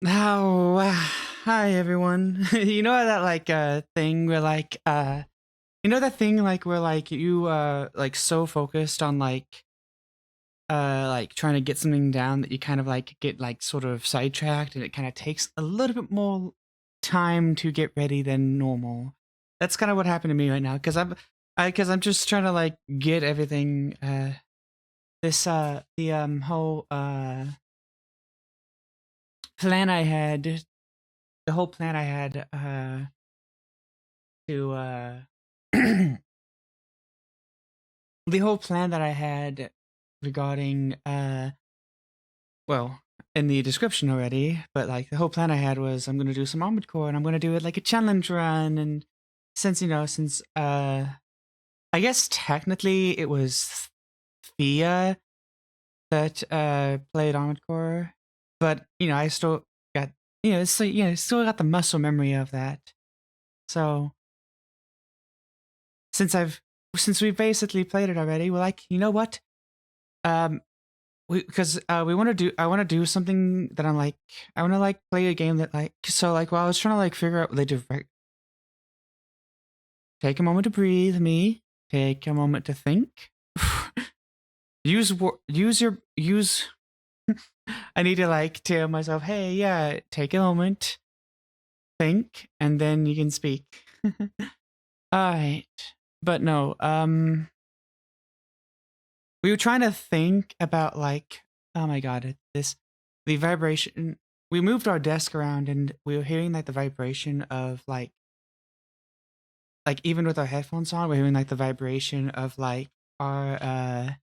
Oh, hi everyone. You know that thing where you know that thing where you like so focused on like trying to get something down that you kind of like get like sort of sidetracked and it kind of takes a little bit more time to get ready than normal. That's kind of what happened to me right now because I'm just trying to like get everything this the whole plan I had the whole plan I had to the whole plan that I had regarding well, in the description already, but like the whole plan I had was I'm gonna do some Armored Core and I'm gonna do it like a challenge run. And since I guess technically it was Thea that played Armored Core, but I still got still got the muscle memory of that. So since I've since we basically played it already, we're like, you know what? Um, because we want to do I want to do something that I'm like I want to like play a game that while I was trying to like figure out what they do, right, take a moment to breathe, me take a moment to think. Use I need to like tell myself, hey, yeah, take a moment, think, and then you can speak. All right. But no, we were trying to think about like, oh my god, the vibration. We moved our desk around and we were hearing like the vibration of like even with our headphones on, we're hearing like the vibration of like our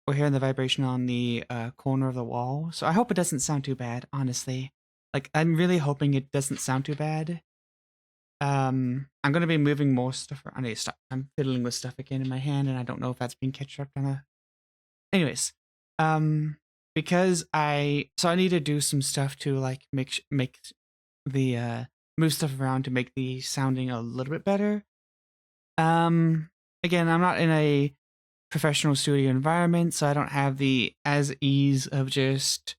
we're hearing the vibration on the corner of the wall. So I hope it doesn't sound too bad, honestly. Like I'm really hoping it doesn't sound too bad. I'm gonna be moving more stuff around. I need to stop. I'm fiddling with stuff again in my hand and I don't know if that's being catched up on the anyways. um because I need to do some stuff to like make the move stuff around to make the sounding a little bit better. um Again, I'm not in a professional studio environment, so I don't have the as ease of just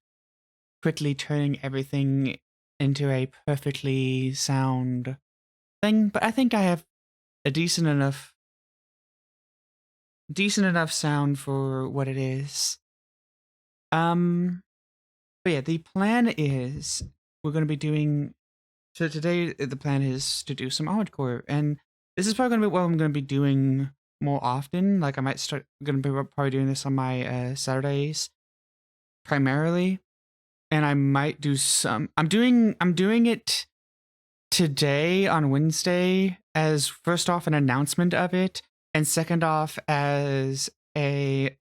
quickly turning everything into a perfectly sound thing, but I think I have a decent enough sound for what it is. um But yeah, the plan is we're going to be doing. So today, the plan is to do some hardcore, and this is probably going to be what I'm going to be doing more often. Like I might start going to be probably doing this on my Saturdays primarily, and I might do some. I'm doing it today on Wednesday as first off an announcement of it, and second off as a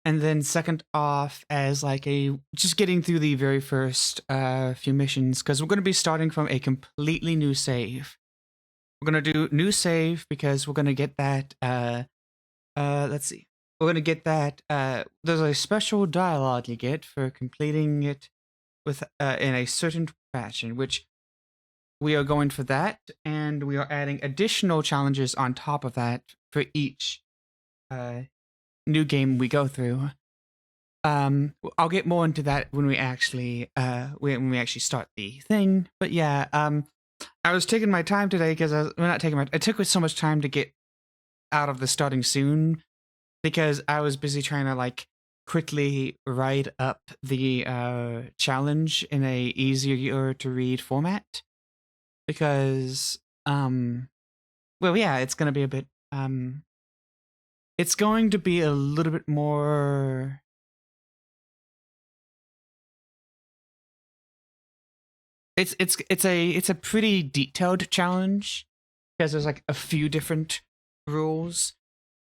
and then second off as like a just getting through the very first few missions, because we're going to be starting from a completely new save. We're going to do new save because we're going to get that let's see, we're going to get that there's a special dialogue you get for completing it with in a certain fashion, which we are going for that, and we are adding additional challenges on top of that for each uh new game we go through. I'll get more into that when we actually start the thing. But yeah, I was taking my time today because not taking my. It took so much time to get out of the starting soon because I was busy trying to like quickly write up the challenge in a easier to read format because well, yeah, it's going to be a little bit more. It's a pretty detailed challenge because there's like a few different rules.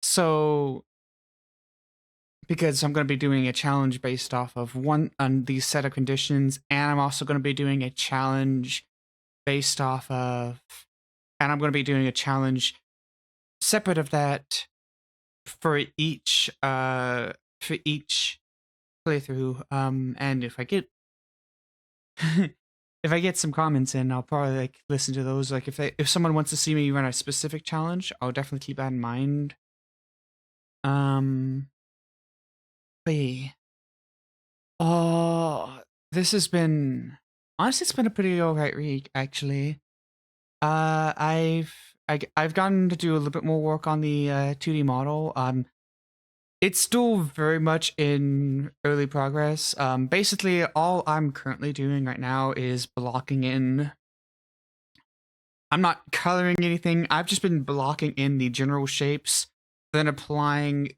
So because I'm going to be doing a challenge based off of one on these set of conditions, and I'm also going to be doing a challenge based off of, and I'm going to be doing a challenge separate of that for each playthrough. And if I get if I get some comments in, I'll probably like listen to those. Like if someone wants to see me run a specific challenge, I'll definitely keep that in mind. Um, but yeah. Oh, this has been honestly, it's been a pretty alright week actually. I've gotten to do a little bit more work on the 2D model. It's still very much in early progress. Basically, all I'm currently doing right now is blocking in. I'm not coloring anything. I've just been blocking in the general shapes, then applying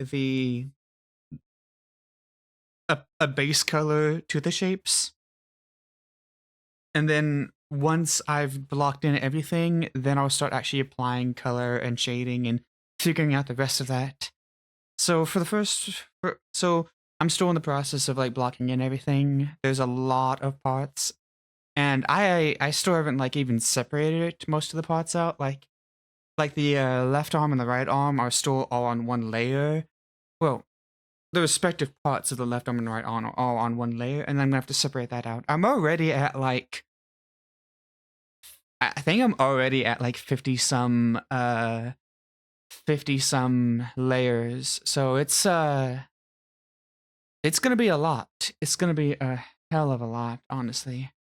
a base color to the shapes. And then once I've blocked in everything, then I'll start actually applying color and shading and figuring out the rest of that. So so I'm still in the process of like blocking in everything. There's a lot of parts, and I still haven't like even separated it, most of the parts out. Like the left arm and the right arm are still all on one layer. Well, the respective parts of the left arm and right arm are all on one layer, and I'm gonna have to separate that out. I'm already at like I think I'm already at like 50 some layers. So it's gonna be a lot. It's gonna be a hell of a lot, honestly.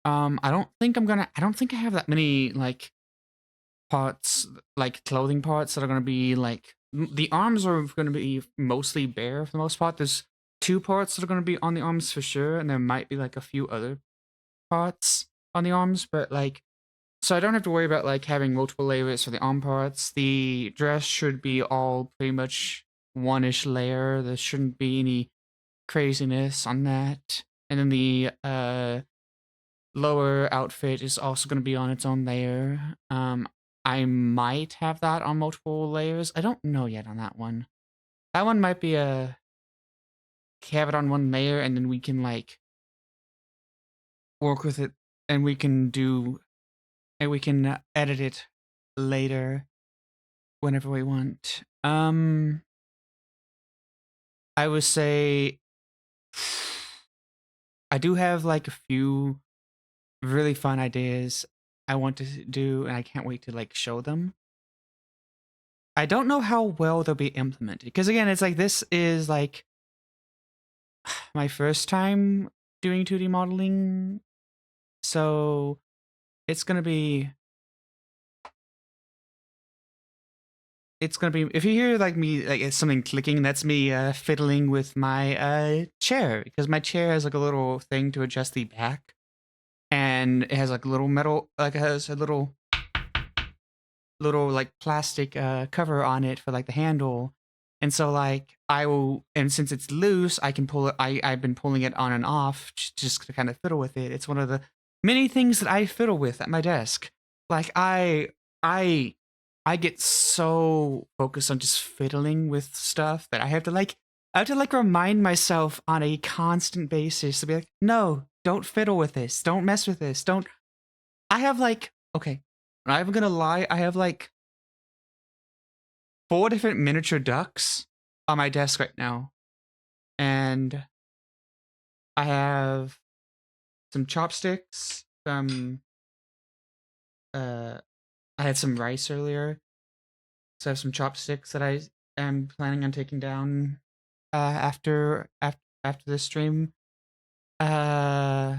I don't think I have that many like parts, like clothing parts that are gonna be like the arms are gonna be mostly bare for the most part. There's two parts that are gonna be on the arms for sure, and there might be like a few other parts on the arms, but like so I don't have to worry about like having multiple layers for the arm parts. The dress should be all pretty much one-ish layer. There shouldn't be any craziness on that. And then the lower outfit is also going to be on its own layer. I might have that on multiple layers. I don't know yet on that one. That one might be a have it on one layer, and then we can like work with it, and we can edit it later whenever we want. I would say I do have like a few really fun ideas I want to do, and I can't wait to like show them. I don't know how well they'll be implemented because again, it's like this is like my first time doing 2D modeling, so it's gonna be if you hear like me like something clicking, that's me fiddling with my chair because my chair has like a little thing to adjust the back, and it has like a little metal, like it has a little like plastic cover on it for like the handle. And so like I will, and since it's loose, I can pull it. I've been pulling it on and off just to kind of fiddle with it. It's one of the many things that I fiddle with at my desk. Like I I get so focused on just fiddling with stuff that I have to like remind myself on a constant basis to be like, no, don't fiddle with this. Don't mess with this. Don't. I have like okay, I'm not even gonna lie. I have like 4 different miniature ducks on my desk right now, and I have some chopsticks. I had some rice earlier, so I have some chopsticks that I am planning on taking down after this stream. Uh,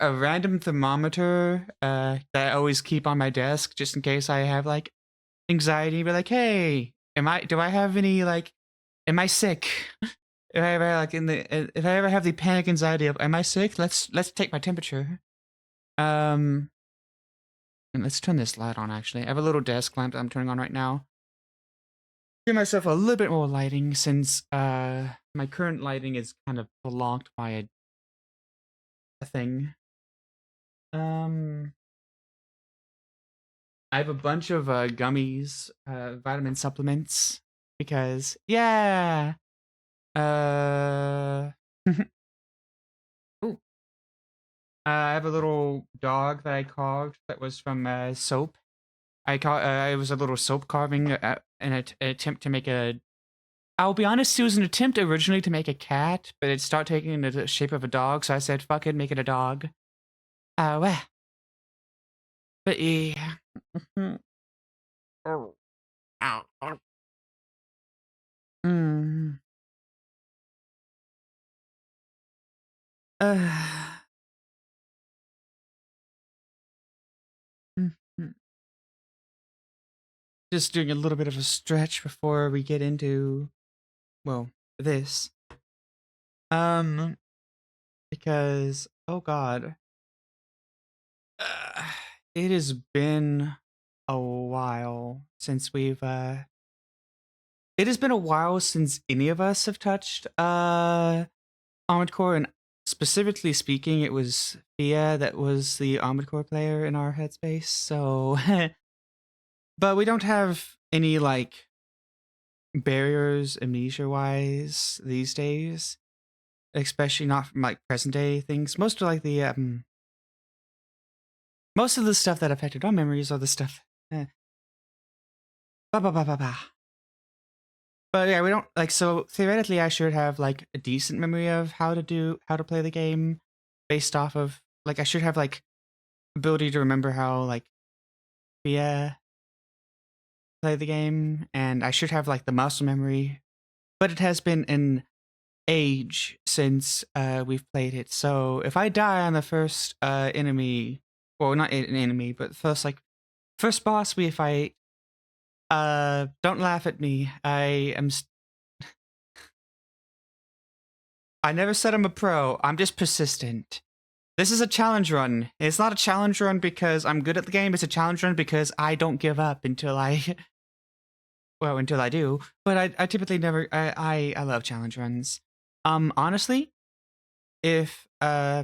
a random thermometer that I always keep on my desk just in case I have like anxiety. Be like, hey, do I have any like, am I sick? If I ever like if I ever have the panic anxiety of am I sick? Let's take my temperature. And let's turn this light on. Actually, I have a little desk lamp that I'm turning on right now. Give myself a little bit more lighting since my current lighting is kind of blocked by a thing. I have a bunch of gummies, vitamin supplements because yeah. Uh, ooh. I have a little dog that I carved that was from soap. It was a little soap carving in an attempt to make a. I'll be honest, it was an attempt originally to make a cat, but it started taking the shape of a dog, so I said, "Fuck it, make it a dog." Well, but yeah. Oh. Ow. Mm. Mhm. Just doing a little bit of a stretch before we get into, well, this. Because, oh god, uh, it has been a while since it has been a while since any of us have touched, Armored Core, and specifically speaking, it was Fia that was the Armored Core player in our headspace, so, but we don't have any, like, barriers amnesia-wise these days, especially not from, like, present-day things. Most of, like, most of the stuff that affected our memories are the stuff, ba ba ba ba ba. But yeah, we don't, like, so theoretically I should have, like, a decent memory of how to play the game based off of, like, I should have, like, ability to remember how, like, Fia play the game, and I should have, like, the muscle memory, but it has been an age since we've played it. So if I die on the first enemy, well, not an enemy, but first boss we fight, don't laugh at me. I never said I'm a pro. I'm just persistent. This is a challenge run. It's not a challenge run because I'm good at the game. It's a challenge run because I don't give up until I, well, until I do. But I typically never. I love challenge runs. Honestly, if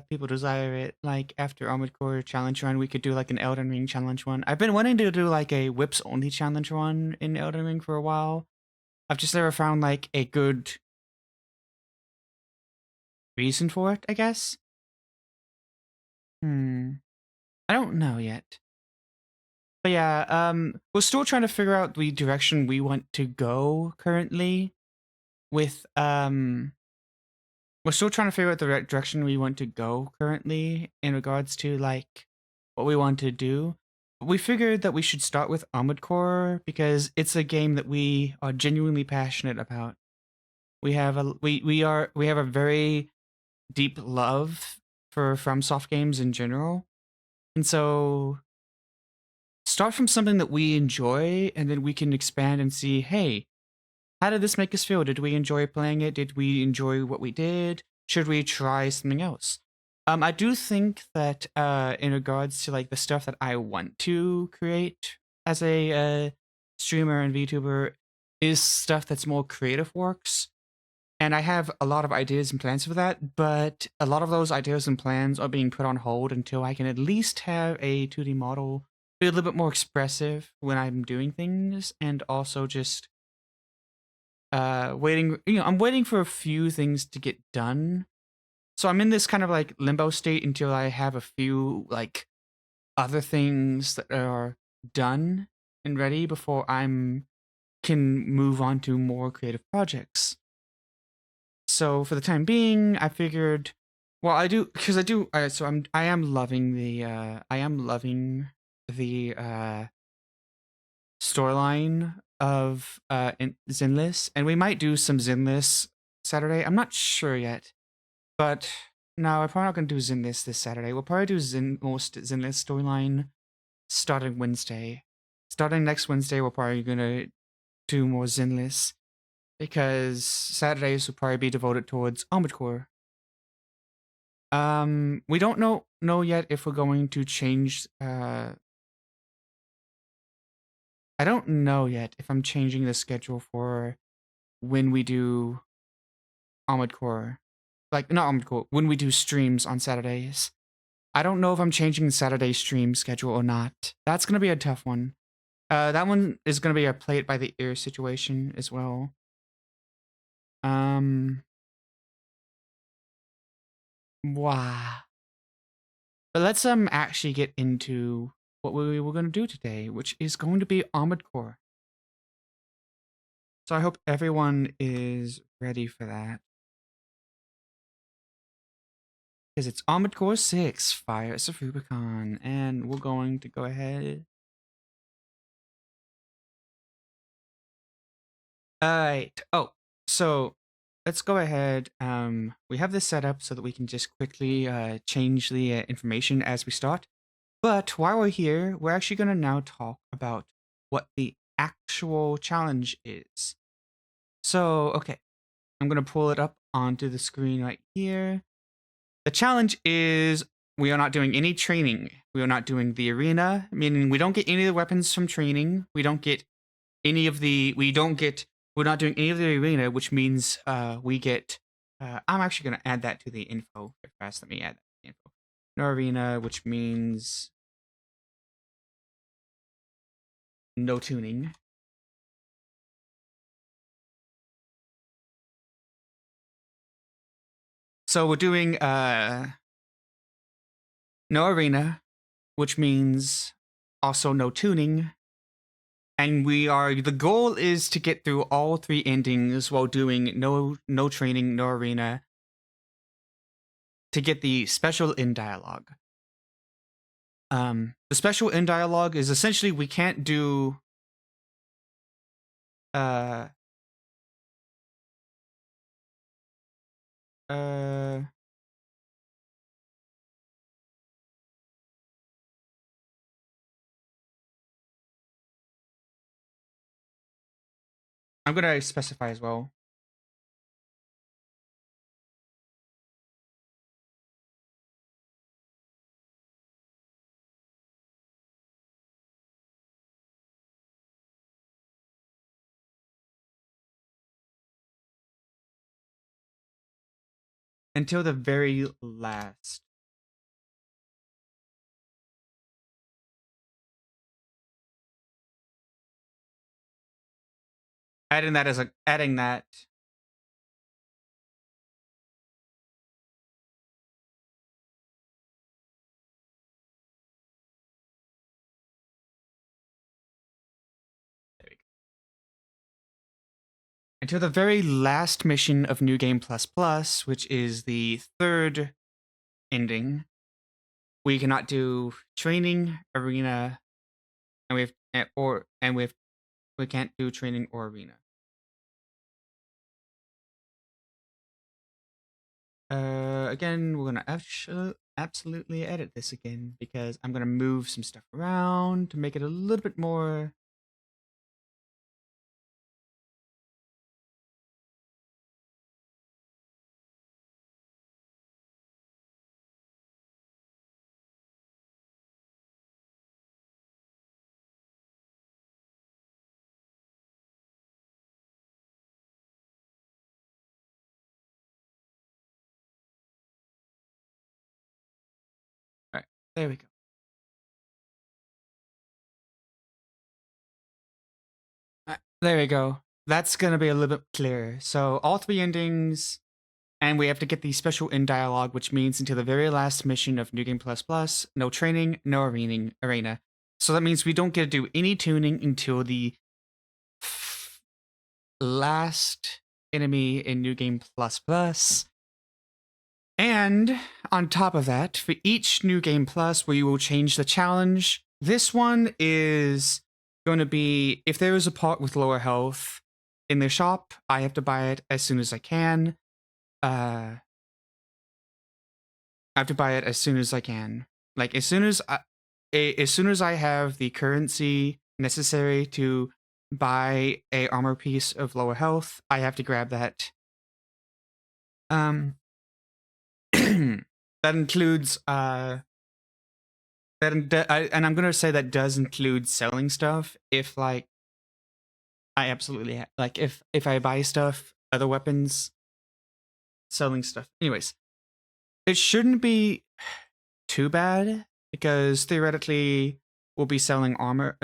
people desire it, like after Armored Core challenge run, we could do like an Elden Ring challenge one. I've been wanting to do like a whips only challenge one in Elden Ring for a while. I've just never found like a good reason for it, I guess. I don't know yet. But yeah, we're still trying to figure out the direction we want to go currently with we're still trying to figure out the direction we want to go currently in regards to like what we want to do. We figured that we should start with Armored Core because it's a game that we are genuinely passionate about. We have we have a very deep love for FromSoft games in general. And so start from something that we enjoy, and then we can expand and see, hey, how did this make us feel? Did we enjoy playing it? Did we enjoy what we did? Should we try something else? I do think that in regards to like the stuff that I want to create as a streamer and VTuber is stuff that's more creative works. And I have a lot of ideas and plans for that, but a lot of those ideas and plans are being put on hold until I can at least have a 2D model be a little bit more expressive when I'm doing things, and also just waiting, I'm waiting for a few things to get done. So I'm in this kind of like limbo state until I have a few like other things that are done and ready before I'm can move on to more creative projects. So for the time being, I figured, well, I do because I do. So I am loving the storyline of Zenless, and we might do some Zenless Saturday. I'm not sure yet, but no, we're probably not going to do Zenless this Saturday. We'll probably do most Zenless storyline starting Wednesday. Starting next Wednesday, we're probably going to do more Zenless because Saturdays will probably be devoted towards Armored Core. We don't know yet if we're going to change. I don't know yet if I'm changing the schedule for when we do Armored Core, like not Armored Core, when we do streams on Saturdays. I don't know if I'm changing the Saturday stream schedule or not. That's gonna be a tough one. That one is gonna be a play it by the ear situation as well. Wow. But let's actually get into what we were gonna do today, which is going to be Armored Core. So I hope everyone is ready for that. Because it's Armored Core 6, Fires of Rubicon, and we're going to go ahead. Alright. Oh, so let's go ahead. We have this set up so that we can just quickly change the information as we start. But while we're here, we're actually going to now talk about what the actual challenge is. So, okay, I'm going to pull it up onto the screen right here. The challenge is we are not doing any training. We are not doing the arena, meaning we don't get any of the weapons from training. We don't get any of the, we're not doing any of the arena, which means we get, I'm actually going to add that to the info very fast. Let me add that to the info. No arena, which means no tuning. So we're doing no arena, which means also no tuning. And the goal is to get through all 3 endings while doing no training, no arena, to get the special end dialogue. The special end dialogue is essentially we can't do I'm gonna specify as well. Until the very last. Adding that. There we go. Until the very last mission of New Game Plus Plus, which is the 3rd ending, we cannot do training, arena, and we can't do training or arena. Again, we're gonna absolutely edit this again because I'm gonna move some stuff around to make it a little bit more. All right, there we go. There we go. That's gonna be a little bit clearer. So all 3 endings, and we have to get the special end dialogue, which means until the very last mission of New Game Plus Plus, no training, no arena. So that means we don't get to do any tuning until the last enemy in New Game Plus Plus. And on top of that, for each New Game Plus, we will change the challenge. This one is going to be, if there is a part with lower health in their shop, I have to buy it as soon as I can. I have to buy it as soon as I can. Like as soon as I have the currency necessary to buy a armor piece of lower health, I have to grab that. That includes and I'm gonna say that does include selling stuff. If like I absolutely like if I buy stuff, other weapons, selling stuff. Anyways, it shouldn't be too bad because theoretically we'll be selling armor,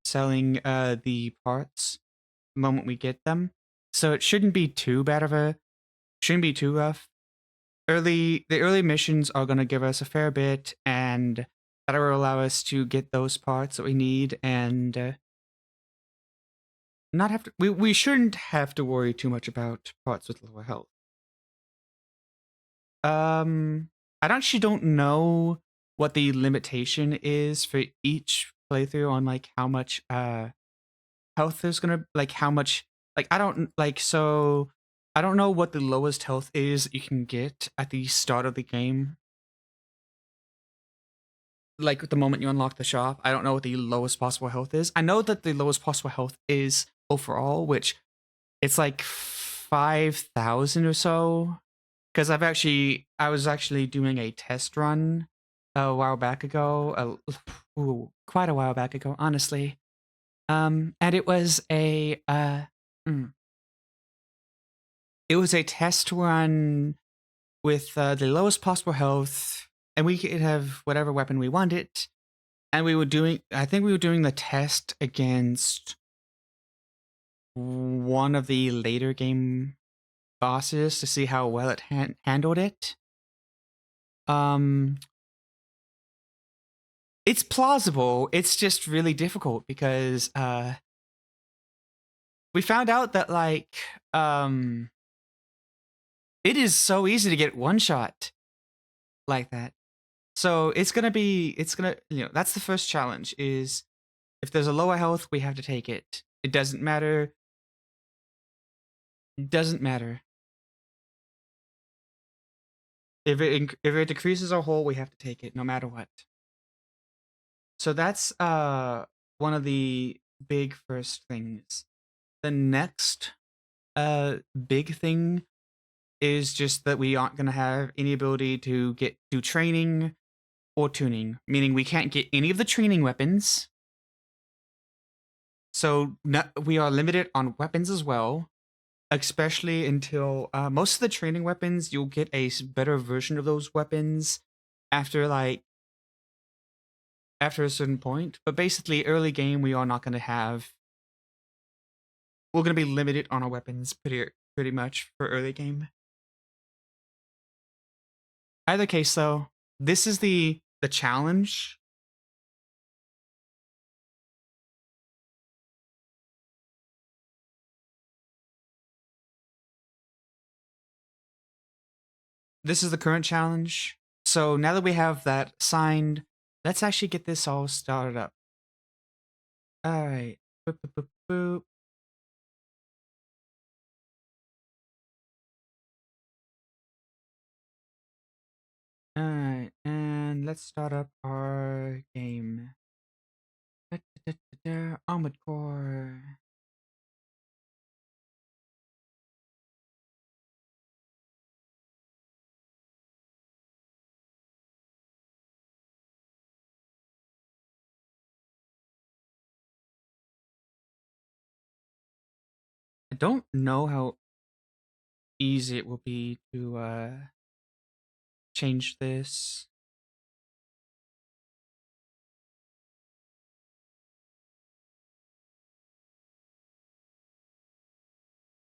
selling the parts the moment we get them. So it shouldn't be too rough. The early missions are going to give us a fair bit, and that will allow us to get those parts that we need and not have to. We shouldn't have to worry too much about parts with lower health. I actually don't know what the limitation is for each playthrough on like how much health there's gonna, like how much, like I don't like, so I don't know what the lowest health is you can get at the start of the game. Like the moment you unlock the shop, I don't know what the lowest possible health is. I know that the lowest possible health is overall, which it's like 5,000 or so. Because I was actually doing a test run a while back ago, quite a while back ago, honestly. And it was it was a test run with the lowest possible health, and we could have whatever weapon we wanted. And I think we were doing the test against one of the later game bosses to see how well it handled it. It's plausible. It's just really difficult because we found out that it is so easy to get one shot like that. So that's the first challenge is if there's a lower health, we have to take it. It doesn't matter. It doesn't matter. If it decreases our hull, we have to take it no matter what. So that's one of the big first things. The next big thing is just that we aren't going to have any ability to do training or tuning, meaning we can't get any of the training weapons. So we are limited on weapons as well, especially until most of the training weapons, you'll get a better version of those weapons after a certain point. But basically, early game, we are not going to have. We're going to be limited on our weapons pretty much for early game. Either case, though, this is the challenge. This is the current challenge. So now that we have that signed, let's actually get this all started up. All right. Boop, boop, boop, boop. All right, and let's start up our game. Armored Core. I don't know how easy it will be to change this.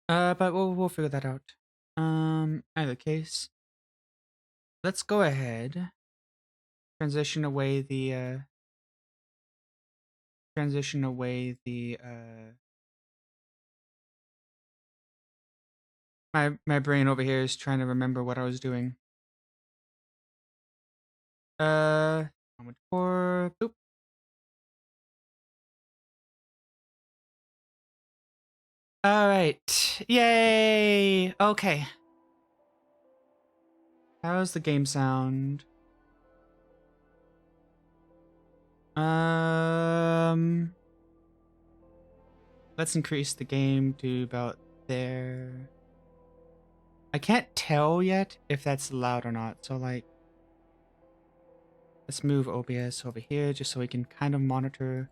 But we'll figure that out. Either case, let's go ahead. Transition away the my brain over here is trying to remember what I was doing. Armored Core. Boop. All right. Yay. Okay. How's the game sound? Let's increase the game to about there. I can't tell yet if that's loud or not. So let's move OBS over here just so we can kind of monitor.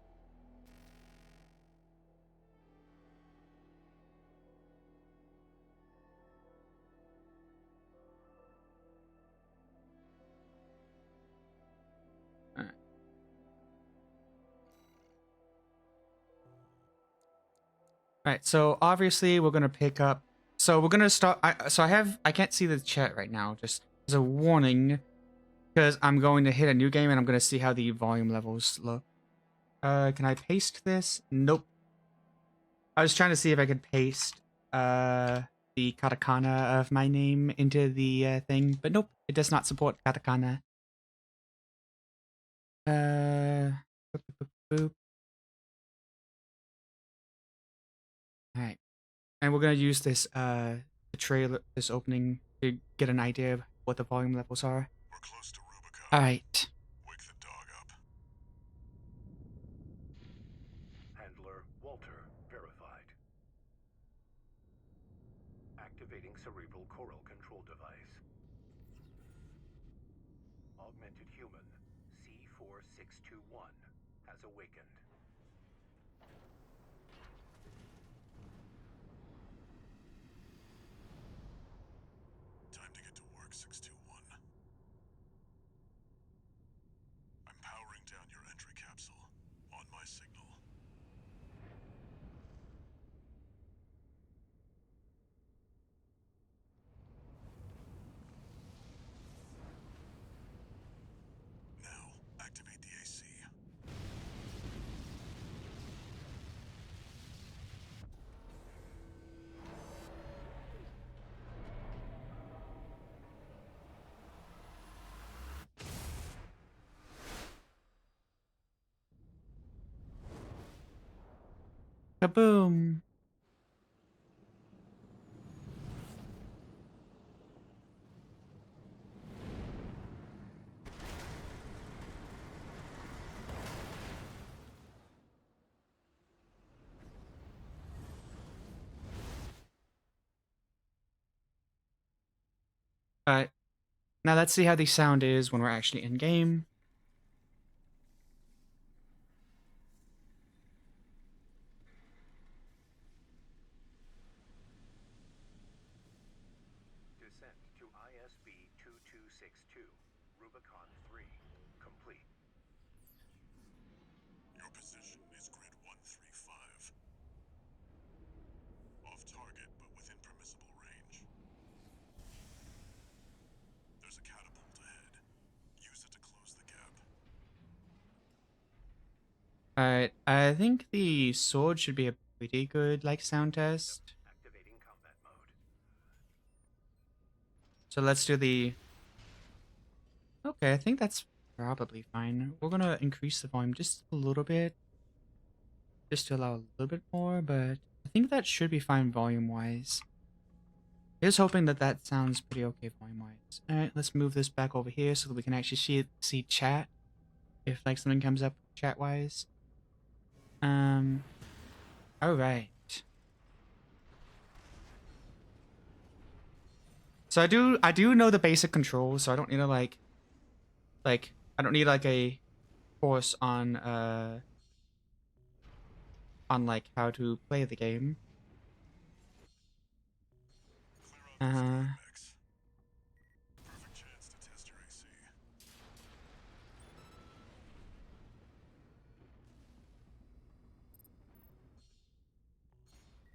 Alright, so obviously we're gonna pick up. So we're gonna start. I can't see the chat right now. Just as a warning, because I'm going to hit a new game and I'm gonna see how the volume levels look. Can I paste this? Nope. I was trying to see if I could paste the katakana of my name into the thing, but nope, it does not support katakana. Boop, boop, boop. All right, and we're gonna use this the trailer, this opening, to get an idea of what the volume levels are. We're close to Rubicon. All right. Wake the dog up. Handler Walter verified. Activating cerebral coral control device. Augmented human C4621 has awakened. Time to get to work, 621. I'm powering down your entry capsule. On my signal. Now, activate the AC. Kaboom. All right. Now let's see how the sound is when we're actually in game. Descent to ISB 2262, Rubicon 3, complete. Your position is grid 135. Off target, but within permissible range. There's a catapult ahead. Use it to close the gap. Alright, I think the sword should be a pretty good, like, sound test. Activating combat mode. So let's do the... Okay, I think that's probably fine. We're gonna increase the volume just a little bit. Just to allow a little bit more, but I think that should be fine volume-wise. Here's hoping that that sounds pretty okay volume-wise. Alright, let's move this back over here so that we can actually see chat. If, like, something comes up chat-wise. Alright. So I do know the basic controls, so I don't need to like I don't need like a course on like how to play the game. Clear out those airbags. Perfect chance to test your AC.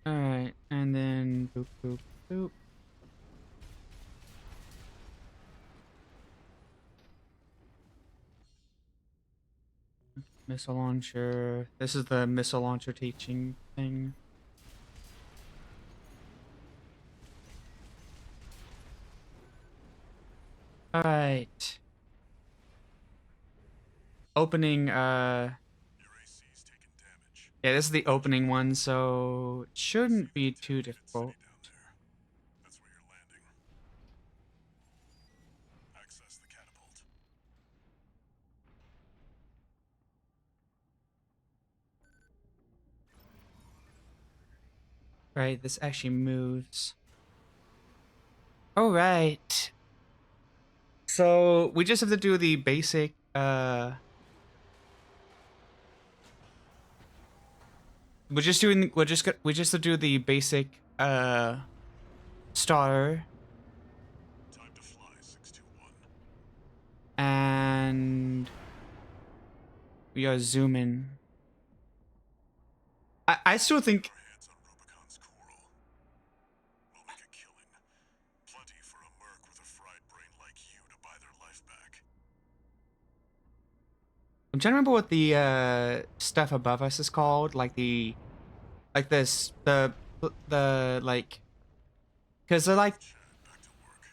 Alright, and then boop boop boop. Missile launcher. This is the missile launcher teaching thing. Alright. Opening, Your AC's taken damage. yeah, this is the opening one, so it shouldn't be too difficult. City down there. That's where you're landing. Access the catapult. Right, this actually moves. Alright. So we just have to do the basic we just have to do the basic starter Time to fly, 621. and we are zooming. I still think Our hands on Rubicon's coral. We'll make a killing. Plenty for a merc with a fried brain like you to buy their life back. I'm trying to remember what the stuff above us is called, like the like because they're like Chat, back to work.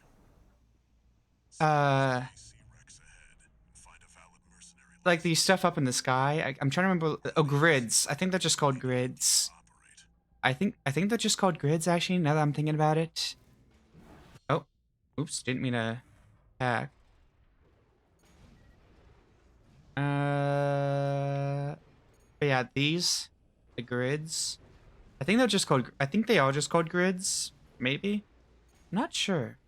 AC Rex ahead and find a valid mercenary like the stuff up in the sky. I'm trying to remember. Oh, grids. I think they're just called grids. operate. I think they're just called grids. Actually, now that I'm thinking about it. Oops, didn't mean to hack. But yeah, these, the grids. I think they're just called. I think they are just called grids. Maybe. Not sure.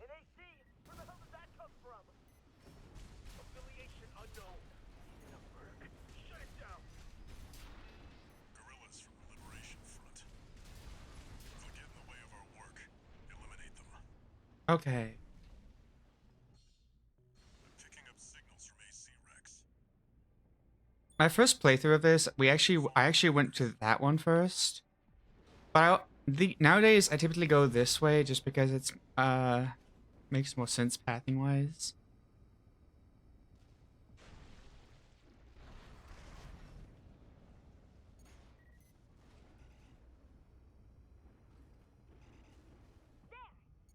An AC? Where the hell did that come from? Affiliation unknown. In a merc. Shut it down. Guerrillas from the Liberation Front. If they get in the way of our work, eliminate them. Okay. I'm picking up signals from AC Rex. My first playthrough of this, I actually went to that one first. But nowadays I typically go this way just because it's makes more sense pathing wise.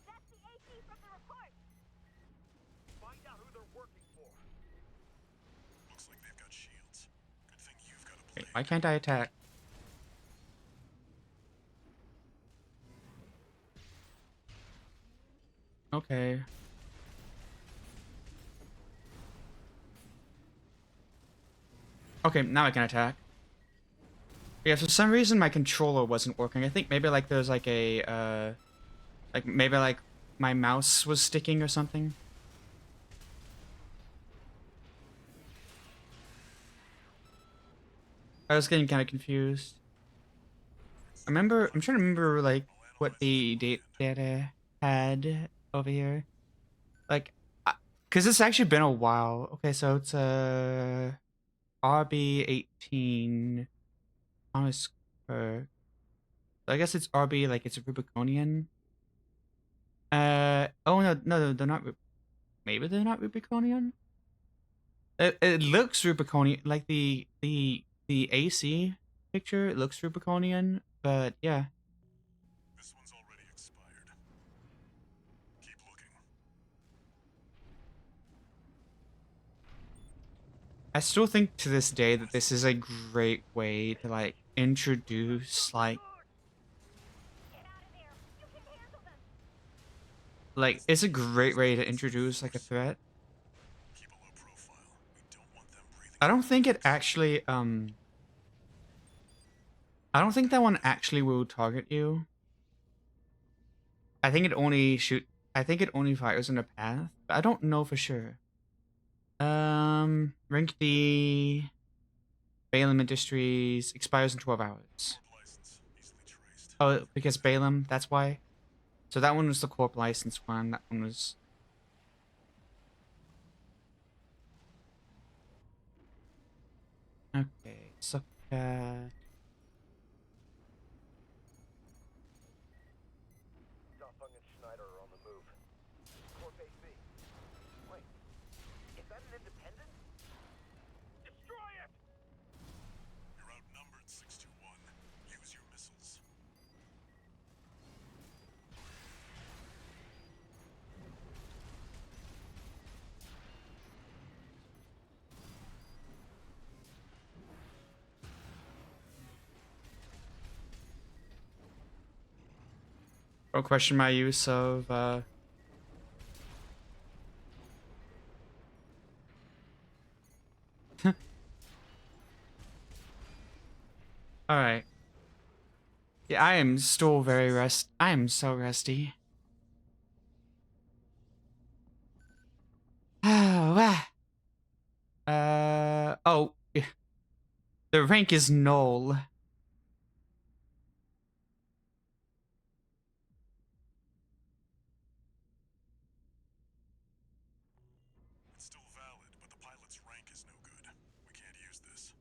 That's the AC from the report. Find out who they're working for. Looks like they've got shields. Good thing you've got a Wait, blade. why can't I attack? Okay. Okay, now I can attack. Yeah, for some reason my controller wasn't working. I think maybe like there's like a like maybe like my mouse was sticking or something. I was getting kind of confused. I'm trying to remember like what the data had over here. Like, cause it's actually been a while. Okay, so it's RB18 Thomas Kirk. So I guess it's RB, like it's a Rubiconian. Oh no, they're not. Maybe they're not Rubiconian. It looks Rubiconian, like the AC picture. It looks Rubiconian, but yeah. This one's already expired. Keep looking. I still think to this day that this is a great way to like introduce like Get out of there. You can handle them. it's a great way to introduce like a threat. Keep a low profile. We don't want them breathing. I don't think it actually I don't think that one actually will target you. I think it only fires in a path, but I don't know for sure. Rank D Balaam Industries expires in 12 hours. License easily traced. Oh, because Balaam, that's why. So that one was the corp license one. That one was. Okay, so Doppung and Schneider are on the move. Corp AC. Wait. Is that an independent? Destroy it! You're outnumbered, 621. Use your missiles. Don't question my use of Alright. Yeah, I am still very I am so rusty. Oh, yeah. The rank is null. It's still valid, but the pilot's rank is no good. We can't use this.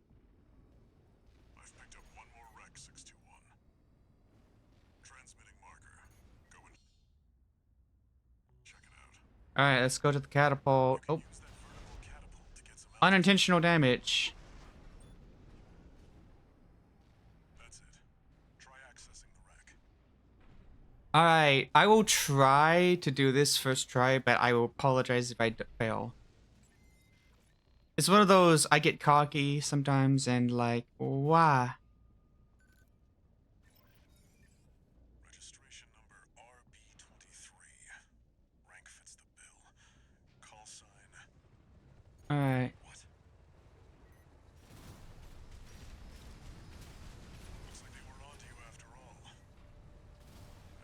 I've picked up one more wreck, 621. Transmitting marker. Go and check it out. Alright, let's go to the catapult. Oh, Use that vertical catapult to get some unintentional damage. That's it. Try accessing the wreck. Alright, I will try to do this first try, but I will apologize if I fail. It's one of those, I get cocky sometimes and like, why? Registration number RB23. Rank Alright. What? Looks like they were onto you after all. I'm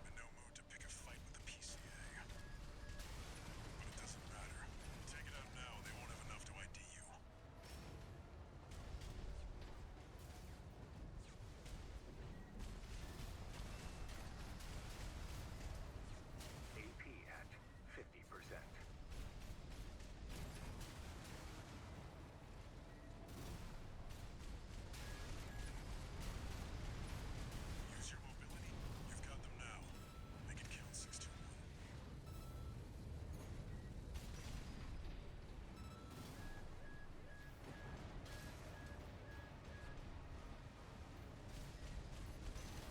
in no mood to pick a fight with the PCA. But it doesn't matter. Take it out now, they won't have enough to ID you. AP at 50%. Use your mobility. You've got them now. Make it count, 621.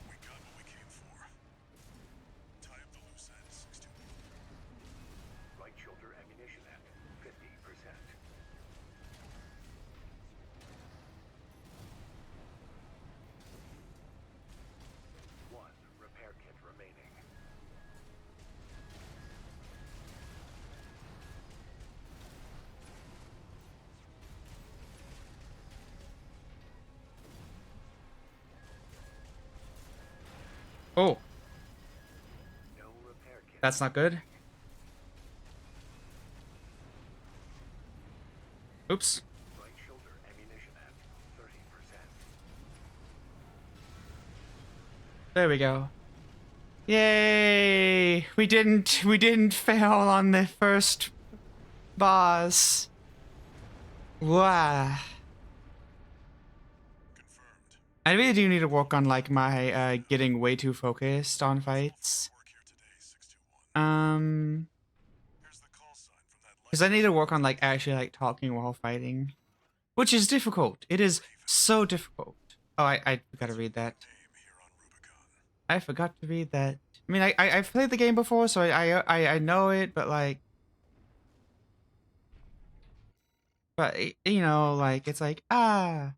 We got what we came for. Tie up the loose end, 621. Right shoulder ammunition at 50%. One repair kit remaining. Oh, No repair kit. that's not good. Oops. Right shoulder ammunition at 30%. There we go. Yay! We didn't fail on the first boss. Wow. Confirmed. I really do need to work on like my getting way too focused on fights. Work here today, 621. Here's the call sign from that light Because I need to work on like actually like talking while fighting, which is difficult. It is so difficult. Oh, I forgot to read that. name here on Rubicon. I forgot to read that. I mean, I've played the game before, so I know it, but like, you know, like it's like oh,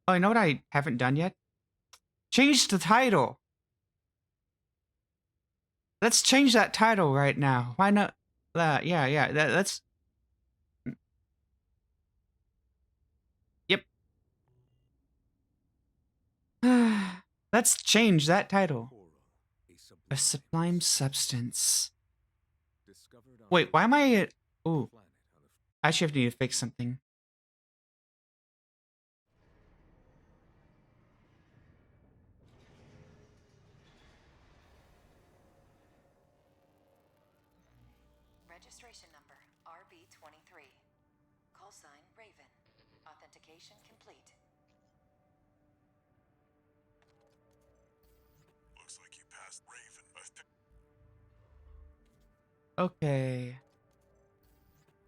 you know what I haven't done yet? Change the title. Let's change that title right now. Why not? Yeah. Let's. Yep. Let's change that title. A sublime substance. Wait, why am I? Ooh, I actually need to fix something. Registration number RB23. Call sign Raven. Authentication complete. Looks like you passed Raven. Okay.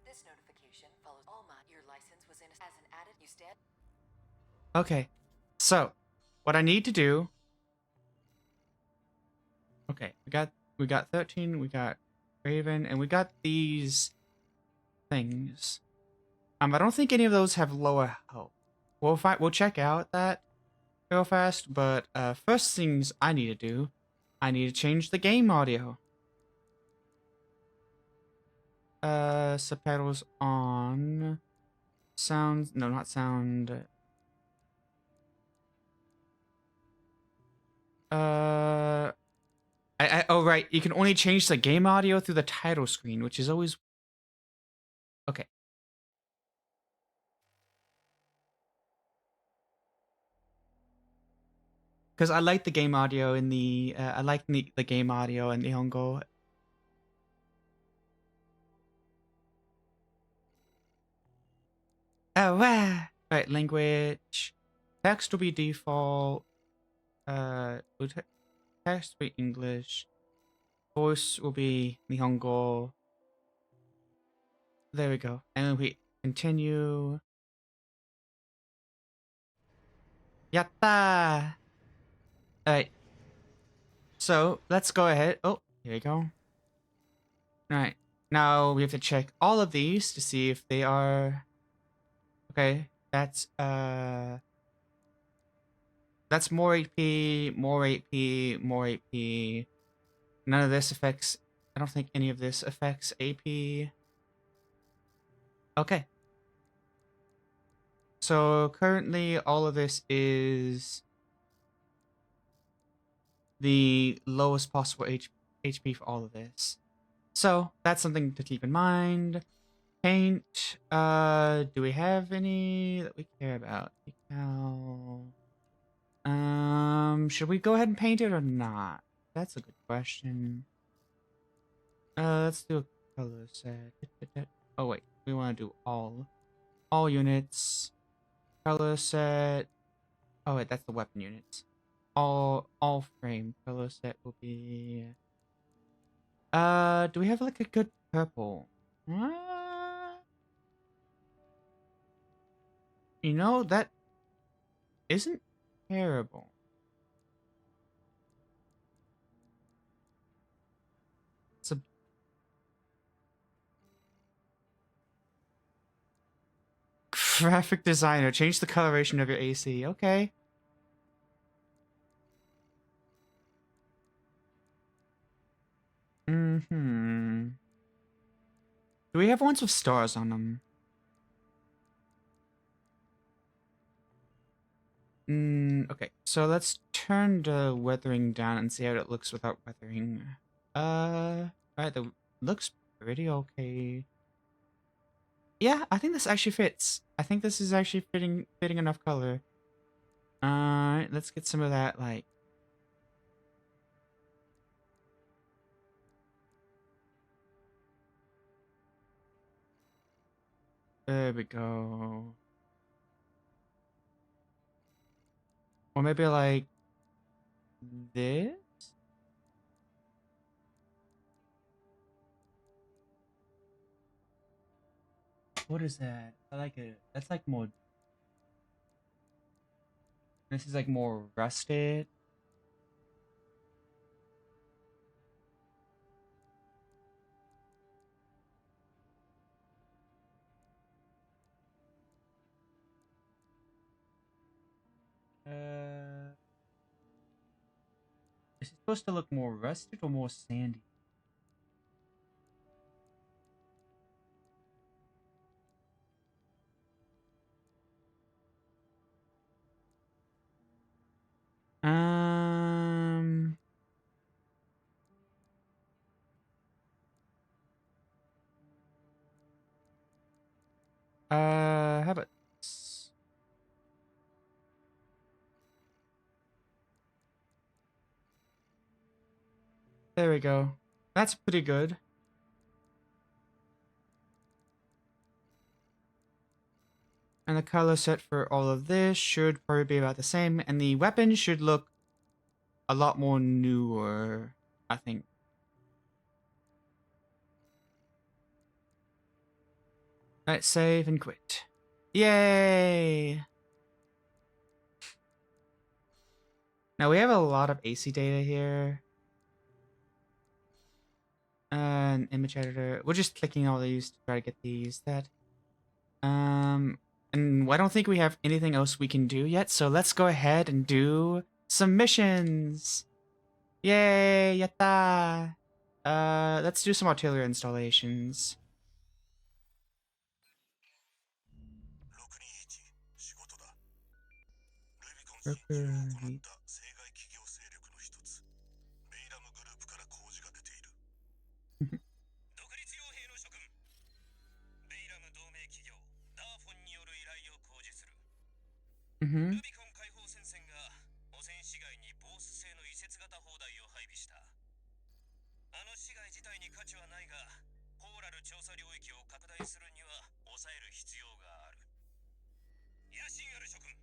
This notification follows all my. Your license was in as an added. You stand. Okay. So, what I need to do. Okay, we got 13. We got Raven, and we got these things. I don't think any of those have lower health. We'll check out that real fast, but first things I need to do, I need to change the game audio. Subtitles on. Sounds, no, not sound. Oh right, you can only change the game audio through the title screen, which is always okay. Because I like the game audio in the I like the game audio in Nihongo. Oh wow! Right, language. Text will be default. Text will be English. Voice will be Nihongo. There we go. And then we continue. Yatta! Alright. So, let's go ahead. Oh, here we go. Alright. Now we have to check all of these to see if they are... Okay, that's more AP, more AP, more AP. None of this affects... I don't think any of this affects AP. Okay. So currently all of this is the lowest possible HP for all of this. So that's something to keep in mind. Paint. Do we have any that we care about? Decal. Should we go ahead and paint it or not? That's a good question. Let's do a color set. Oh wait, we want to do all units. Color set. Oh wait, that's the weapon units. All frame color set will be. Do we have like a good purple? You know, that isn't terrible. It's a graphic designer. Change the coloration of your AC. Okay. Mm-hmm. Do we have ones with stars on them? Okay, so let's turn the weathering down and see how it looks without weathering. Alright, that looks pretty okay. Yeah, I think this actually fits. I think this is actually fitting enough color. Alright, let's get some of that, like... There we go. Or maybe like... this? What is that? I like it. That's like more... This is like more rusted. Is it supposed to look more rusted or more sandy? Um... How about this? There we go. That's pretty good. And the color set for all of this should probably be about the same. And the weapon should look a lot more newer, I think. Alright, save and quit. Yay! Now we have a lot of AC data here. An image editor. We're just clicking all these to try to get these. And I don't think we have anything else we can do yet, so let's go ahead and do some missions. Yay, yatta! Let's do some artillery installations. 621仕事だ。ルビコン新規を行った生涯企業勢力の一つ、ベイラムグループから工事が出ている。独立傭兵の諸君、ベイラム同盟企業ダーフォンによる依頼を講じする。ルビコン解放戦線が汚染市街にボース製の移設型砲台を配備した。あの市街自体に価値はないが、コーラル調査領域を拡大するには抑える必要がある。野心ある諸君、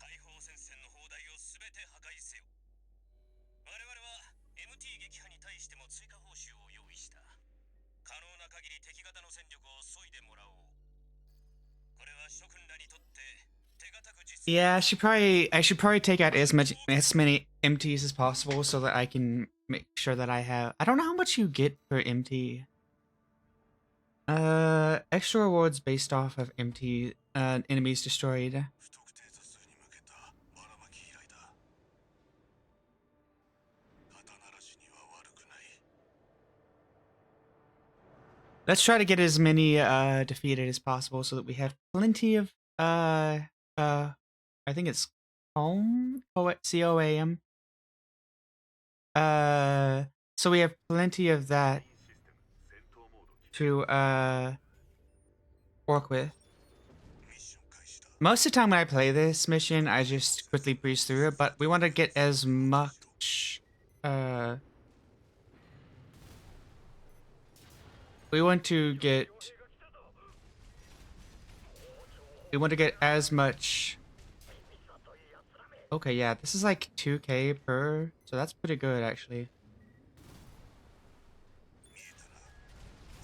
解放戦線の砲台を全て破壊せよ。我々は MT 撃破に対しても追加報酬を用意した。可能な限り敵方の戦力を削いでもらおう。これは諸君らにとって手堅く実。Yeah, I should probably take out as many MTs as possible so that I can make sure that I have. I don't know how much you get for MT. Extra rewards based off of MT enemies destroyed. 不特定多数に向けたばらまき依頼だ。肩慣らしには悪くない。Let's try to get as many defeated as possible so that we have plenty of Uh, uh, I think it's Coam, COAM. So we have plenty of that to work with. Most of the time when I play this mission, I just quickly breeze through it, but we want to get as much we want to get as much. Okay, yeah, this is like 2K per, so that's pretty good actually. 見えたな。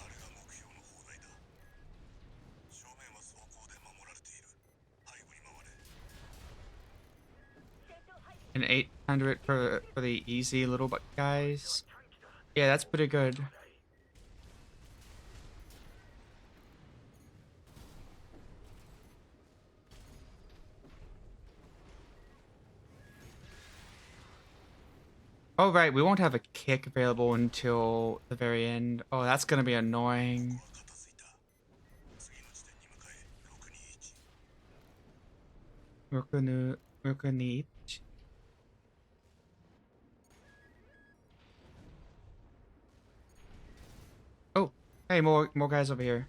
あれが目標の砲台だ。正面は装甲で守られている。背後に回れ。 And 800 for the easy little guys. Yeah, that's pretty good. Oh right, we won't have a kick available until the very end. Oh, that's gonna be annoying. 片付いた。次の地点に向かえ。621。Rukuni. Oh, hey, more guys over here.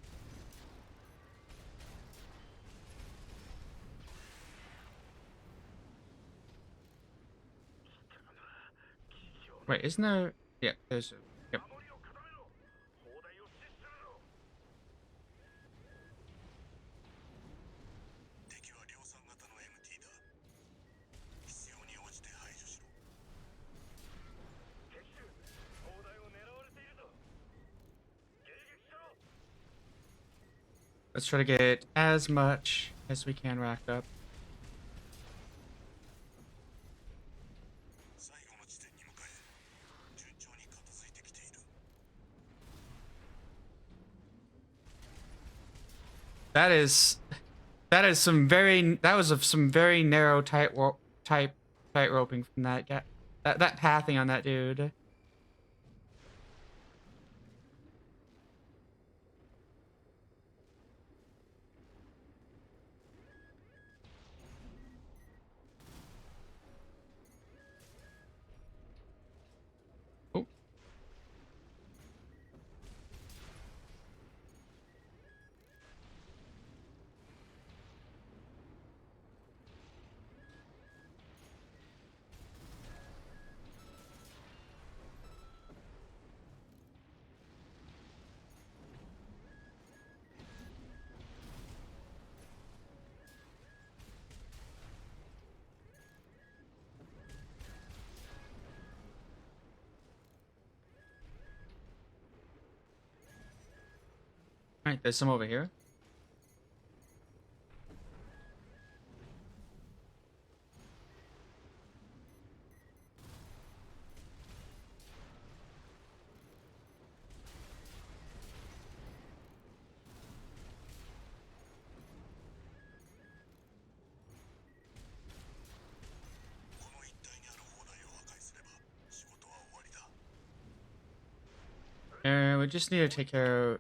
Wait, isn't there? Yeah, there's. Yep. 守りを固めろ。砲台を死守するぞ。敵は量産型の MT だ。必要に応じて排除しろ。敵手、砲台を狙われているぞ。迎撃しろ。 Let's try to get as much as we can racked up. 最後の地点に向かえ。順調に片付いてきている。 That is some very some very narrow tight roping from that guy. That pathing on that dude. Oh. Alright, there's some over here. We just need to take care of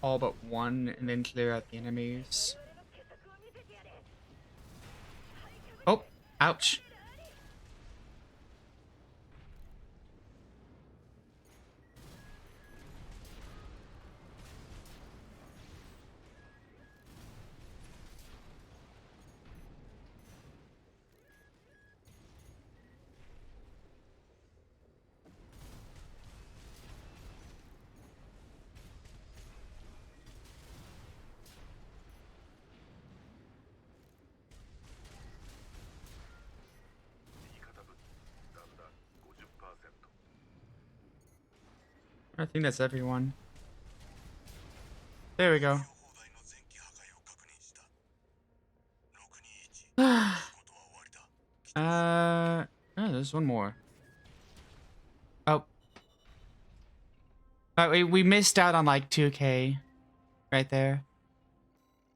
all but one and then clear out the enemies. Oh, ouch. I think that's everyone. There we go. 砲台の前期破壊を確認した。621。仕事は終わりだ。Oh, there's one more. Oh. We missed out on like 2K right there.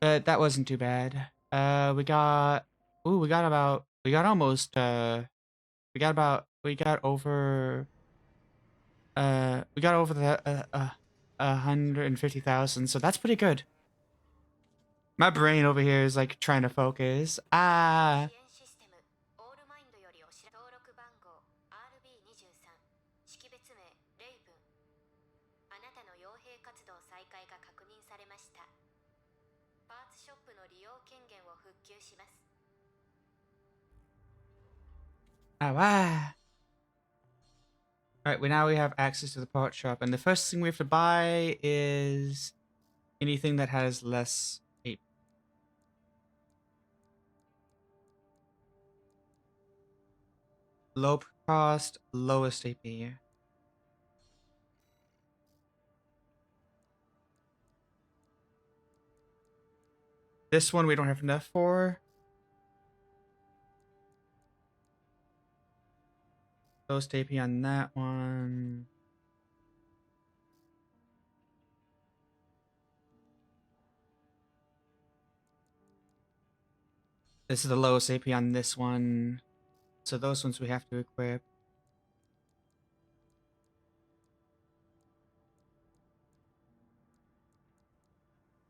But that wasn't too bad. We got almost we got over the 150,000, so that's pretty good. My brain over here is like trying to focus. Ah. 支援システムオールマインドよりお知ら登録番号 RB23 識別名レイブンあなたの傭兵活動再開が確認されましたパーツショップの利用権限を復旧します Ah, wow. Alright, now we have access to the part shop, and the first thing we have to buy is anything that has less AP. Low cost, lowest AP. This one we don't have enough for. Lowest AP on that one. This is the lowest AP on this one. So those ones we have to equip.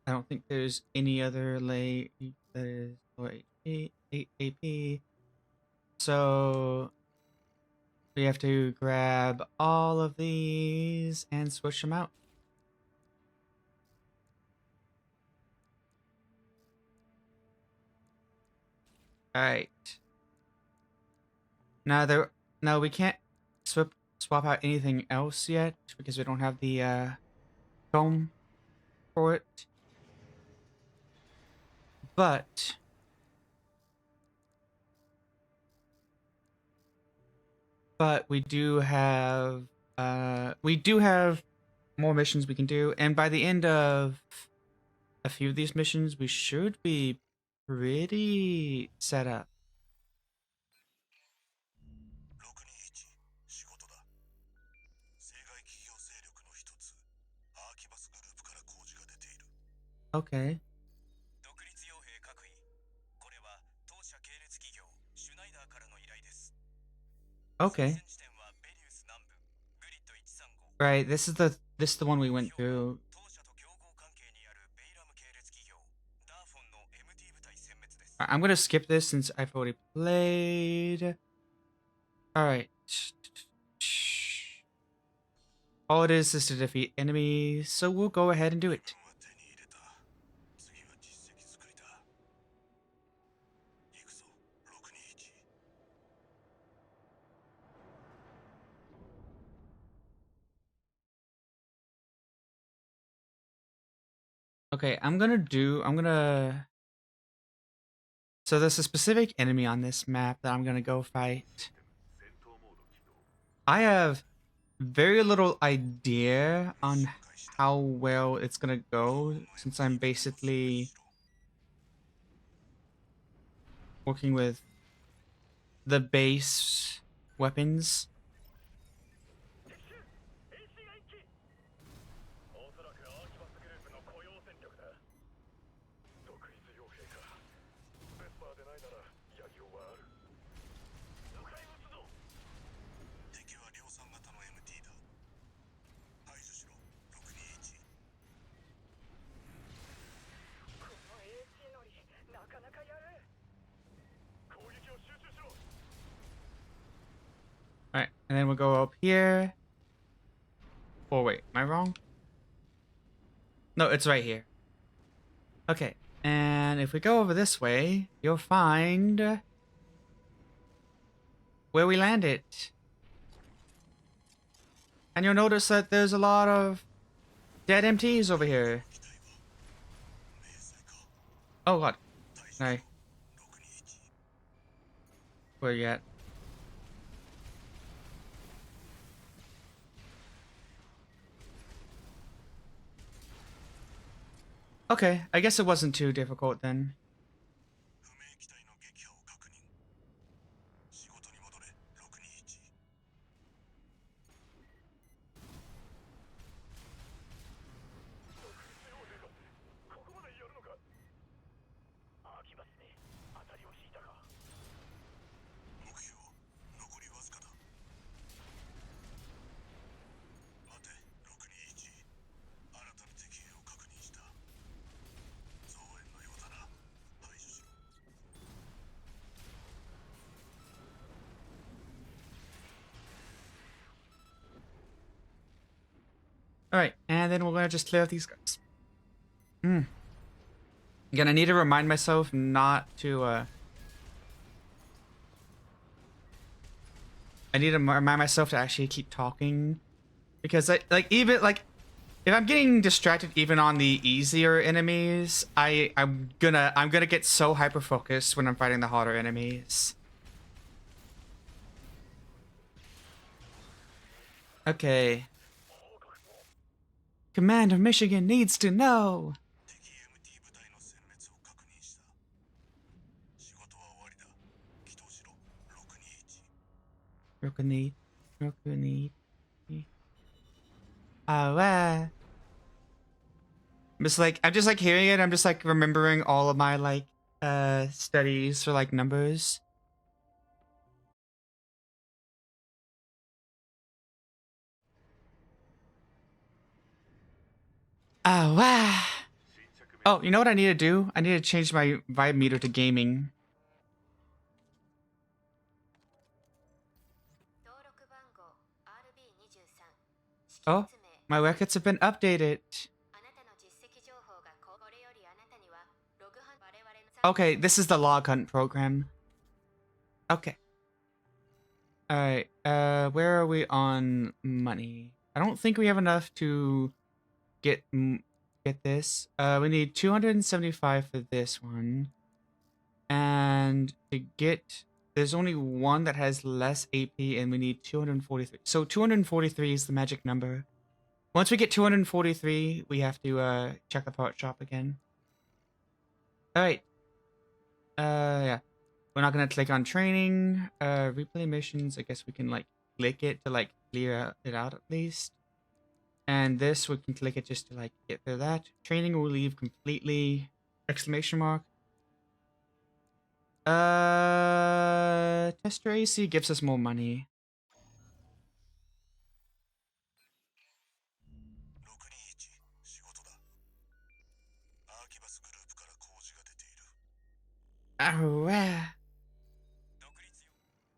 I don't think there's any other lay that is low AP. So we have to grab all of these and switch them out. Alright. Now we can't swap out anything else yet because we don't have the comb for it. But we do have more missions we can do, and by the end of a few of these missions we should be pretty set up. 621仕事だ政外企業勢力の一つアーキバスグループから工事が出ている Okay. 独立傭兵各位これは当社系列企業シュナイダーからの依頼です Okay. 地点はベリウス南部グリッド135 Right, this is the one we went through. 当社と競合関係にあるベイラム系列企業ダーフォンの MT 部隊殲滅です I'm gonna skip this since I've already played. Alright. All it is to defeat enemies, so we'll go ahead and do it. は手に入れた次は実績作りだ行くぞ621 Okay, so there's a specific enemy on this map that I'm gonna go fight. I have very little idea on how well it's gonna go since I'm basically working with the base weapons. おそらくアーキバスグループの雇用戦力だ独立傭兵かベスパーでないならやりようはある了解撃つぞ敵は量産型の MT だ排除しろ621この AC 乗りなかなかやる攻撃を集中しろ Alright, and then we'll go up here. Oh wait, am I wrong? No, it's right here. Okay, and if we go over this way, you'll find where we landed. And you'll notice that there's a lot of dead MTs over here. 機体は明細か Oh god, 対処 no, 621 where you at? Okay, I guess it wasn't too difficult then. 不明機体の撃破を確認仕事に戻れ621ここまでやるのかアーキバスめ当たりを引いたか目標残りわずかだ待て621新たな敵兵を確認した増援のようだ Alright, and then we're gonna just clear out these guys. Again, I need to remind myself not to, I need to remind myself to actually keep talking. Because, even, if I'm getting distracted even on the easier enemies, I'm gonna get so hyper-focused when I'm fighting the harder enemies. Okay. Commander Michigan needs to know. 敵 MT 部隊の殲滅を確認した。仕事は終わりだ。起動しろ。621。Rokuni. Ah, I'm just like hearing it. I'm just like remembering all of my studies for like numbers. Ah, wow. Oh, you know what I need to do? I need to change my vibe meter to gaming. 登録番号 RB23 Oh, my records have been updated. あなたの実績情報がこれよりあなたにはログハン我々の Okay, this is the log hunt program. Okay. Alright, where are we on money? I don't think we have enough to get this. We need 275 for this one. And to get... There's only one that has less AP, and we need 243. So 243 is the magic number. Once we get 243, we have to check the part shop again. Alright. Yeah. We're not gonna click on training. Replay missions, I guess we can click it to clear it out at least. And this, we can click it just to get through that. Training will leave completely. Exclamation mark. Tester AC gives us more money. 621。仕事だ。アーキバスグループから工事が出ている。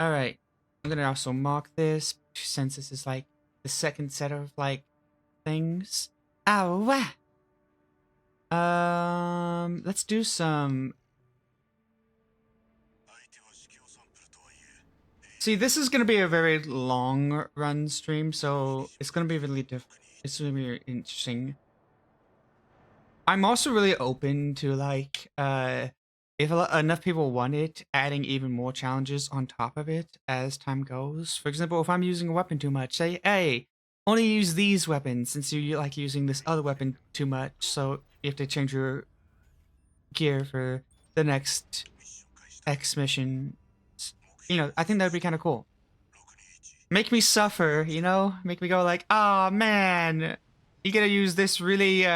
Alright. I'm gonna also mark this since this is the second set of things. Let's do some. See, this is gonna be a very long run stream, so it's gonna be really it's gonna be interesting. I'm also really open to if enough people want it, adding even more challenges on top of it as time goes. For example, if I'm using a weapon too much, say, hey, only use these weapons since you like using this other weapon too much, so you have to change your gear for the next X mission. You know, I think that would be kind of cool. Make me suffer, you know? Make me go oh man, you gotta use this really,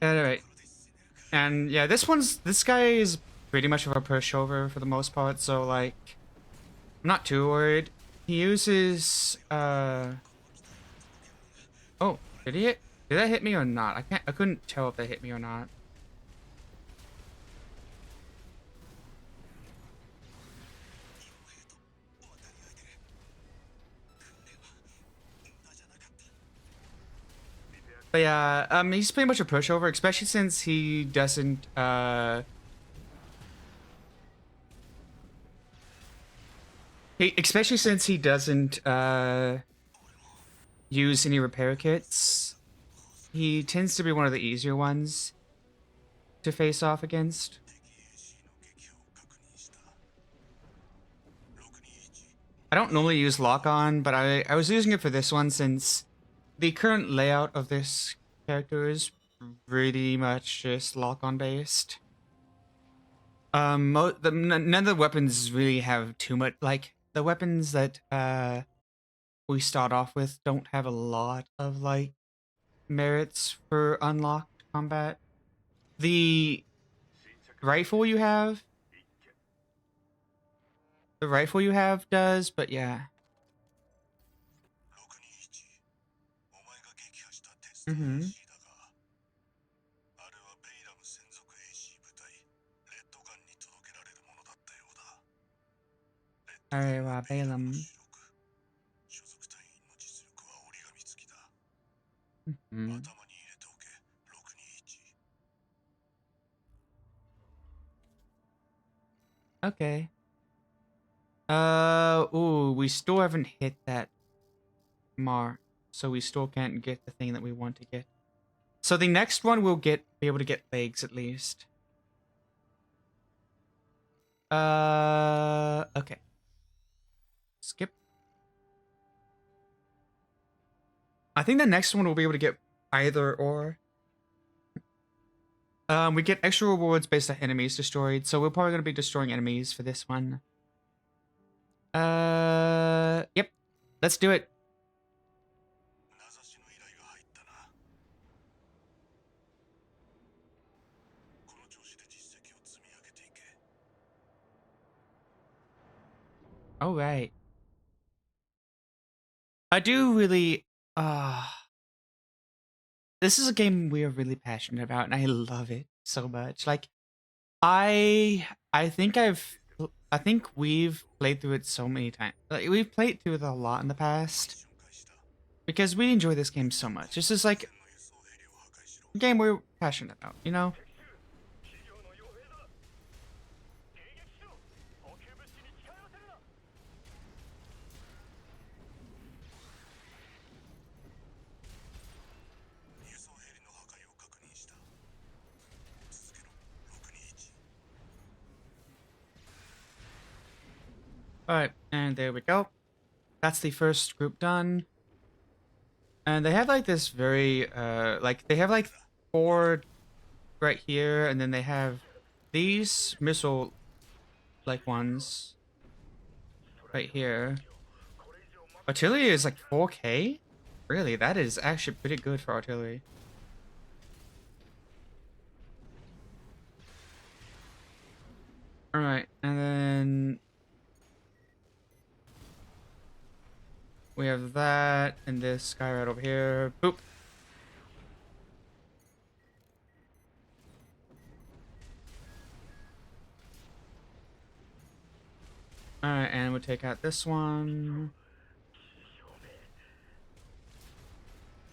Alright. And yeah, this guy is pretty much of a pushover for the most part, so I'm not too worried. He uses oh, did that hit me or not? I couldn't tell if that hit me or not. But yeah, he's pretty much a pushover, especially since he doesn't, use any repair kits. He tends to be one of the easier ones to face off against. I don't normally use lock-on, but I was using it for this one since the current layout of this character is pretty much just lock-on based. None of the weapons really have too much, the weapons that we start off with don't have a lot of like merits for unlocked combat. The rifle you have, does, but yeah. 621お前が撃破したテスト Mm-hmm. AC だがあれはベイラム専属 AC 部隊レッドガンに届けられるものだったようだ。レッドガンはベイラムの Balaam. 主力所属隊員の実力は折り紙付きだ。 Mm-hmm. 頭に入れておけ621 Okay. Ooh, we still haven't hit that mark, so we still can't get the thing that we want to get. So the next one we'll be able to get legs at least. Okay. Skip. I think the next one we'll be able to get either or. We get extra rewards based on enemies destroyed, so we're probably gonna be destroying enemies for this one. Yep. Let's do it. 名指しの依頼が入ったな。この調子で実績を積み上げていけ。 All right. I do really, this is a game we are really passionate about, and I love it so much. Like, I think we've played through it so many times. Like, we've played through it a lot in the past 瞬間した。 because we enjoy this game so much. This is like の輸送ヘリを破壊しろ。 a game we're passionate about, you know? 企業の傭兵だ。迎撃しろ。補給物資に近寄せるな。 輸送ヘリの破壊を確認した。続けろ621 All right, and there we go. That's the first group done. And they have like this very, like they have like 4 right here, and then they have these missile like ones right here. Artillery is like 4K? Really, that is actually pretty good for artillery. Alright, and then we have that and this guy right over here. Boop. Alright, and we'll take out this one.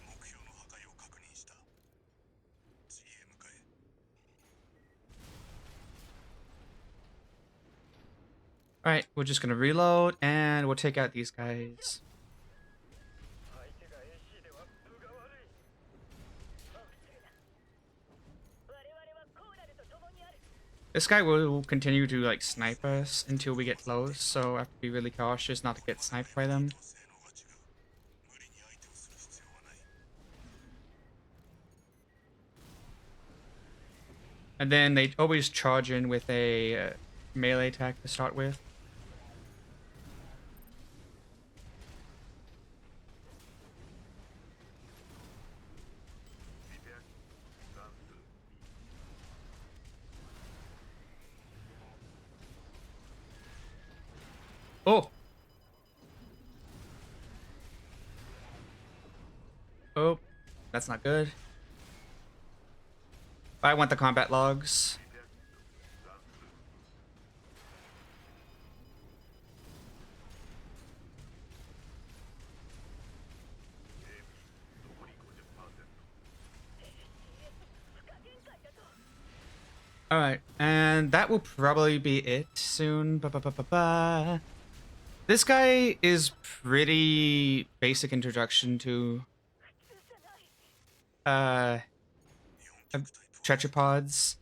目標の破壊を確認した。次へ向かえ。 Alright, we're just gonna reload and we'll take out these guys. 相手が AC では分が悪い。我々はコーラルと共にある。 This guy will continue to like snipe us until we get close, so I have to be really cautious not to get sniped by them. 性能が違う。無理に相手をする必要はない。 And then they always charge in with a melee attack to start with. Oh! Oh, that's not good. I want the combat logs. Alright, and that will probably be it soon. Ba-ba-ba-ba-ba. This guy is pretty basic introduction to tetrapods.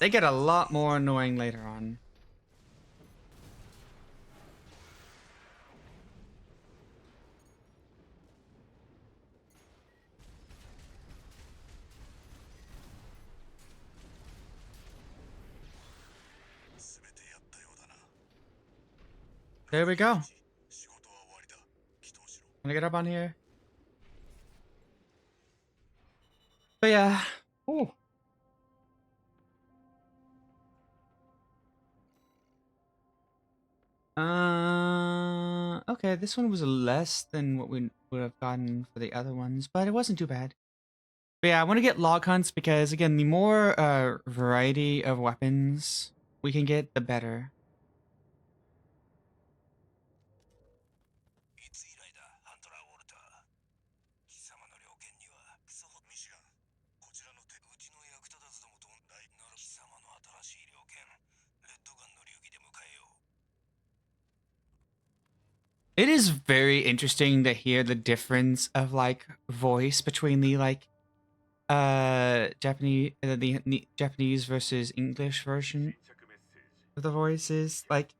They get a lot more annoying later on. There we go. 仕事は終わりだ。人 Can I get up on here? But yeah. Oh. Okay, this one was less than what we would have gotten for the other ones, but it wasn't too bad. But yeah, I want to get log hunts because again, the more variety of weapons we can get, the better. いつ以来だ、ハントラー・ウォルター。貴様の猟犬にはクソほミシガン。こちらの手、うちの役立たずどもと大なら貴様の新しい猟犬。レッドガンの流儀で迎えよう。It is very interesting to hear the difference of like voice between the like Japanese the Japanese versus English version of the voices. Like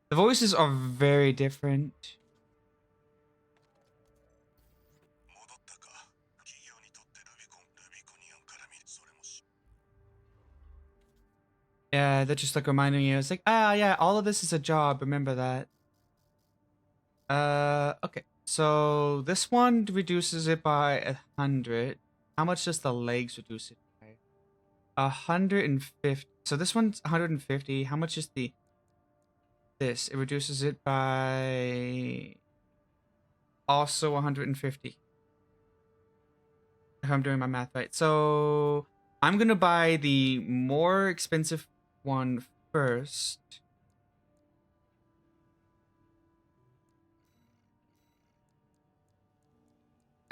the voices are very different. 戻ったか。企業にとってルビコニアンから見るそれもし。Yeah, that just like reminding you. It's like, ah, yeah, all of this is a job. Remember that. Okay. So this one reduces it by 100. How much does the legs reduce it by? 150. So this one's 150. How much is this? It reduces it by also 150. If I'm doing my math right. So I'm gonna buy the more expensive one first.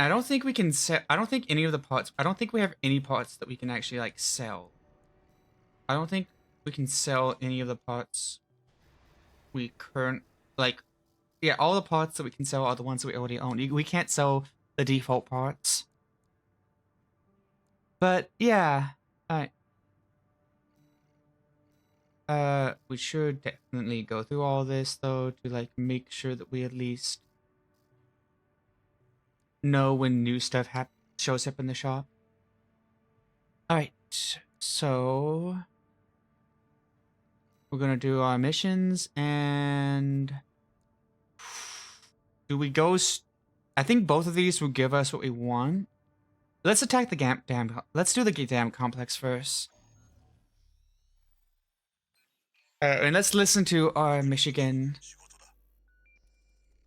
I don't think we can sell. I don't think any of the parts. I don't think we have any parts that we can actually like sell. I don't think we can sell any of the parts we yeah, all the parts that we can sell are the ones that we already own. We can't sell the default parts. But yeah, alright. We should definitely go through all this though to like make sure that we at least know when new stuff shows up in the shop. Alright, so we're gonna do our missions and do we go? I think both of these will give us what we want. Let's attack the dam. Let's do the dam complex first. And let's listen to our Michigan. 仕事だ。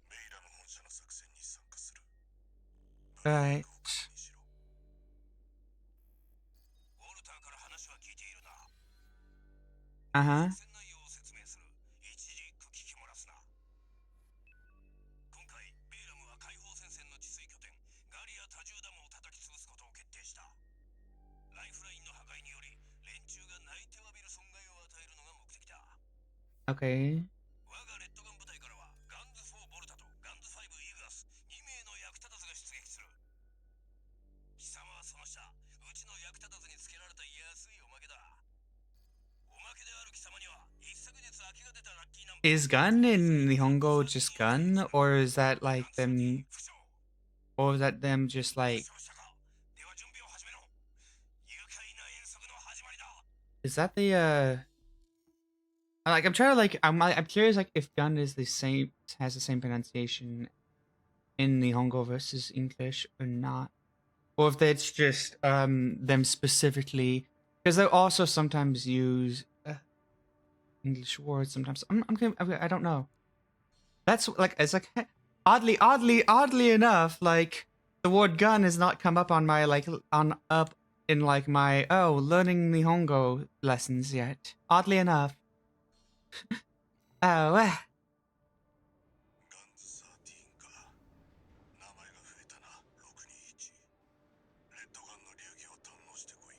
メイラム本社の作戦に参加する。 Alright. ウォルターから話は聞いているな。 Uh-huh. 作戦内容を説明する。一字一句聞き漏らすな。今回、ベイラムは解放戦線の治水拠点、ガリア多重ダムを叩き潰すことを決定した。ライフラインの破壊により、連中が泣いて詫びる損害を与えるのが目的だ。 Okay. 我がレッドガン部隊からは、ガンズ4ボルタとガンズ5イグアス、2名の役立たずが出撃する。貴様はその下、うちの役立たずにつけられた安いおまけだ。おまけである貴様には、一昨日空きが出たラッキーナンバー。 Is gun in Nihongo just gun? Or is that like them... Or is that them just like... Is that the like I'm trying to like I'm curious like if gun is the same, has the same pronunciation in Nihongo versus English or not, or if that's just them specifically, because they also sometimes use English words sometimes. I don't know. That's like it's like oddly enough, like the word gun has not come up on my like on up in like my learning Nihongo lessons yet. Oddly enough. Oh. ガンズ13か。名前が増えたな。621。レッドガンの流儀を堪能してこい。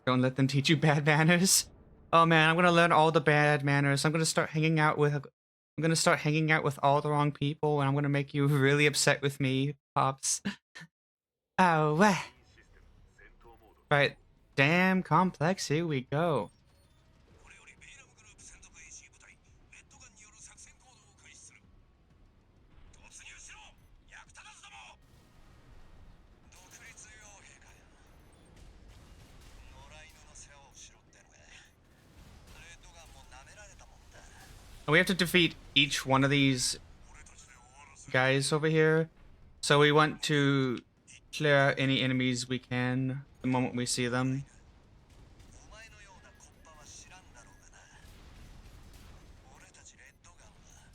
Don't let them teach you bad manners. Oh man, I'm gonna learn all the bad manners. I'm gonna start hanging out with all the wrong people, and I'm gonna make you really upset with me, Pops. Oh. Right. Damn complex, here we go. これよりベイラムグループ専属 AC 部隊、レッドガンによる作戦行動を開始する。突入しろ、役立たずども。独立傭兵かよ。野良犬の世話をしろってのか。レッドガンも舐められたもんだ。We have to defeat each one of these guys over here. So we want to clear out any enemies we can the moment we see them. お前のようなコッパは知らんだろうがな。俺たちレッドガンは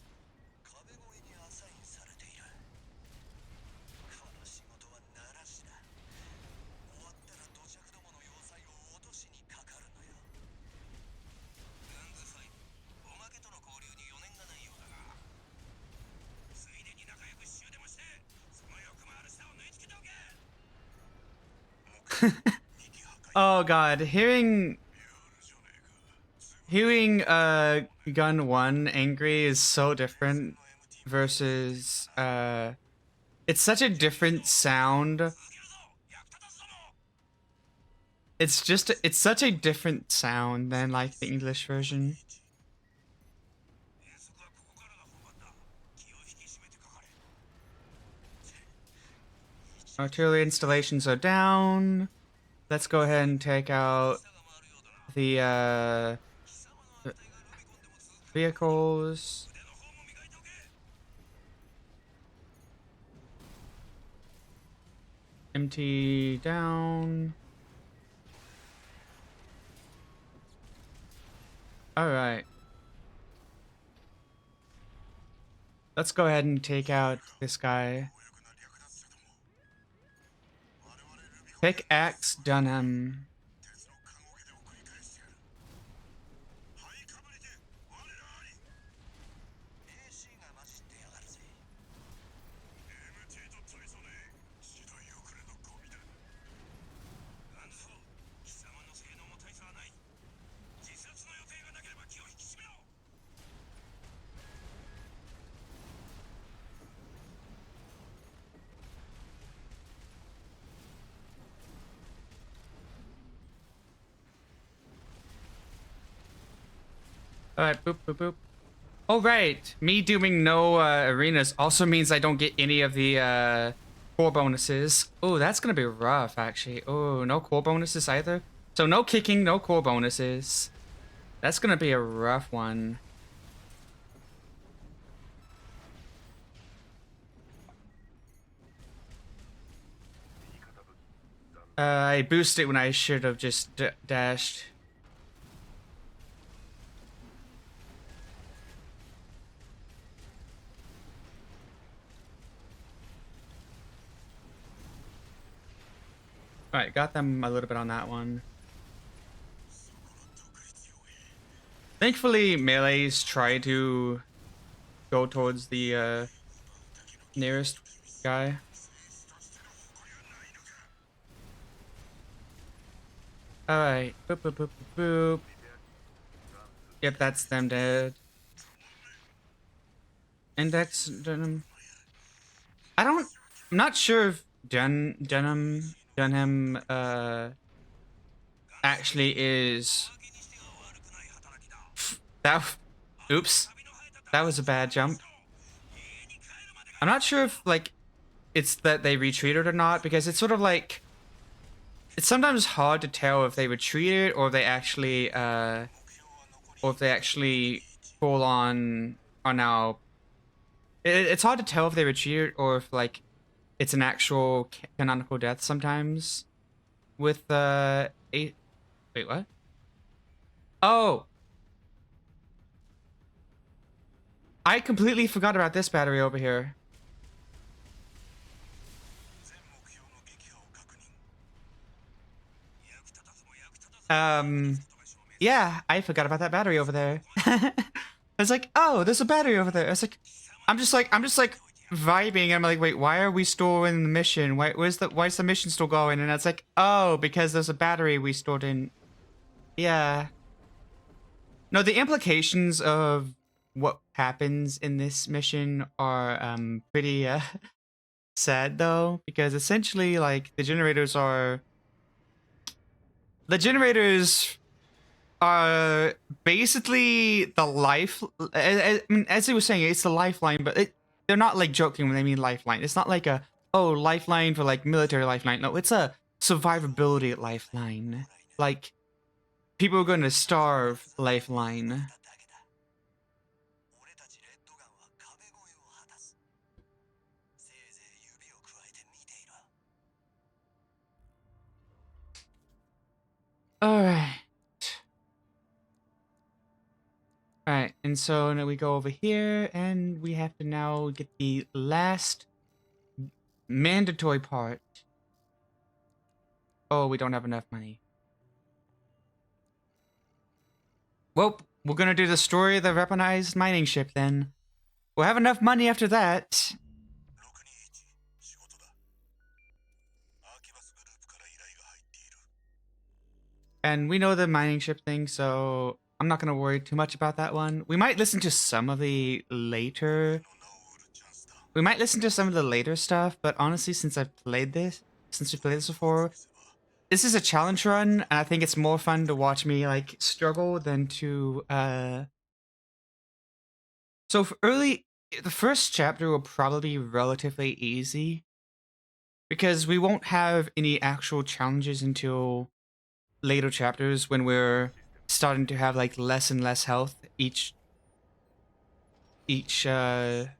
壁越えにアサインされている。この仕事はならしだ。終わったら土着どもの要塞を落としにかかるのよ。ガンズファイブ、おまけとの交流に余念がないようだが、ついでに仲良くしゅうでもしてその欲もある下を縫い付けておけ。Oh god, hearing gun 1 angry is so different versus it's such a different sound. It's such a different sound than like the English version. Artillery installations are down. Let's go ahead and take out the vehicles. MT down. Alright. Let's go ahead and take out this guy. Pickaxe Dunham. Alright, boop, boop, boop. Oh, right. Me doing no arenas also means I don't get any of the core bonuses. Oh, that's gonna be rough, actually. Oh, no core bonuses either. So no kicking, no core bonuses. That's gonna be a rough one. I boosted when I should have just dashed. Alright, got them a little bit on that one. Thankfully, melees try to go towards the nearest guy. Alright, boop, boop, boop, boop, boop. Yep, that's them dead. Index Dunham. I'm not sure if Dunham actually is oops, that was a bad jump. I'm not sure if like it's that they retreated or not, because it's sort of like it's sometimes hard to tell if they retreated or if they actually full on are now. It's hard to tell if they retreated or if like it's an actual canonical death sometimes with wait, what? Oh, I completely forgot about this battery over here. Yeah, I forgot about that battery over there. I was like, oh, there's a battery over there. I was like, I'm just like vibing. I'm like, wait, why are we still in the mission? Why is the mission still going? And it's like, oh, because there's a battery we stored in. Yeah. No, the implications of what happens in this mission are pretty sad though, because essentially like the generators are basically the life. I mean, as he was saying, it's the lifeline, but they're not like joking when they mean lifeline. It's not like a lifeline for like military lifeline. No, it's a survivability lifeline. Like people are going to starve lifeline. Alright. Alright, and so now we go over here, and we have to now get the last mandatory part. Oh, we don't have enough money. Well, we're gonna do the story of the weaponized mining ship then. We'll have enough money after that. 621仕事だ。アーキバスグループから依頼が入っている。 And we know the mining ship thing, so I'm not gonna worry too much about that one. We might listen to some of the later... の名を売るチャンスだ。 We might listen to some of the later stuff, but honestly, since we played this before, this is a challenge run, and I think it's more fun to watch me like struggle than to So for the first chapter will probably be relatively easy because we won't have any actual challenges until later chapters when we're starting to have like less and less health each chapter.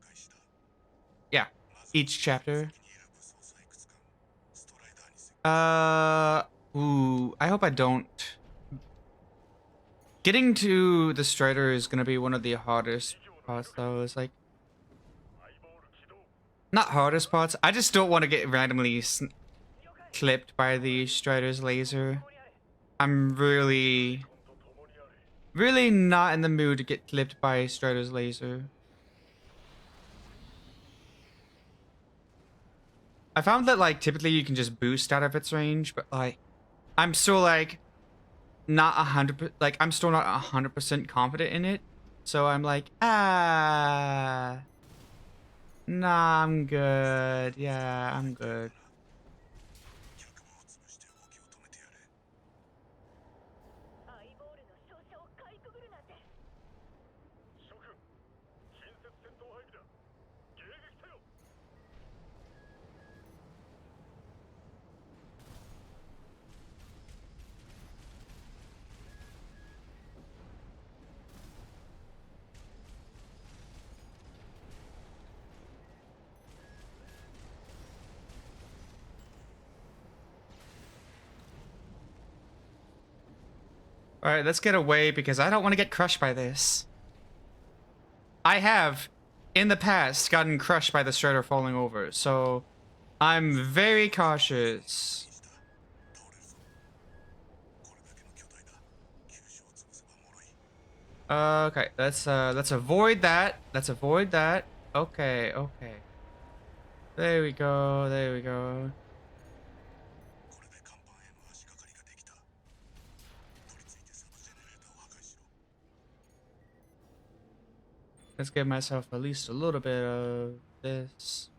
I hope I don't. Getting to the Strider is gonna be one of the hardest parts though. It's like not hardest parts. I just don't want to get randomly clipped by the Strider's laser. I'm really not in the mood to get clipped by Strider's laser. I found that like typically you can just boost out of its range, but like I'm still like not 100%, like I'm still not 100% confident in it. So I'm like, nah, I'm good. Yeah, I'm good. 脚部を潰して動きを止めてやれ。アイボールの照射をかいくぐるなんて。諸君、近接戦闘配備だ。迎撃せよ。 All right, let's get away because I don't want to get crushed by this. I have, in the past, gotten crushed by the Strider falling over, so I'm very cautious. 倒れるぞ。これだけの巨体だ。急所を潰せば脆い。 Okay, let's avoid that. Let's avoid that. Okay. There we go. これで甲板への足がかりができた。取り付いてサブジェネレーターを破壊しろ。 Let's give myself at least a little bit of this.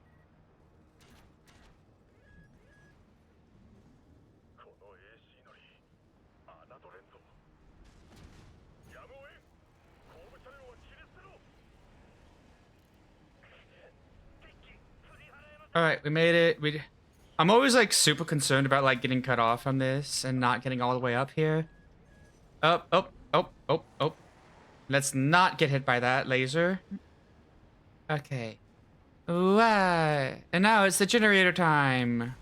この AC のり、侮れんぞ。やむをえん。後部車両は切り捨てろ。敵、振り払えません。 All right, we made it. I'm always like super concerned about like getting cut off from this and not getting all the way up here. Oh. Let's not get hit by that laser. Okay. Right. And now it's the generator time.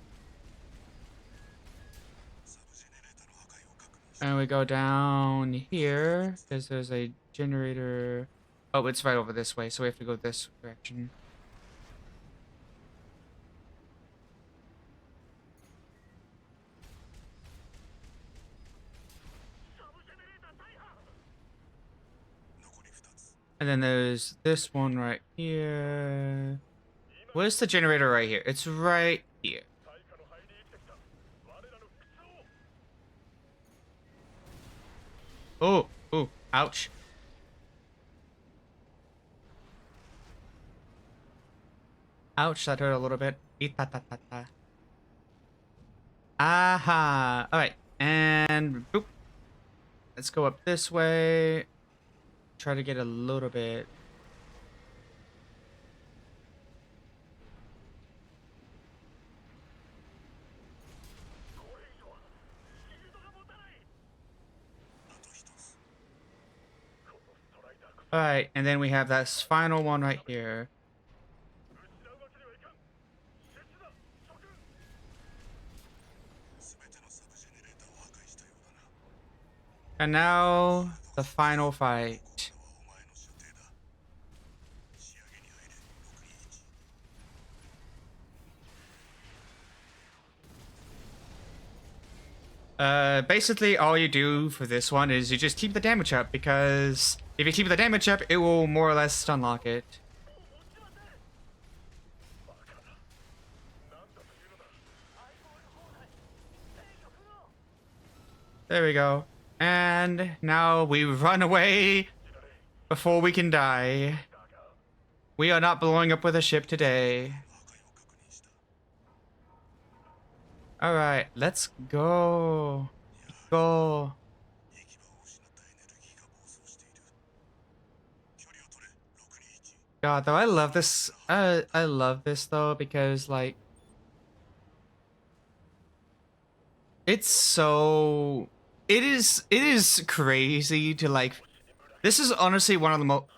サブジェネレーターの破壊を確認しろ。 And we go down here because there's a generator. Oh, it's right over this way, so we have to go this direction. And then there's this one right here. Where's the generator right here? It's right here. 対価の肺に生きてきた。我らの不屈を。 Oh, ouch. Ouch, that hurt a little bit. Ita-ta-ta-ta. Aha. All right, and boop. Let's go up this way. Try to get a little bit. All right, and then we have that final one right here. 失うわけにはいかん。設置だ。諸君。すべてのサブジェネレーターを破壊したようだな。And now the final fight. お前の所定だ。仕上げに入れ、621。Basically all you do for this one is you just keep the damage up, because if you keep the damage up, it will more or less stun lock it. There we go. And now we run away before we can die. We are not blowing up with a ship today. 破壊を確認した。 Alright, let's go. Go. 行き場を失ったエネルギーが暴走している。距離を取れ、621。 God, though I love this. I love this though, because like it's so it is crazy to like. This is honestly one of the most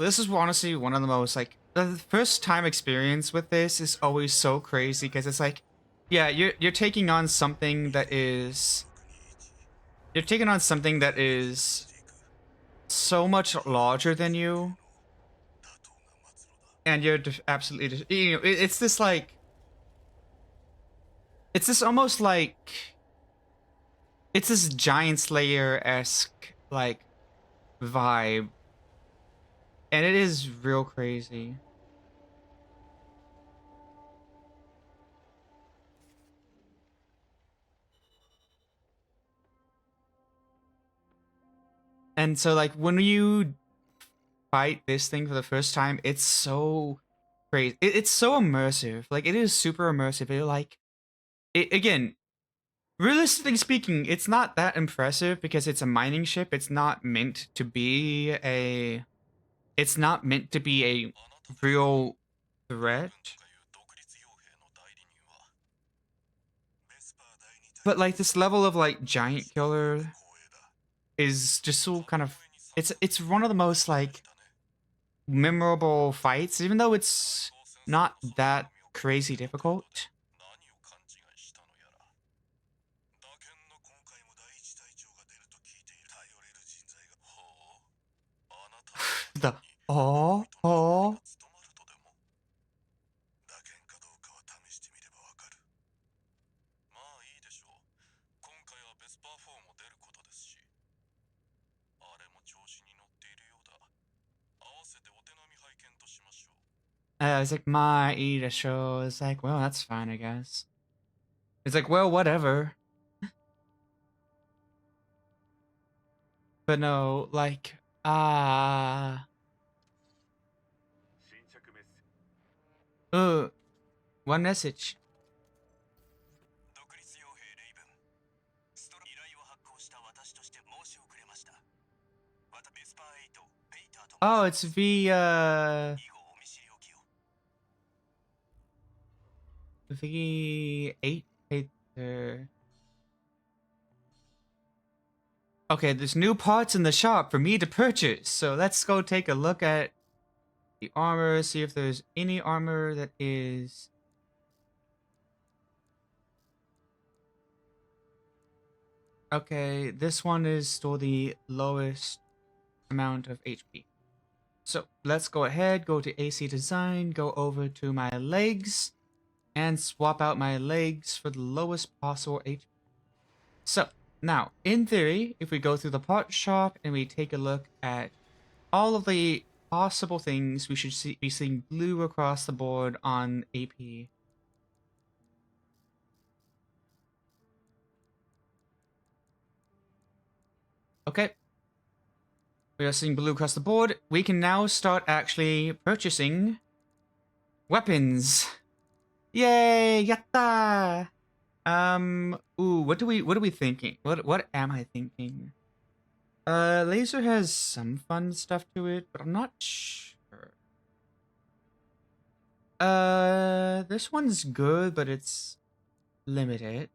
like the first time experience with this is always so crazy, because it's like, yeah, you're taking on something that is so much larger than you, 打倒が末路だ。 and you're absolutely, you know, it's this like, it's this almost like, it's this Giant Slayer-esque like vibe, and it is real crazy. And so like when you fight this thing for the first time, it's so crazy. It's so immersive. Like it is super immersive. It like it again. Realistically speaking, it's not that impressive because it's a mining ship. It's not meant to be a. It's not meant to be a real threat. とかいう独立傭兵の代理人はベスパー第二隊 But like this level of like giant killer 光栄だ。 is just so kind of. It's one of the most like memorable fights, even though it's not that crazy difficult. 何を勘違いしたのやら。打剣の今回も第一隊長が出ると聞いている。頼れる人材が。ほう。あなたの The oh 務まるとでも。打剣かどうかは試してみればわかる。まあいいでしょう。今回はベスパー4も出ることですし。あれも調子に乗っているようだ。合わせてお手並み拝見としましょう。 I was like, my eat a show. It's like, well, that's fine, I guess. It's like, well, whatever. But no, like, 新着メッセージ one message. 独立傭兵レイブン。ストラ依頼を発行した私として申し遅れました。またベスパー8、ペイターと Oh, it's V, 以後お見知りおきを。 V8 paper. Okay, there's new parts in the shop for me to purchase. So let's go take a look at the armor, see if there's any armor that is... Okay, this one is still the lowest amount of HP. So let's go ahead, go to AC Design, go over to my legs, and swap out my legs for the lowest possible HP. So now, in theory, if we go through the part shop and we take a look at all of the possible things, we should be seeing blue across the board on AP. Okay. We are seeing blue across the board. We can now start actually purchasing weapons. Yay! Yatta! Ooh, what are we thinking? What am I thinking? Laser has some fun stuff to it, but I'm not sure. This one's good, but it's limited.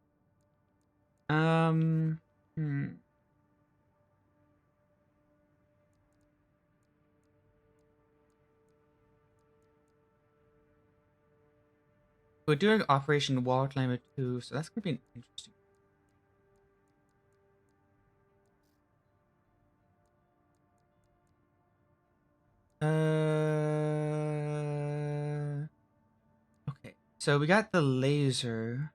We're doing Operation Wall Climber 2, so that's gonna be interesting. Okay. So we got the laser,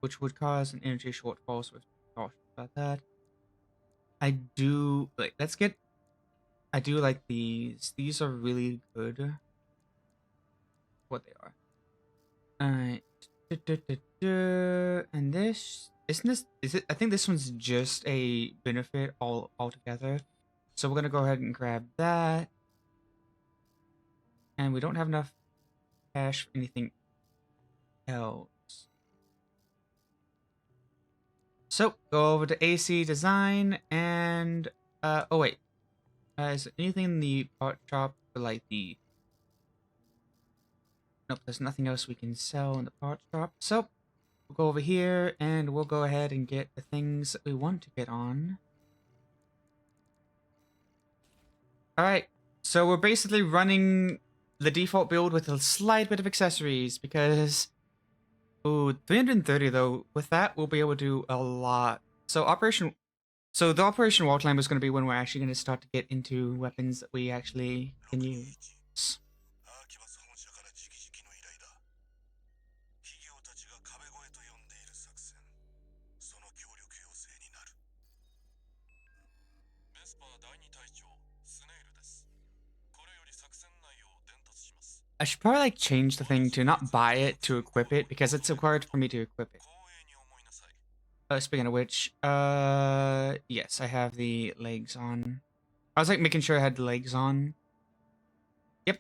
which would cause an energy shortfall, so we're cautious about that. I do like. Let's get. I do like these. These are really good. What they are. Alright. And this isn't this is it I think this one's just a benefit altogether. So we're gonna go ahead and grab that. And we don't have enough cash for anything else. So go over to AC design and oh wait. Is there anything in the part shop for like the nope, there's nothing else we can sell in the part shop. So we'll go over here and we'll go ahead and get the things that we want to get on. Alright, so we're basically running the default build with a slight bit of accessories because, ooh, 330 though, with that we'll be able to do a lot. So the Operation Wall Climb is going to be when we're actually going to start to get into weapons that we actually can use. アーキバス本社から直々の依頼だ。企業たちが壁越えと呼んでいる作戦。その協力要請になる。ベスパー第二隊長、スネイルです。これより作戦内容を伝達します。 I should probably like change the thing to not buy it to equip it because it's required for me to equip it. 光栄に思いなさい。 Speaking of which, yes, I have the legs on. I was like making sure I had the legs on. Yep,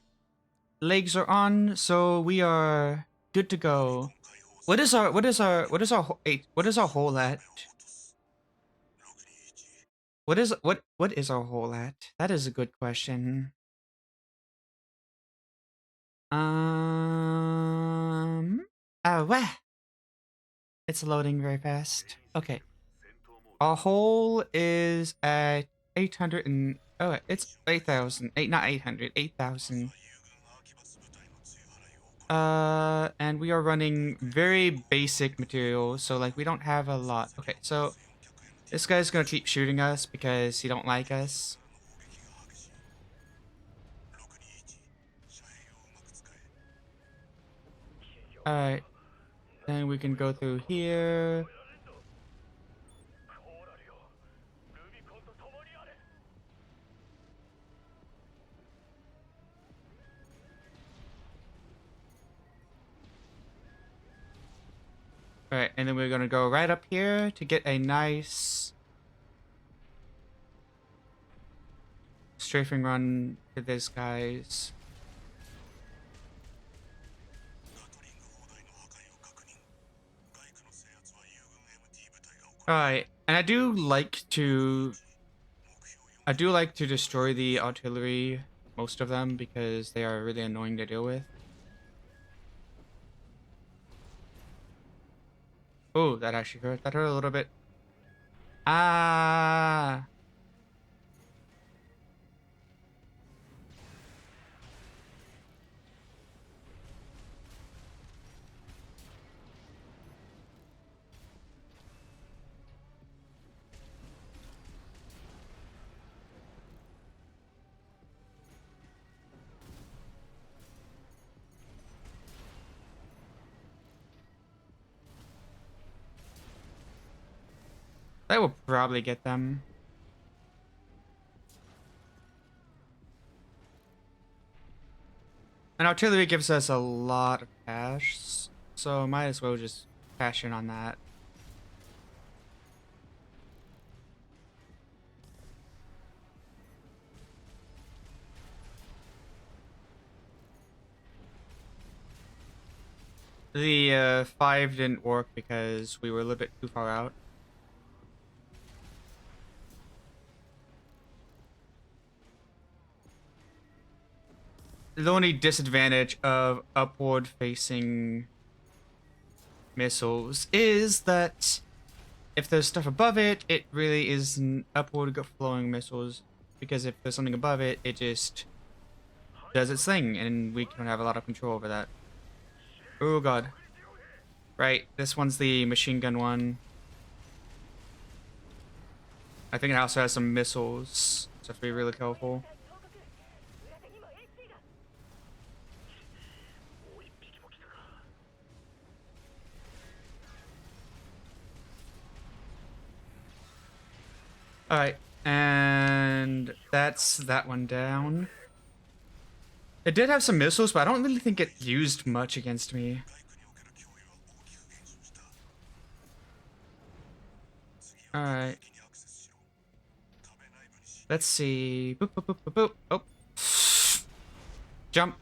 legs are on, so we are good to go. What is our hole at? What is our hole at? That is a good question. Wah. It's loading very fast. Okay. Our hole is at 800 and oh, it's 8,000. Not 800, 8,000. And we are running very basic materials, so like we don't have a lot. Okay, so this guy's gonna keep shooting us because he don't like us. Alright. Then we can go through here. Alright, and then we're gonna go right up here to get a nice strafing run to this guy's. Alright, and I do like to destroy the artillery, most of them, because they are really annoying to deal with. Oh, that actually hurt. That hurt a little bit. Ah. That will probably get them. And artillery gives us a lot of cash, so might as well just cash in on that. The 5 didn't work because we were a little bit too far out. The only disadvantage of upward facing missiles is that if there's stuff above it, it really is an upward flowing missiles, because if there's something above it, it just does its thing and we don't have a lot of control over that. Oh god. Right, this one's the machine gun one. I think it also has some missiles, so have to be really careful. All right, and that's that one down. It did have some missiles, but I don't really think it used much against me. 大工における脅威は大きく減少した。次 All は right, 敵にアクセスしろ。壁内部に侵入。 let's see. Boop, boop, boop, boop, boop. Oh, jump,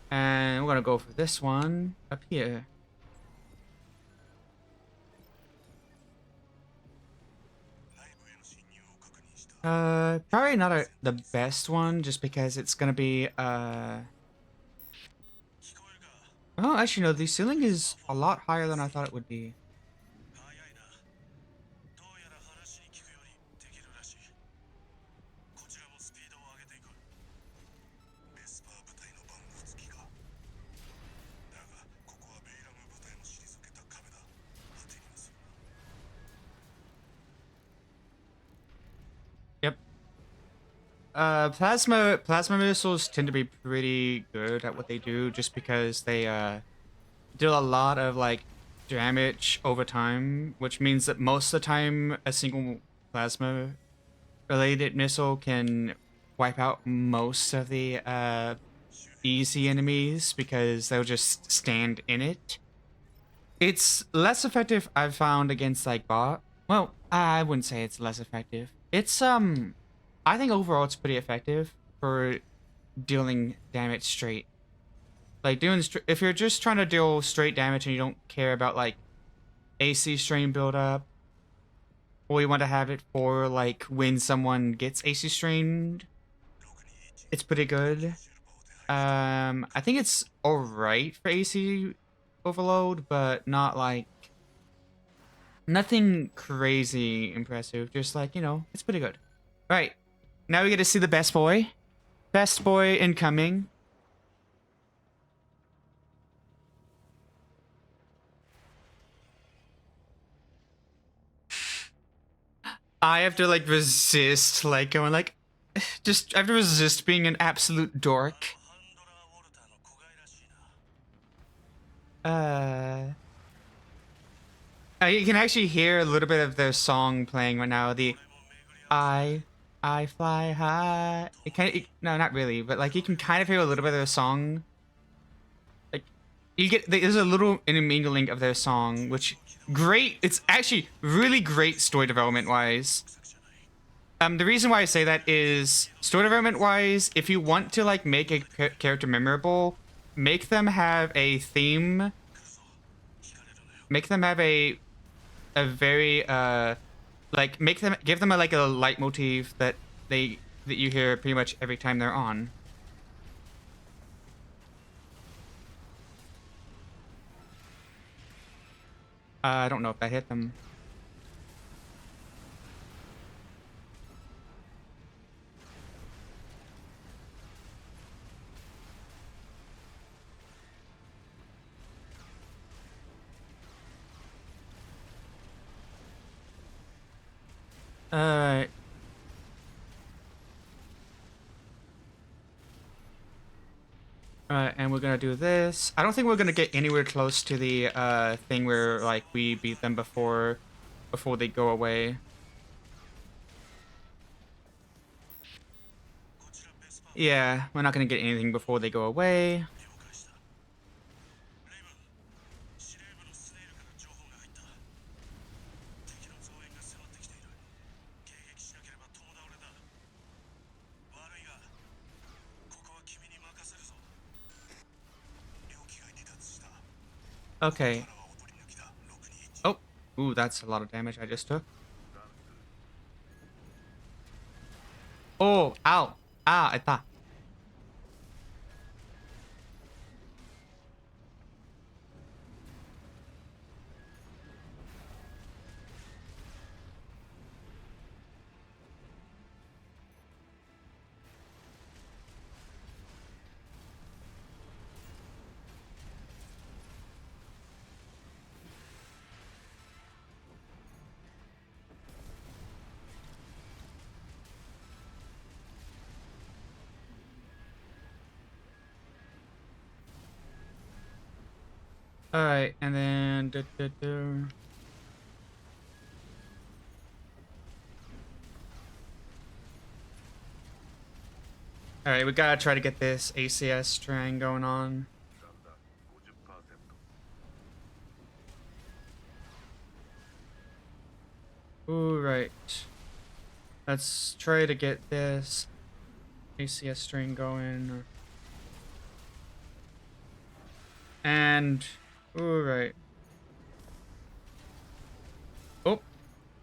and we're gonna go for this one up here. 内部への侵入を確認した。 Probably not the best one, just because it's gonna be 聞こえるか。 Oh, actually no, the ceiling is a lot higher than I thought it would be. 早いな。どうやら話に聞くよりできるらしい。こちらもスピードを上げていく。ベスパー部隊の番号付きか。だがここはベイラム部隊も退けた壁だ。当てにはするな。 Yep. Plasma missiles tend to be pretty good at what they do, just because they deal a lot of like damage over time, which means that most of the time a single plasma related missile can wipe out most of the easy enemies because they'll just stand in it. It's less effective, I've found, against like bot. Well, I wouldn't say it's less effective. It's I think overall it's pretty effective for dealing damage straight. Like doing if you're just trying to deal straight damage and you don't care about like AC strain buildup, or you want to have it for like when someone gets AC strained, it's pretty good. I think it's alright for AC overload, but not like nothing crazy impressive. Just like, you know, it's pretty good. Right. Now we get to see the best boy. Best boy incoming. I have to like resist, like going like, just I have to resist being an absolute dork. ハンドラーウォルターの子飼いらしいな。 You can actually hear a little bit of their song playing right now. The I fly high. No, not really, but like you can kind of hear a little bit of their song. Like you get there's a little intermingling of their song, which great. It's actually really great story development wise. The reason why I say that is story development wise, if you want to like make a character memorable, make them have a theme. Make them have a very like give them like a leitmotif that you hear pretty much every time they're on. I don't know if that hit them. Alright. Alright, and we're gonna do this. I don't think we're gonna get anywhere close to the thing where like we beat them before they go away. Yeah, we're not gonna get anything before they go away. 了解した。レイブン、司令部のスネイルから情報が入った。敵の増援が迫ってきている。迎撃しなければ共倒れだ。悪いが、ここは君に任せるぞ。両機が離脱した。 Okay. からはおとり抜きだ。621。 Oh, ooh, that's a lot of damage I just took. Oh, ow. Ah, I thought. Alright, and then All right, we gotta try to get this ACS train going on. 残だ50%。 All right. Let's try to get this ACS string going. And, all right. Oh,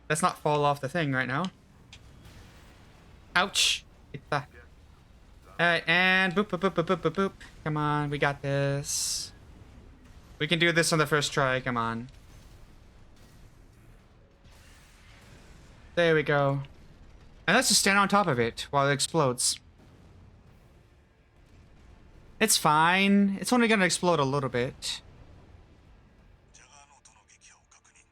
let's not fall off the thing right now. Ouch. All right, and boop, boop, boop, boop, boop, boop, boop. Come on, we got this. We can do this on the first try, come on. There we go. And let's just stand on top of it while it explodes. It's fine. It's only gonna explode a little bit. ジャガーノートの撃破を確認。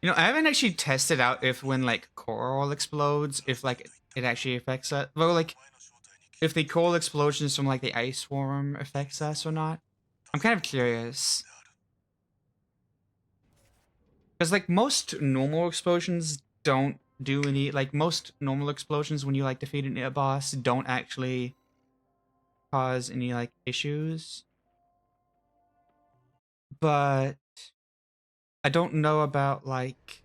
You know, I haven't actually tested out if when like coral explodes, if like it actually affects us. Well, like お前の正体に if the coral explosions from like the ice swarm affects us or not. I'm kind of curious. である。 Because like most normal explosions don't do any, like most normal explosions when you like defeat a boss don't actually cause any like issues. But I don't know about like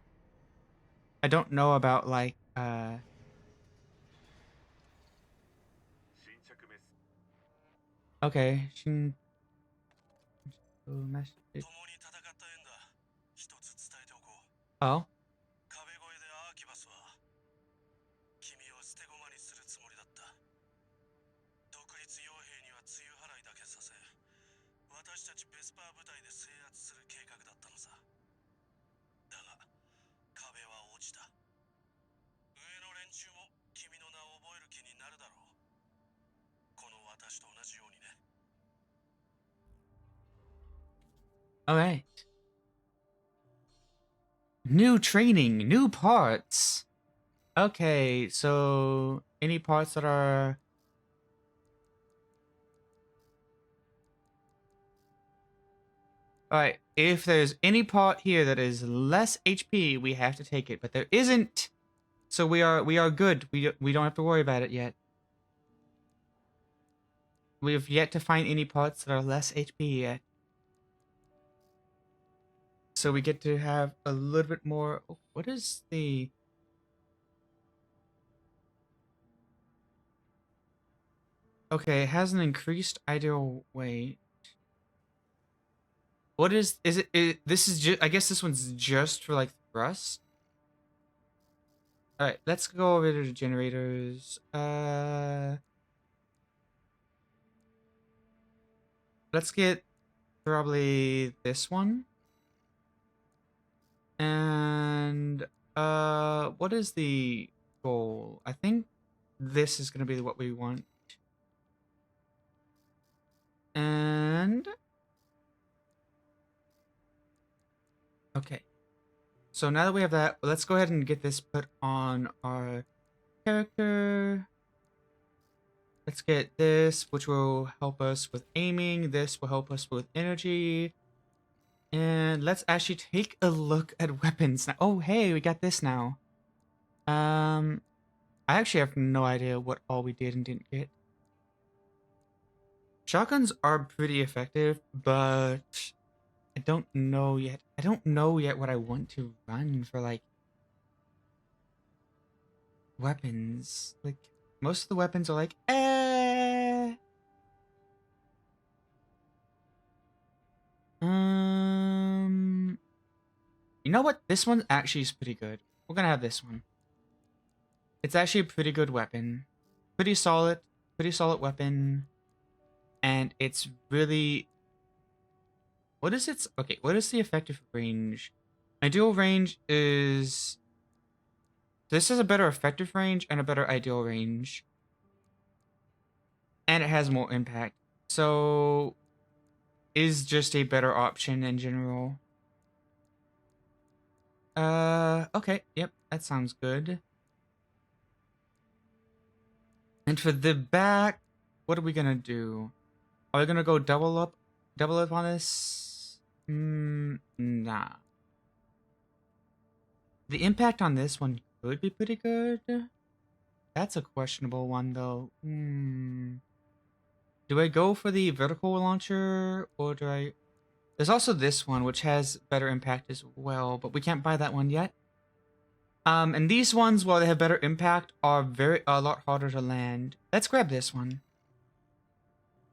okay. 共に戦った縁だ。一つ伝えておこう。 Oh. 壁越えでアーキバスは君を捨て駒にするつもりだった。独立傭兵には梅雨払いだけさせ、私たちベスパー部隊で制圧する計画だったのさ。だが壁は落ちた。上の連中も君の名を覚える気になるだろう。この私と同じようにね。 All right. New training, new parts. Okay, so any parts that are all right, if there's any part here that is less HP, we have to take it, but there isn't. So we are good. We don't have to worry about it yet. We have yet to find any parts that are less HP yet. So we get to have a little bit more. Oh, what is the? Okay, it has an increased ideal weight. What is it? This is just. I guess this one's just for like thrust. All right, let's go over to the generators. Let's get probably this one. And what is the goal? I think this is gonna be what we want. And okay. So now that we have that, let's go ahead and get this put on our character. Let's get this, which will help us with aiming. This will help us with energy. And let's actually take a look at weapons now. Oh, hey, we got this now. I actually have no idea what all we did and didn't get. Shotguns are pretty effective, but I don't know yet. I don't know yet what I want to run for, like, weapons. Like, most of the weapons are like, You know what? This one actually is pretty good. We're gonna have this one. It's actually a pretty good weapon. Pretty solid weapon. And it's really... What is its... Okay, what is the effective range? Ideal range is... This has a better effective range and a better ideal range. And it has more impact. So... Is just a better option in general. Okay, yep, that sounds good. And for the back, what are we gonna do? Are we gonna go double up on this? Nah. The impact on this one could be pretty good. That's a questionable one, though. Do I go for the vertical launcher, or do I... There's also this one, which has better impact as well, but we can't buy that one yet. And these ones, while they have better impact, are a lot harder to land. Let's grab this one.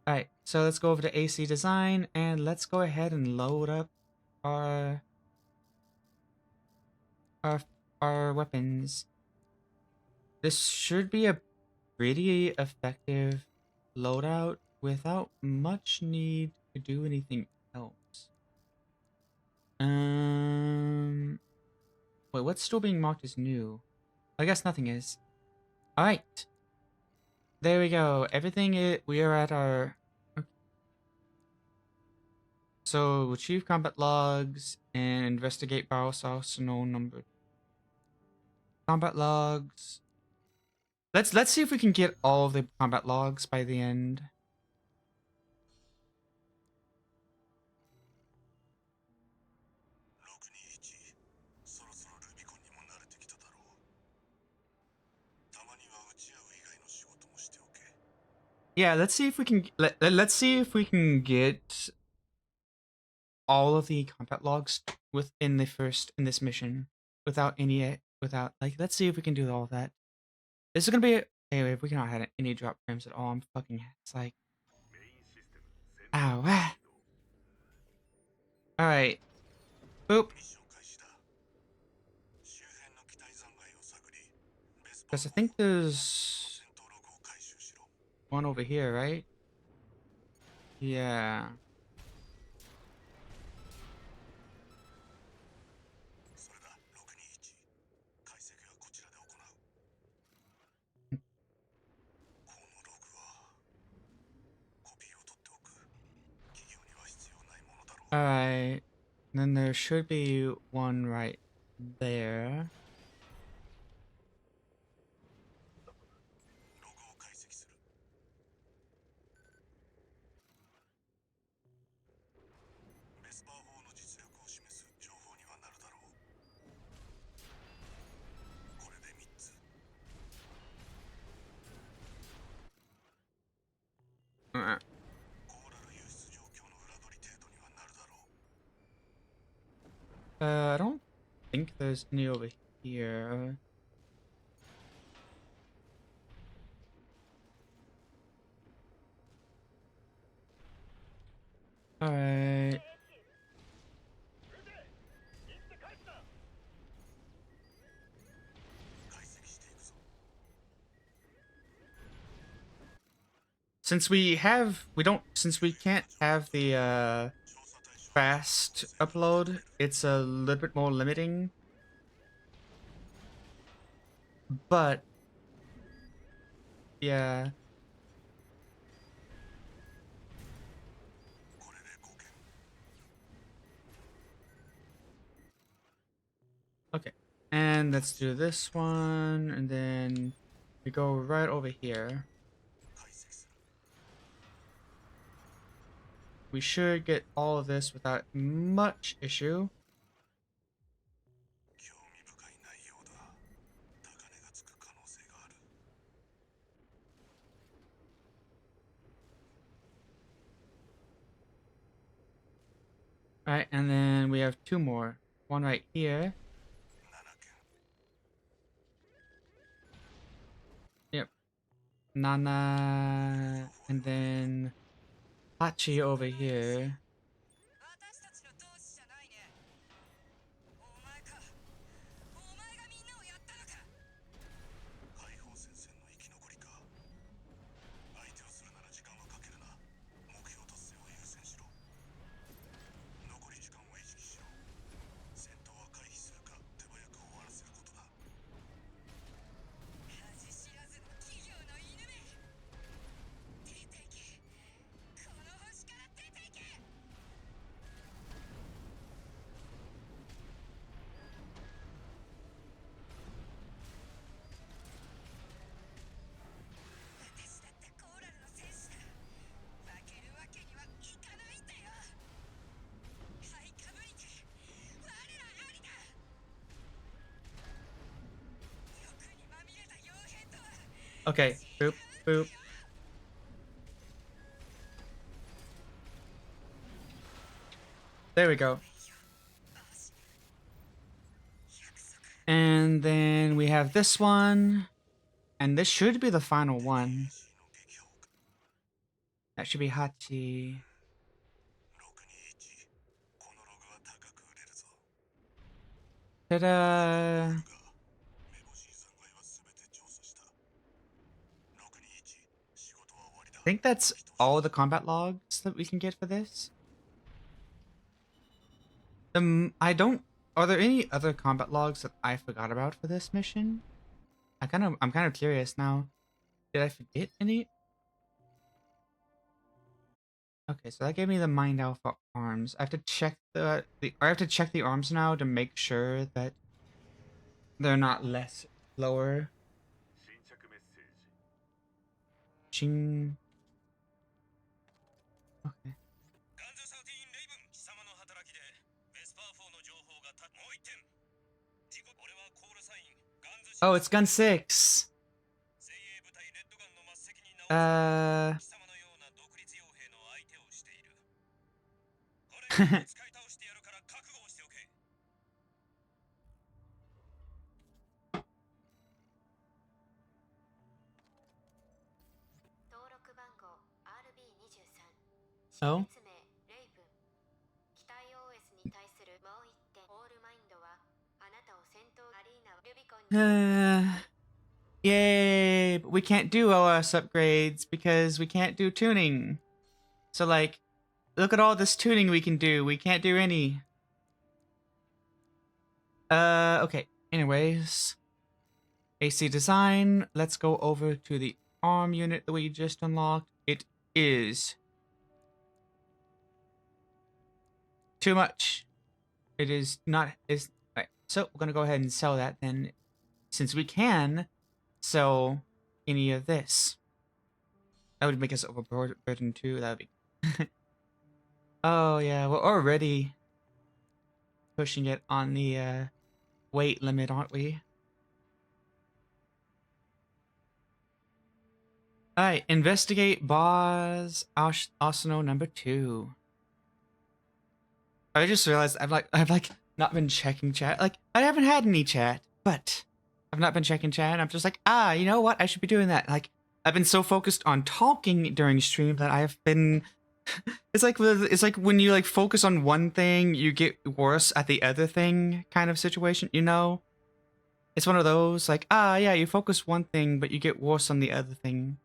Alright, so let's go over to AC Design, and let's go ahead and load up our... our weapons. This should be a pretty effective loadout without much need to do anything else. Wait, what's still being marked as new? I guess nothing is. Alright. There we go. Everything we are at our... Okay. So, retrieve combat logs and investigate barrels arsenal number. Combat logs. Let's see if we can get all of the combat logs by the end. 621そろそろルビコンにも慣れてきただろう。たまには打ち合う以外の仕事もしておけ。 Yeah, let's see if we can let's see if we can get all of the combat logs within in this mission without like, let's see if we can do all of that. This is gonna be anyway, if we cannot have any drop frames at all, I'm fucking it's like ow. Alright. Boop. ミッション開始だ。周辺の機体残骸を探り、ベスパ Because I think there's 戦闘ログを回収しろ。 one over here, right? Yeah. それだ、621。解析はこちらで行う。このログはコピーを取っておく。企業には必要ないものだろう。 Alright. Then there should be one right there. ログを解析する。ベスパー砲の実力を示す情報にはなるだろう。これで3つ。 Uh, コーラル輸出状況の裏取り程度にはなるだろう。 I don't think there's any over here. Alright. Since we can't have the fast upload, it's a little bit more limiting. But yeah. Okay. And let's do this one, and then we go right over here. We should get all of this without much issue. 興味深い内容だ。高値がつく可能性がある。 Alright, and then we have two more. One right here. 7件。 Yep. Nana, and then Hachi over here. 私たちの同志じゃないね。お前か。お前がみんなをやったのか。解放戦線の生き残りか。相手をするなら時間はかけるな。目標達成を優先しろ。残り時間を意識しろ。戦闘は回避するか手早く終わらせることだ。恥知らずの企業の犬め。出てけ。この星から出てけ。Okay. Boop, boop. There we go. And then we have this one. And this should be the final one. That should be Hachi. 621このログは高く売れるぞ Ta-da! 目星残骸は全て調査した621仕事は終わりだ I think that's all the combat logs that we can get for this. I don't. Are there any other combat logs that I forgot about for this mission? I'm kind of curious now. Did I forget any? Okay, so that gave me the Mind Alpha arms. I have to check I have to check the arms now to make sure that they're not less lower. 新着メッセージ Ching. Okay. ガンズ13レイブン貴様の働きでベスパー4の情報がもう一点事故俺はコールサインガンズ Oh, it's gun 6. 精鋭部隊レッドガンの末席に直す貴 Uh. 様のような独立傭兵の相手をしているこれ使い倒してやるから覚悟をしておけ 登録番号 RB23 Oh. 識別名レイブン機体 OS に対するもう一点オールマインドはあなたを戦闘アリーナルビコンに Yay! But we can't do OS upgrades because we can't do tuning. So like, look at all this tuning we can do. We can't do any. Okay. Anyways. AC design. Let's go over to the arm unit that we just unlocked. It is too much. It is not. Is right. So we're gonna go ahead and sell that then, since we can sell any of this. That would make us overburdened too. That would be. Oh yeah, we're already pushing it on the weight limit, aren't we? Alright, investigate boss arsenal number 2. I just realized I've not been checking chat. Like, I haven't had any chat, but I've not been checking chat. I'm just like, you know what? I should be doing that. Like, I've been so focused on talking during stream that I've been. It's like when you like focus on one thing, you get worse at the other thing kind of situation. You know, it's one of those like, yeah, you focus one thing, but you get worse on the other thing.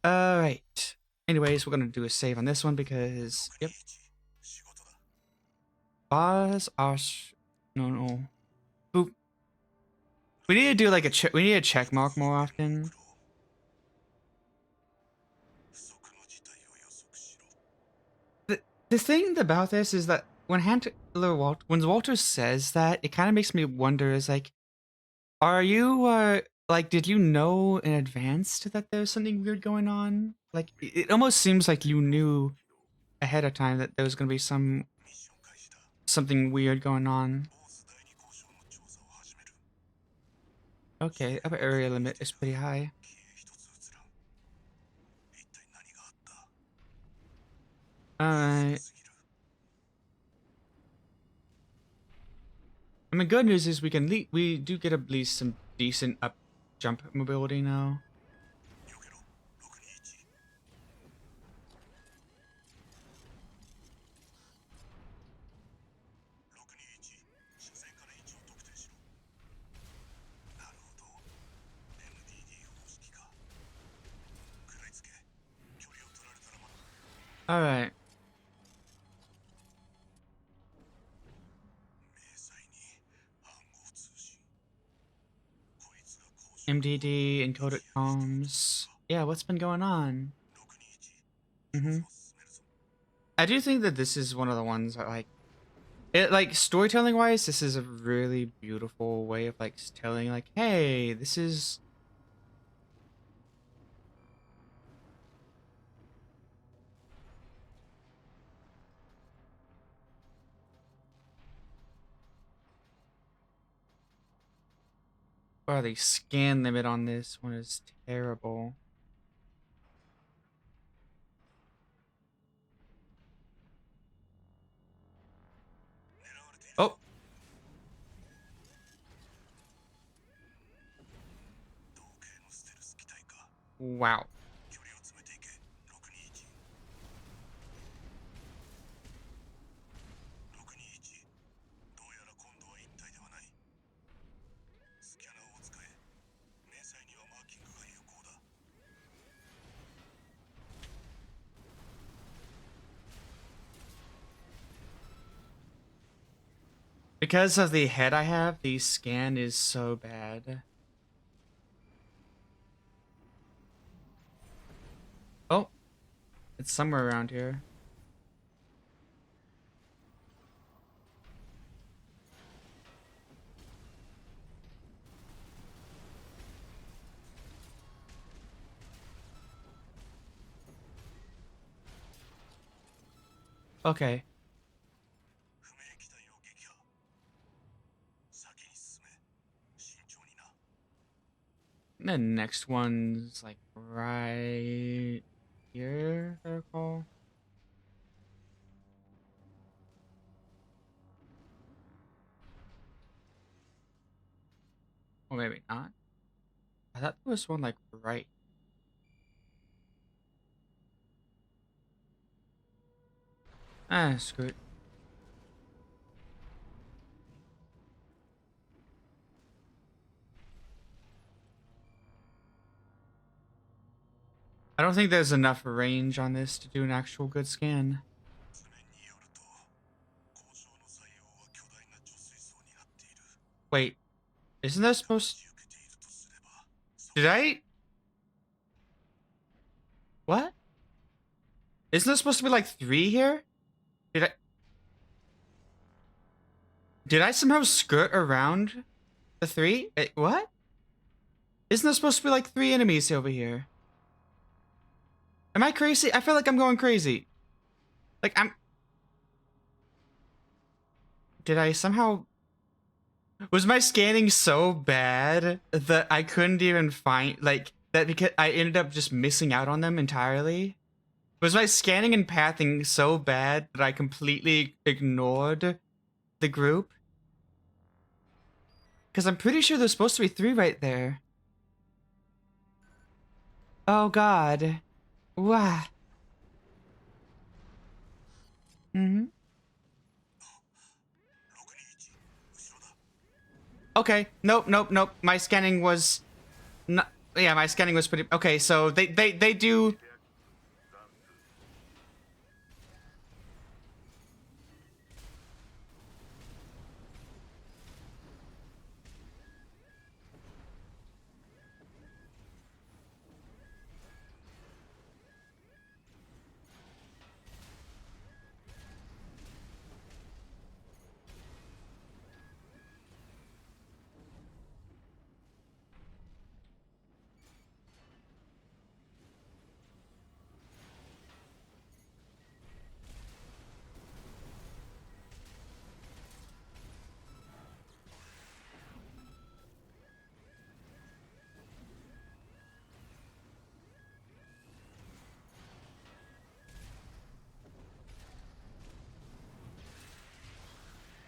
All right. Anyways, we're gonna do a save on this one because yep. 仕事だ Boss no. Boop. We need to do like we need a check mark more often. 不測の事態を予測しろ The thing about this is that when when Walter says that, it kind of makes me wonder: is like, are you like, did you know in advance that there's something weird going on? Like, it almost seems like you knew ahead of time that there was gonna be ミッション開始だ something weird going on. ボース第二交渉の調査を始める Okay, upper area limit is pretty high. 消え一つ映らん一体何があった Alright. すぎる I mean, good news is we do get at least some decent jump mobility now. 避けろ621 621車線から位置を特定しろなるほど MDD 方式か食らいつけ距離を取られたらAll right. 明細に暗号通信こいつが交渉 MDD encoded comms. Yeah, what's been going on? 621 Mhm. 進めるぞ I do think that this is one of the ones that like storytelling wise, this is a really beautiful way of like telling like, hey, this is. Oh, the scan limit on this one is terrible. Oh. Wow. 距離を詰めていけ。621。621。どうやら今度は一体ではない。スキャナーを使え。明細にはマーキングが有効だ。Because of the head I have, the scan is so bad. Oh, it's somewhere around here. Okay. 不明機体を撃破。先に進め。慎重にな。 The next one's like right here, if I recall. Or maybe not. I thought there was one like right. Ah, screw it. I don't think there's enough range on this to do an actual good scan. 図面によると、交渉の採用は巨大な貯水槽になっている。 Wait, isn't that supposed? 受けているとすれば、 Did I? What? Isn't there supposed to be like 3 here? Did I somehow skirt around the 3? What? Isn't there supposed to be like 3 enemies over here? Am I crazy? I feel like I'm going crazy. Like Did I somehow... Was my scanning so bad that I couldn't even find, like, that because I ended up just missing out on them entirely? Was my scanning and pathing so bad that I completely ignored the group? Because I'm pretty sure there's supposed to be 3 right there. Oh god. Wow. Mm-hmm. 621、後ろだ。 Okay. Nope, nope, nope. My scanning was not... Yeah, my scanning was pretty... Okay, so they do...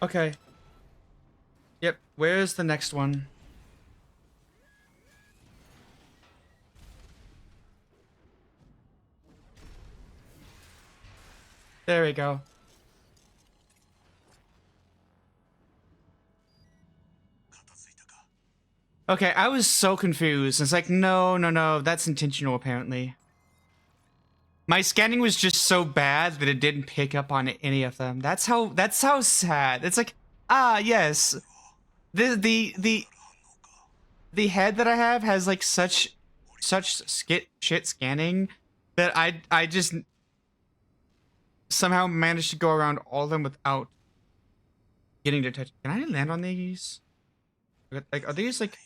Okay. Yep, where's the next one? There we go. Okay, I was so confused. It's like, no, no, no, that's intentional apparently. My scanning was just so bad that it didn't pick up on any of them. That's how sad. It's like, ah, yes. The head that I have has like such shit scanning that I just somehow managed to go around all of them without getting to touch. Can I land on these? Like, are these like...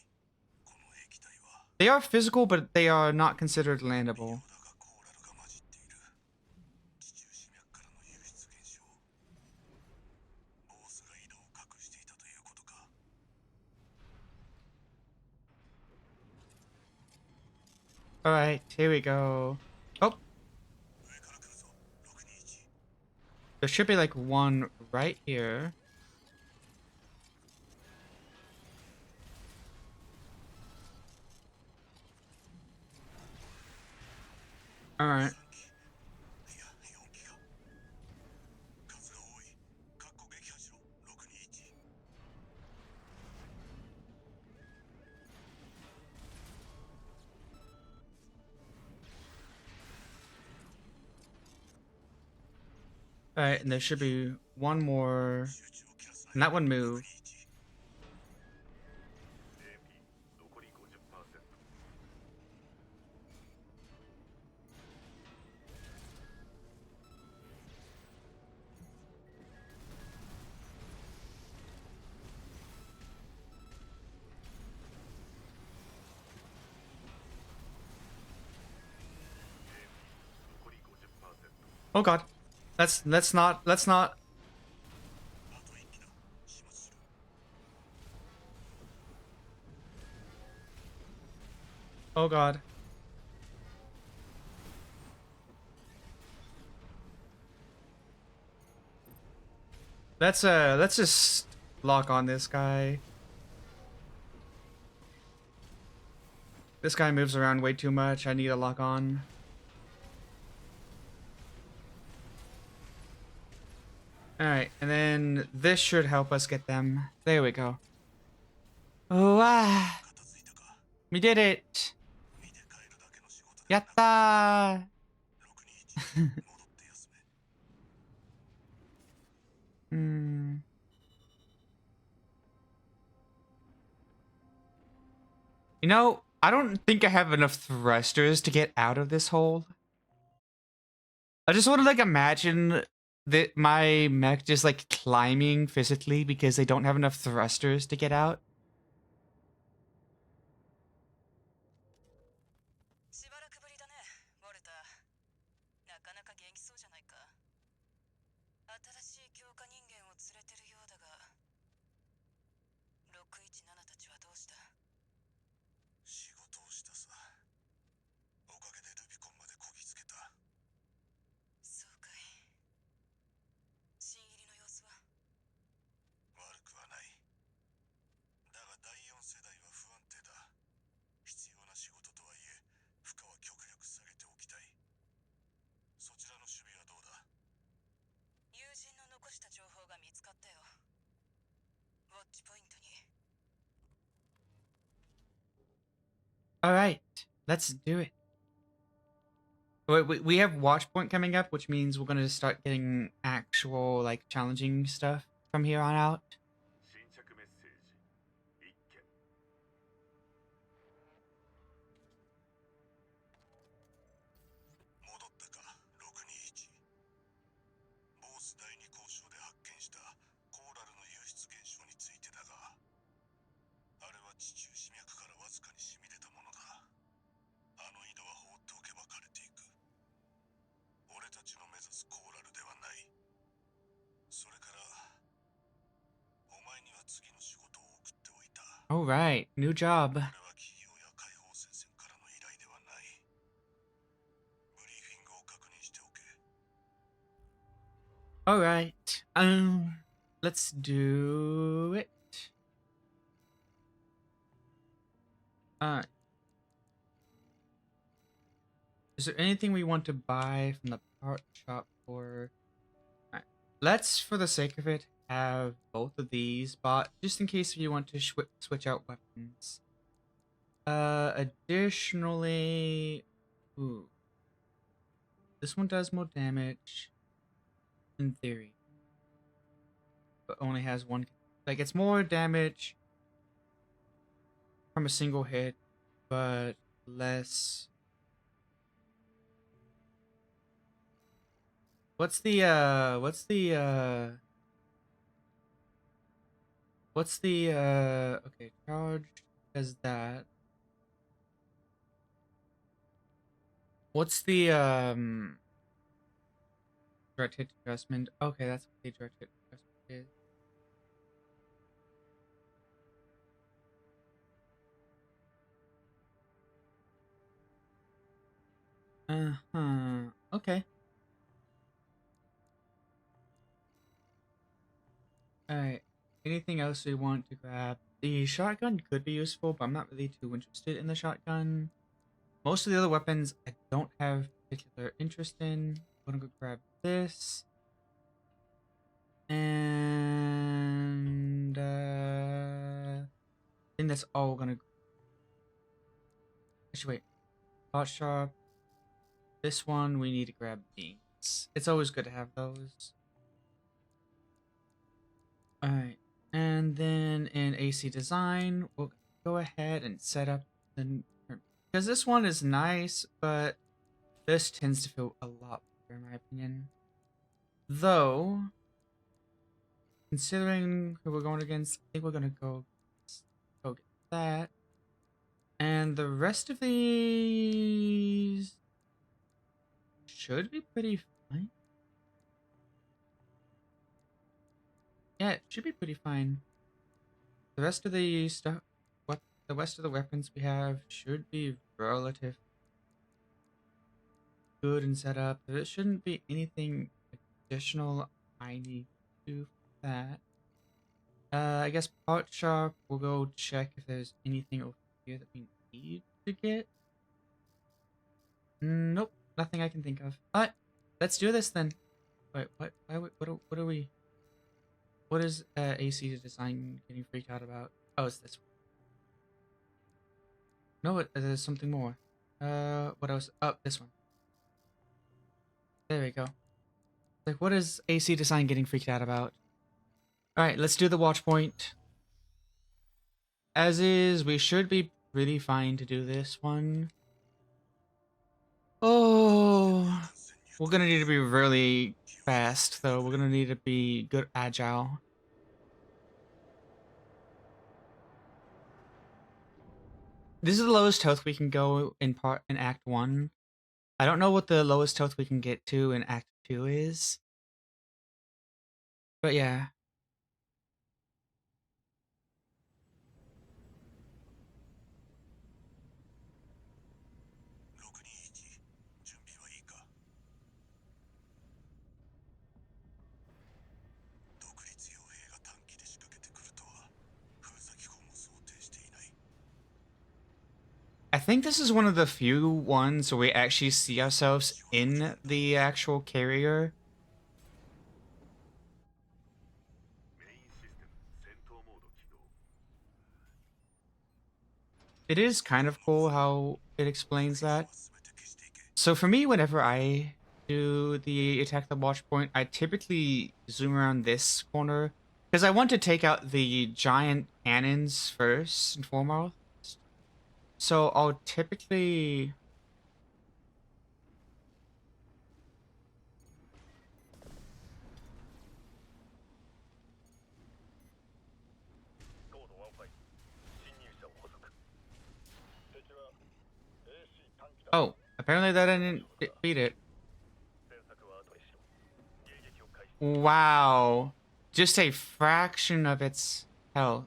この液体は They are physical, but they are not considered landable. だがコーラルが混じっている。地中史脈からの輸出現象。ボースが井戸を隠していたということか。All right, here we go. Oh, 上から来るぞ621 there should be like one right here. All right. 3機いや4機か数が多いかっこ撃破しろ621 All right, and there should be one more. 集中を切らす And な that one moved. 621 AP 残り 50%。 残り 50%。 Oh God, let's not. あと1機だ始末しろ Oh God. Let's just lock on this guy. This guy moves around way too much. I need a lock on. Alright, and then this should help us get them. There we go. Oh, 片付いたか we did it! 見て帰るだけの仕事だ Yatta! 621戻って休め Hmm. You know, I don't think I have enough thrusters to get out of this hole. I just want to like imagine that my mech just like climbing physically because they don't have enough thrusters to get out. しばらくぶりだねウォルター。なかなか元気そうじゃないか。新しい強化人間を連れてるようだが617たちはどうした？仕事をしたさおかげでルビコンまでこぎつけたそうかい。新入りの様子は？悪くはないだが第4世代は不安定だ必要な仕事とはいえ負荷は極力下げておきたいそちらの守備はどうだ友人の残した情報が見つかったよ。ウォッチポイントに。 Alright, let's do it. We have watch point coming up, which means we're gonna start getting actual like challenging stuff from here on out. 新着メッセージ1件。戻ったか621ボース第2交渉で発見したコーラルの輸出現象についてだがあれは地中死脈からわずかに染み出たものだあの井戸は放っておけば枯れていく俺たちの目指すコーラルではないそれからお前には次の仕事を送っておいた Alright, new job. これは企業や解放戦線からの依頼ではないブリーフィングを確認しておけ Alright, let's do it. Alright. Is there anything we want to buy from the part shop for? Alright. Let's, for the sake of it, have both of these bought, just in case you want to switch out weapons. Additionally... Ooh. This one does more damage, in theory. But only has one... Like, it's more damage from a single hit, but less... What's the okay, charge does that. What's the direct hit adjustment? Okay, that's what the direct hit adjustment is. Uh-huh. Okay. Alright. Anything else we want to grab? The shotgun could be useful, but I'm not really too interested in the shotgun. Most of the other weapons I don't have particular interest in. I'm gonna go grab this. And I think that's all we're gonna. Actually, wait. Hot shop. This one we need to grab beans. It's always good to have those. Alright. And then in AC design, we'll go ahead and set up the, because this one is nice, but this tends to feel a lot better in my opinion. Though, considering who we're going against, I think we're gonna go get that. And the rest of these should be pretty fine. Yeah, it should be pretty fine. The rest of the stuff, the rest of the weapons we have should be relative good and set up. There shouldn't be anything additional I need to do for that. I guess pot shop, we'll go check if there's anything over here that we need to get. Nope, nothing I can think of. Alright, let's do this then. Wait, what are we? What is AC design getting freaked out about? Oh, it's this one. No, there's something more. What else? Oh, this one. There we go. Like, what is AC design getting freaked out about? Alright, let's do the watch point. As is, we should be pretty fine to do this one. Oh, we're gonna need to be really fast, though. We're gonna need to be good agile. This is the lowest health we can go in Act 1. I don't know what the lowest health we can get to in Act 2 is. But yeah. I think this is one of the few ones where we actually see ourselves in the actual carrier. It is kind of cool how it explains that. So for me, whenever I do the attack the watch point, I typically zoom around this corner because I want to take out the giant cannons first and foremost. So I'll typically... Oh, apparently that didn't beat it. Wow. Just a fraction of its health.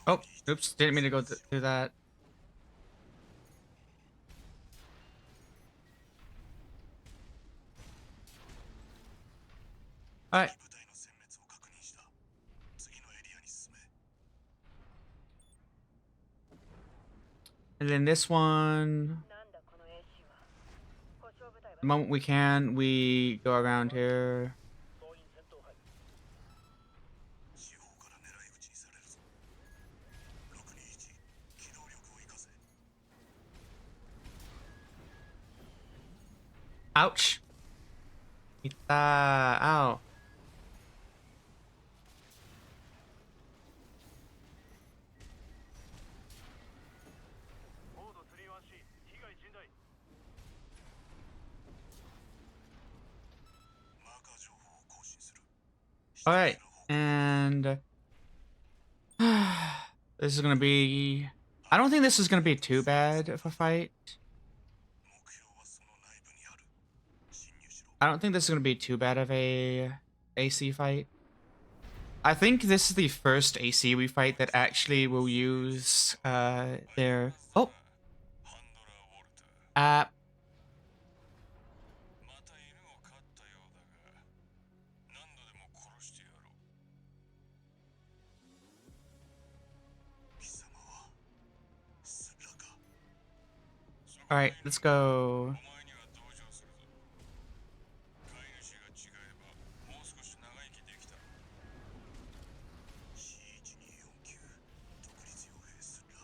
Oh, oops, didn't mean to go through that. Alright. And then this one, the moment we can, we go around here. Ouch. Ow. Alright, and this is gonna be I don't think this is gonna be too bad of a fight. 目標はその内部にある。侵入しろ。 I don't think this is gonna be too bad of a AC fight. I think this is the first AC we fight that actually will use their ハンドラー・ウォルター。 uh また犬を飼ったようだが、何度でも殺してやろう。貴様はスラか。 all right, let's go. お前には同情するぞ。飼い主が違えばもう少し長生きできた。C1249 独立傭兵スラ。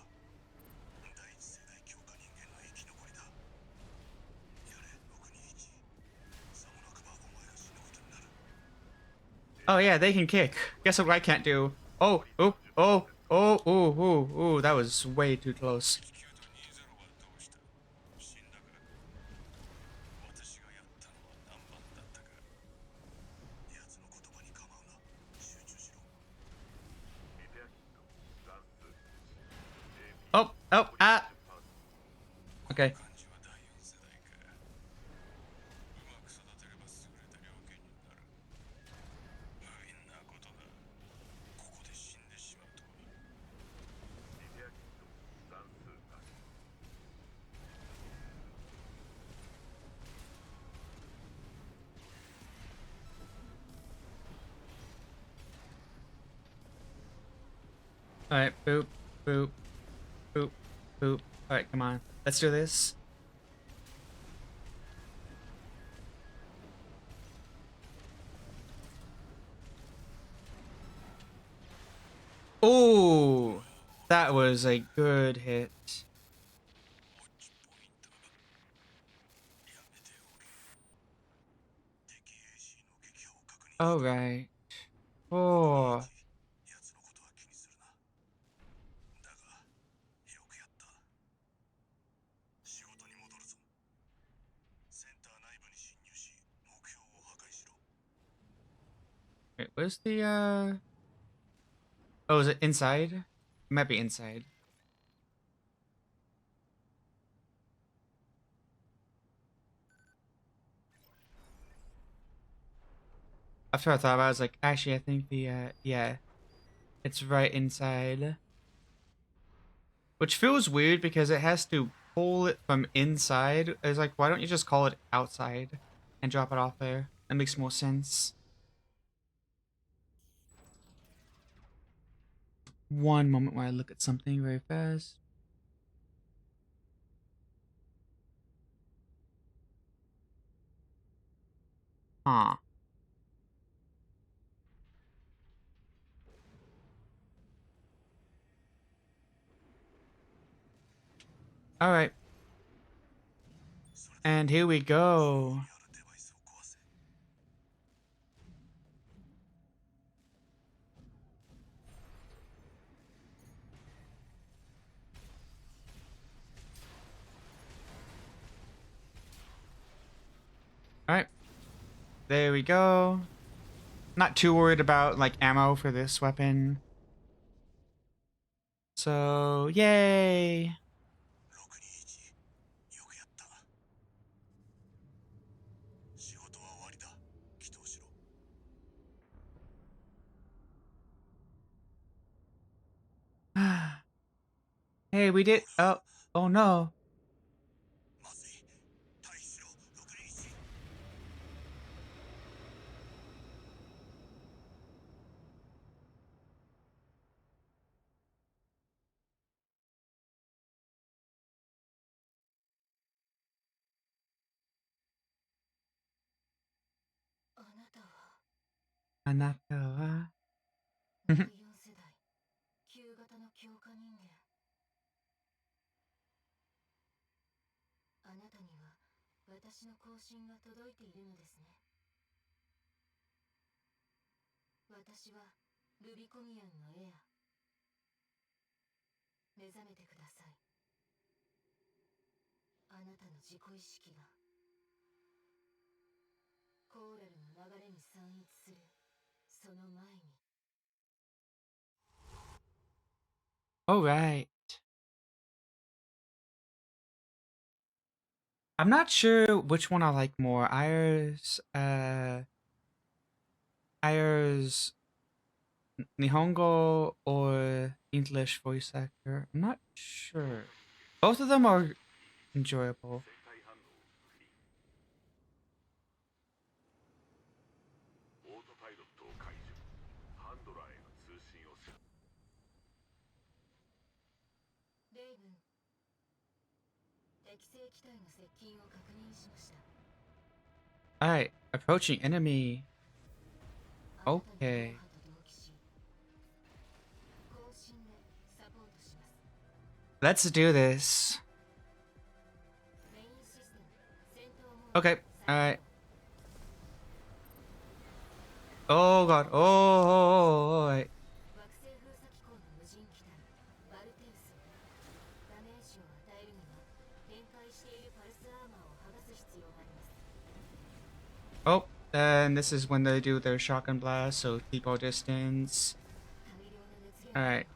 第一世代強化人間の生き残りだ。やれ621。さもなくばお前が死ぬことになる。 Oh yeah, they can kick. Guess what I can't do? Oh, oh, oh, oh, oh, oh, oh, that was way too close. 19と20はどうした？死んだか？私がやったのは何番だったか？奴の言葉に構うな。集中しろ。 Oh, oh, ah. Okay. 漢字は第4世代か。うまく育てれば優れた猟犬になる。無縁なことだ。ここで死んでしまうとは。 All right, boop, boop, boop, boop. All right, come on, let's do this. Oh, that was a good hit. ウォッチポイント。やめておけ。敵 AC の撃破を確認。 All right. Oh, 奴のことは気にするな。だが、よくやった。仕事に戻るぞ。センター内部に侵入し、目標を破壊しろ。 wait, where's the Oh, is it inside? It might be inside. After I thought about it, I was like, actually, I think the, yeah, it's right inside. Which feels weird because it has to pull it from inside. It's like, why don't you just call it outside and drop it off there? That makes more sense. One moment while I look at something very fast. Huh. All right. And here we go. あるデバイスを壊せ。 All right. There we go. Not too worried about like ammo for this weapon. So, yay. 621。よくやった。仕事は終わりだ。祈祷しろ。 Hey, we did. Oh, oh no. まずい。退避しろ。621。 あなたは Anata. 第4世代旧型の強化人間。あなたには私の更新が届いているのですね。私はルビコミアンのエア。目覚めてください。あなたの自己意識がコーラルの流れに散逸するその前に。 All right. I'm not sure which one I like more. Ayer's Nihongo or English voice actor. I'm not sure. Both of them are enjoyable. 生体反応フリーオートパイロットを解除ハンドラーへの通信をするレイブン敵性機体の接近を確認しました Alright, approaching enemy. あなたの Okay. 脳波と同期し後進でサポートします Let's do this. メインシステム戦闘モード Okay, alright. Oh god. Oh, alright. 惑星封鎖機構の無人機体バルテウスダメージを与えるには展開しているパルスアーマーを剥がす必要があります Oh, and this is when they do their shotgun blast, so keep our distance. 大量の熱源 Alright.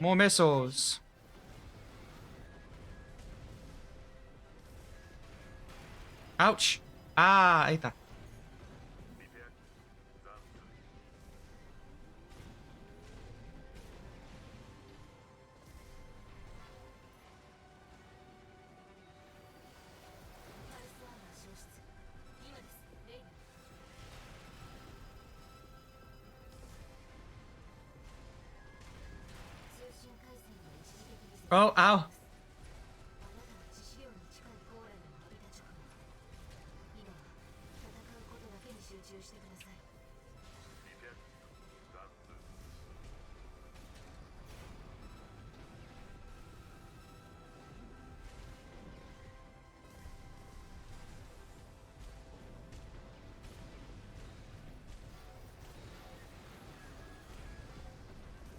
More missiles. Ouch. Ah, ahí está. リペア残数 パルスアーマー消失今ですレイブン通信回線が一時的に切 Oh, 断 ow. あなたの致死量に近いコーラルを浴びた直後今は戦うことだけに集中してください リペア残数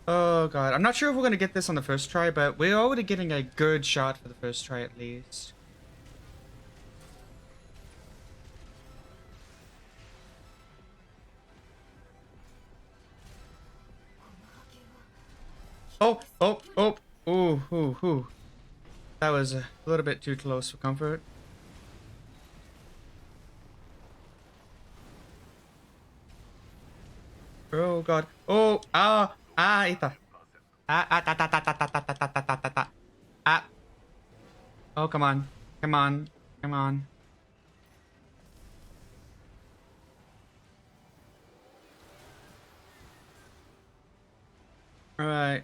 Oh god. I'm not sure if we're gonna get this on the first try, but we're already getting a good shot for the first try at least. Oh, oh, oh. Ooh, ooh, ooh. That was a little bit too close for comfort. Oh god. Oh, ah, ah, ita. Ah, ah, ta, ta, ta, ta, ta, ta, ta, ta, ta, ta, ta, ta. Ah. Oh, come on. Come on. Come on. Alright.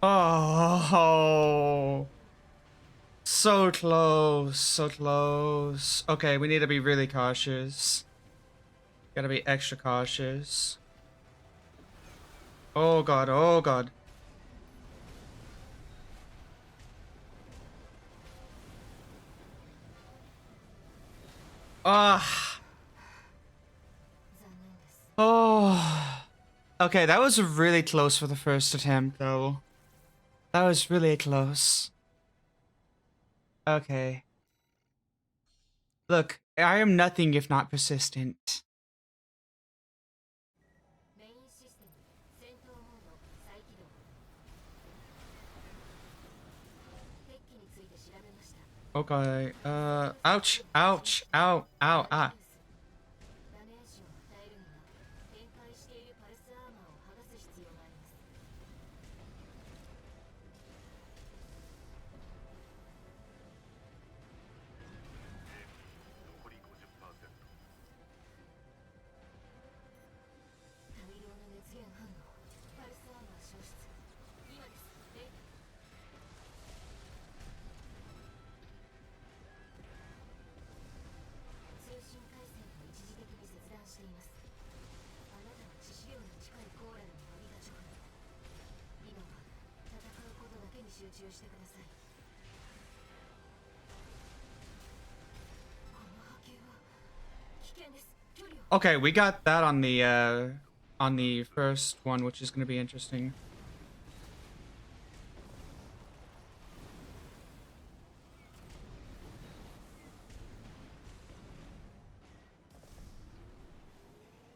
Oh, so close, so close. Okay, we need to be really cautious. Gotta be extra cautious. Oh god, oh god. Ah. Oh. Okay, that was really close for the first attempt, though. That was really close. Okay. Look, I am nothing if not persistent. メインシステム戦闘モード再起動敵機について調べました Okay, ouch, ouch, ow, ow, ah. ダメージを与えるには展開しているパルスアーマーを剥がす必要があります 残り 50%大量の熱源反応パルスアーマー消失今ですレイブ通信回線が一時的に切断していますあなたの致死量に近いコーラルに浴びた直後今は戦うことだけに集中してくださいこの波形は危危険です。距離を。 Okay, we got that on the first one, which is going to be interesting.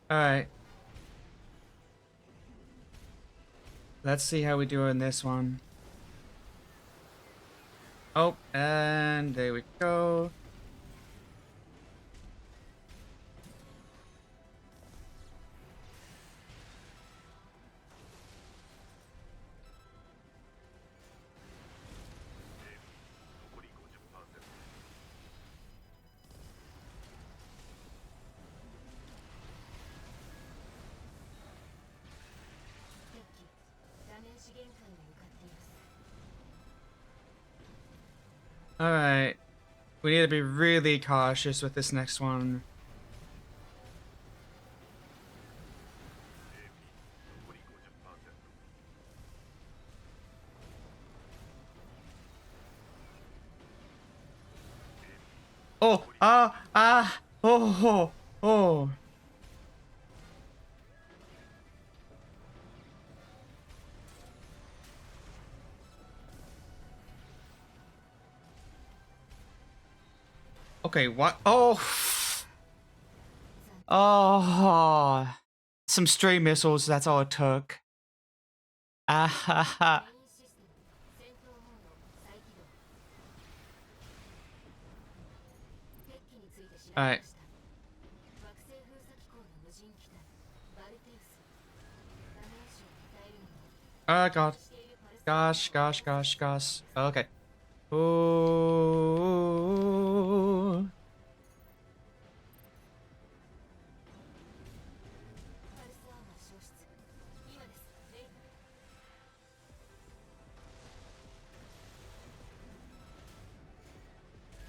All right. Let's see how we do in this one. Oh, and there we go. All right. We need to be really cautious with this next one. Oh, oh. Okay, what? Oh. Oh. Some stray missiles, that's all it took. Ah ha ha. メインシステム戦闘モード再起動。敵機について調べました。惑星封鎖機構の無人機体バルテウス。ダメージを与えるのに God. しているパルス Gosh. Okay. Oh. パルスアーマー消失。今です。レイブン。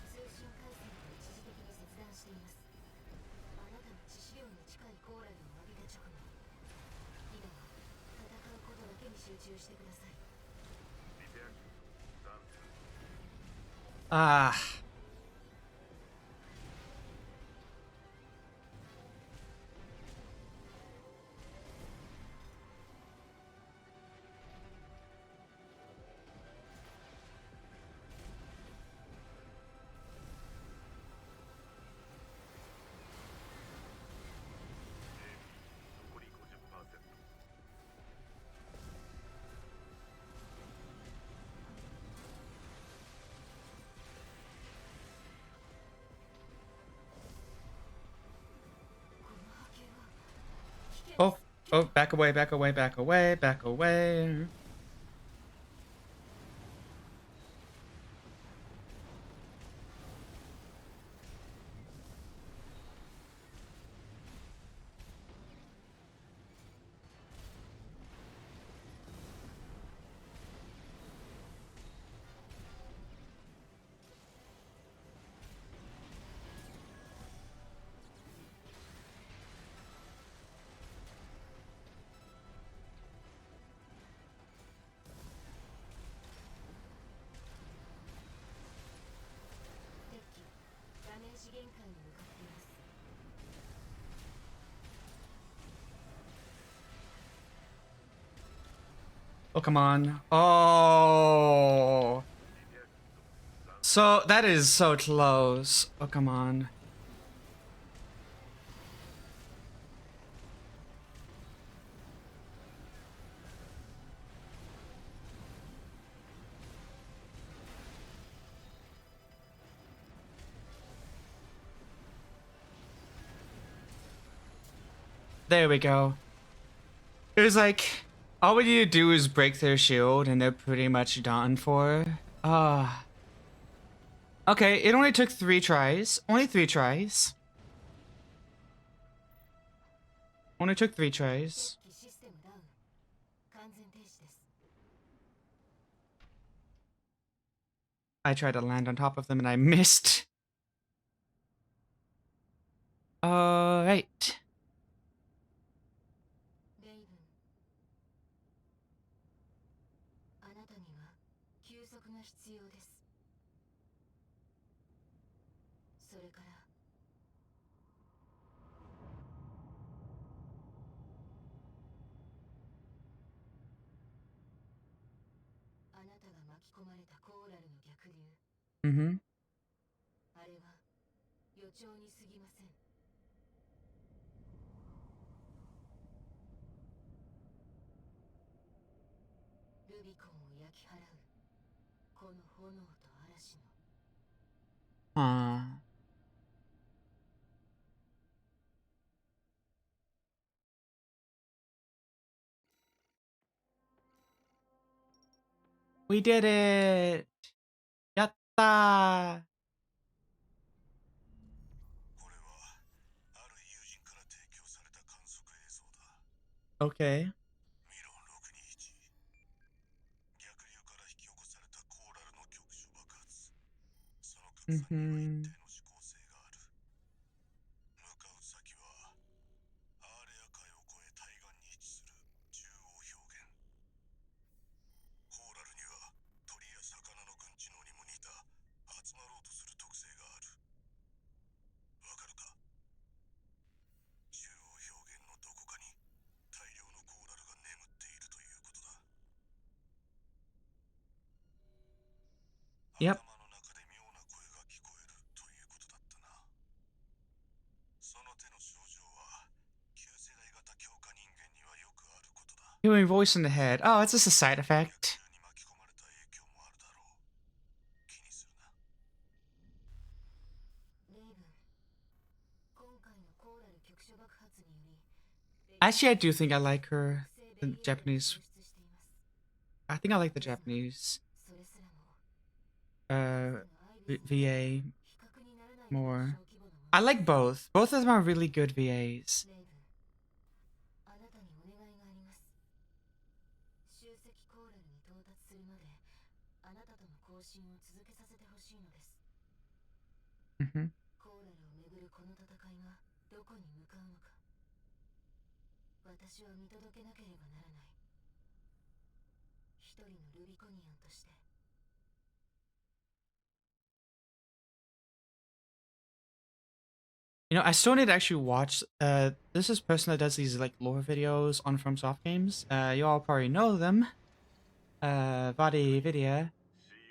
通信回線が一時的に切断しています。あなたの致死量に近いコーラルを浴びた直後、今は戦うことだけに集中してください。 Ah. Oh, back away. Oh, come on. Oh. So, that is so close. Oh, come on. There we go. It was like, all we need to do is break their shield and they're pretty much done for. Okay, it only took 3 tries. Only 3 tries. Only took 3 tries. 敵機システムダウン。完全停止です。 I tried to land on top of them and I missed. Alright. レイブン。あなたには休息が必要です。それからなたが巻き込まれたコーラルの逆流、 Mm-hmm. あれは予兆に過ぎません。ルビコンを焼き払うこの炎と嵐の We did it! Yatta! これはある友人から提供された観測映像だ。 Okay. ミロン621、逆流から引き起こされたコーラルの局所爆発。その拡散には一定の指向性がある。向かう先はアーレア海を越え対岸に位置する中央表現。コーラルには鳥や魚の群知能にも似た集まろうとする特性がある。わかるか？中央表現のどこかに大量のコーラルが眠っているということだ。 Yep. 頭の中で妙な声が聞こえるということだったな。その手の症状は旧世代型強化人間にはよくあることだ。 Hearing voice in the head. Oh, it's just a side effect. 逆流に巻き込まれた影響もあるだろう。気にするな。レイブン、今回のコーラル局所爆発により Actually, I do think I like her. 生 The ベリアが Japanese. 流出しています。 I think I like the Japanese それすらも VA 比較にならない more. 小規模なもの I like both. Both of them are really good VAs. レイブン、あなたにお願いがあります。集積コーラルに到達するまであなたとの交信を続けさせてほしいのです。 Mm-hmm. コーラルをめぐるこの戦いがどこに向かうのか、私は見届けなければならない。一人のルビコニアンとして。 You know, I still need to actually watch. This is a person that does these like lore videos on FromSoft games. You all probably know them. VOD video,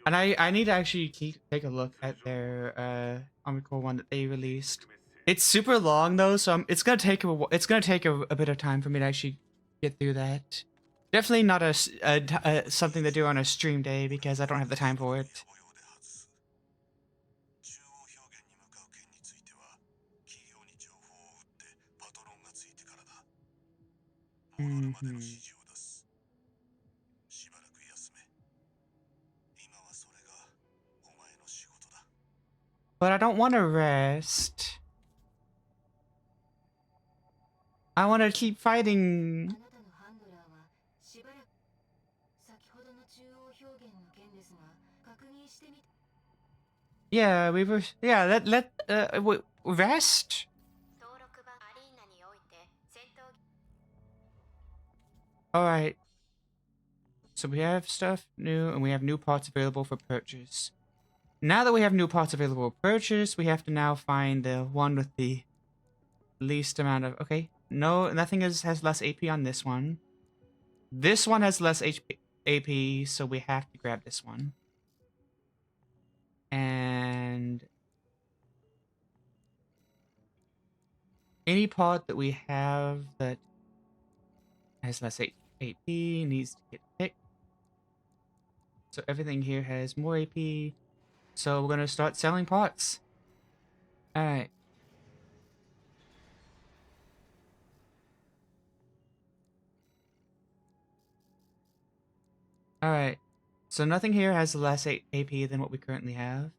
and I need to actually take a look at their Omicron one that they released. It's super long though, so it's gonna take a bit of time for me to actually get through that. Definitely not something to do on a stream day because I don't have the time for it. 中央表現に向かう件については企業に情報を打ってパトロンがついてからだ。戻るまでの指示を出す。しばらく休め。今はそれがお前の仕事だ。 But I don't want to rest. I want to keep あ fighting. なたのハンドラーはしばらく先ほどの中央表現の件ですが確認してみて。 Yeah, we were. Yeah, rest. 登録版アリーナにおいて戦闘 All right. So we have stuff new, and we have new parts available for purchase. Now that we have new parts available for purchase, we have to now find the one with the least amount of. Okay, no, nothing has less AP on this one. This one has less AP, so we have to grab this one. And any part that we have that has less AP needs to get picked. So everything here has more AP. So we're gonna start selling parts. Alright. Alright. So nothing here has less AP than what we currently have.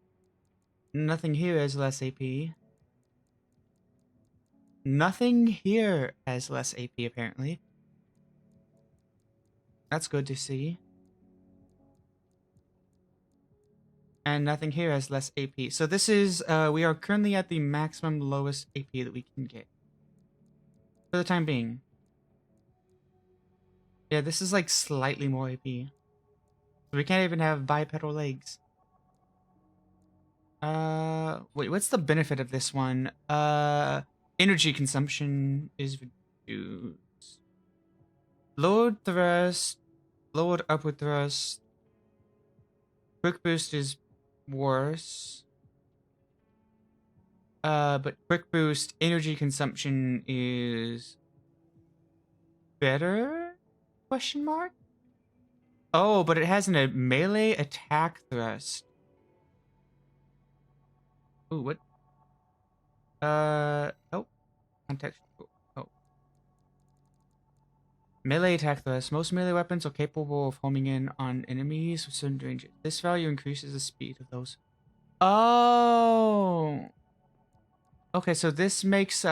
Nothing here has less AP. Nothing here has less AP apparently. That's good to see. And nothing here has less AP. So this is, we are currently at the maximum lowest AP that we can get. For the time being. Yeah, this is like slightly more AP. We can't even have bipedal legs. Wait, what's the benefit of this one? Energy consumption is reduced. Lowered thrust, lowered upward thrust, quick boost is worse. But quick boost energy consumption is better? Question mark? Oh, but it has a melee attack thrust. Ooh, what? Oh, context. Oh. Melee attack thrust. Most melee weapons are capable of homing in on enemies with certain ranges. This value increases the speed of those. Oh. Okay, so this makes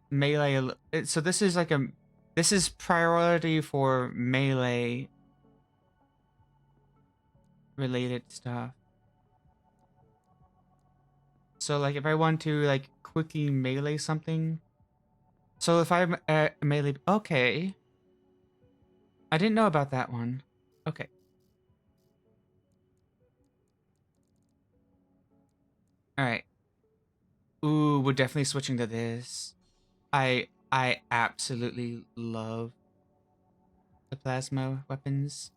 melee. So this is like this is priority for melee related stuff. So like if I want to like quickly melee something. So if I'm melee, okay. I didn't know about that one. Okay. All right. Ooh, we're definitely switching to this. I absolutely love the plasma weapons.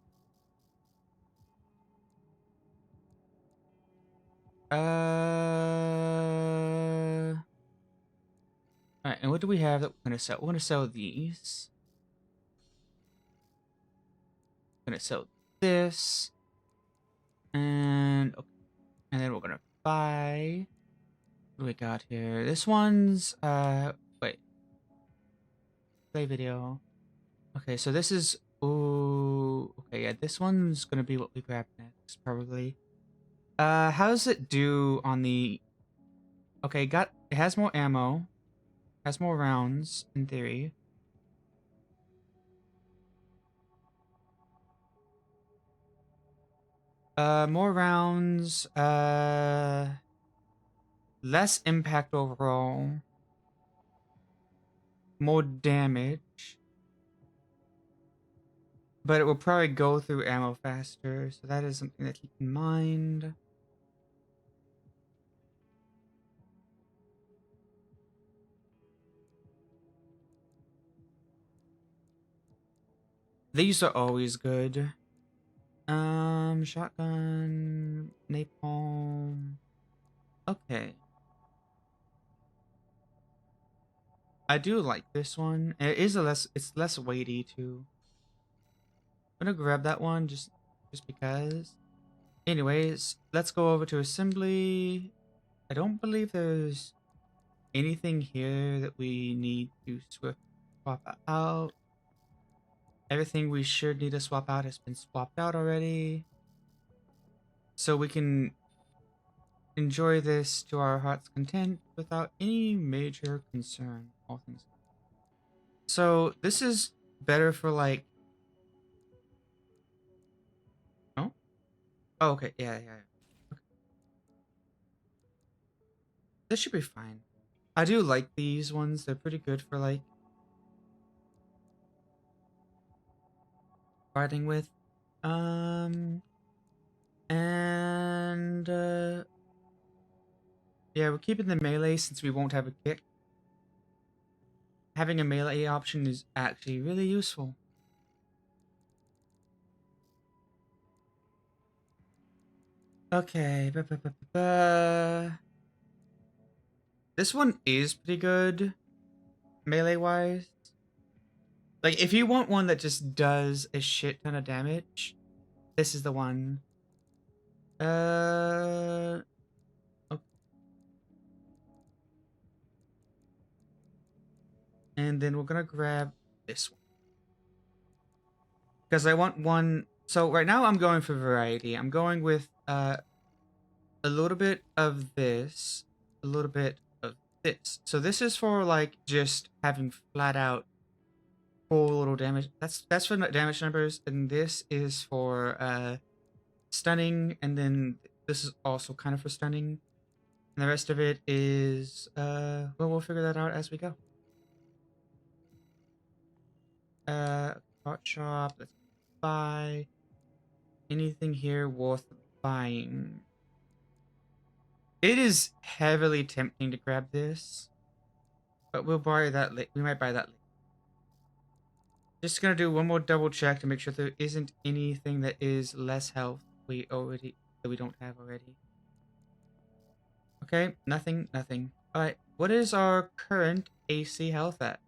Alright, and what do we have that we're gonna sell? We're gonna sell these. We're gonna sell this. And okay. And then we're gonna buy. What do we got here? This one's wait. Play video. Okay, so this is ooh, okay, yeah, this one's gonna be what we grab next, probably. How does it do on the okay, it has more ammo. Has more rounds, in theory. More rounds, less impact overall. More damage. But it will probably go through ammo faster, so that is something to keep in mind. These are always good. Shotgun, napalm. Okay. I do like this one. It's less weighty too. I'm gonna grab that one just because. Anyways, let's go over to assembly. I don't believe there's anything here that we need to swap out. Everything we should need to swap out has been swapped out already. So we can enjoy this to our heart's content without any major concern, all things. So this is better for like... Oh? Oh, okay, yeah. Okay. This should be fine. I do like these ones. They're pretty good for like fighting with. Yeah, we're keeping the melee since we won't have a kick. Having a melee option is actually really useful. Okay. This one is pretty good, melee-wise. Like, if you want one that just does a shit ton of damage, this is the one. Okay. And then we're gonna grab this one. Because I want one... So right now I'm going for variety. I'm going with a little bit of this, a little bit of this. So this is for like just having flat out full little damage. That's for damage numbers, and this is for stunning, and then this is also kind of for stunning. And the rest of it is well, we'll figure that out as we go. Cart shop, let's buy anything here worth buying. It is heavily tempting to grab this, but we'll buy that later. We might buy that later. Just gonna do one more double check to make sure there isn't anything that is less health we already that we don't have already. Okay, nothing. Alright, what is our current AC health at?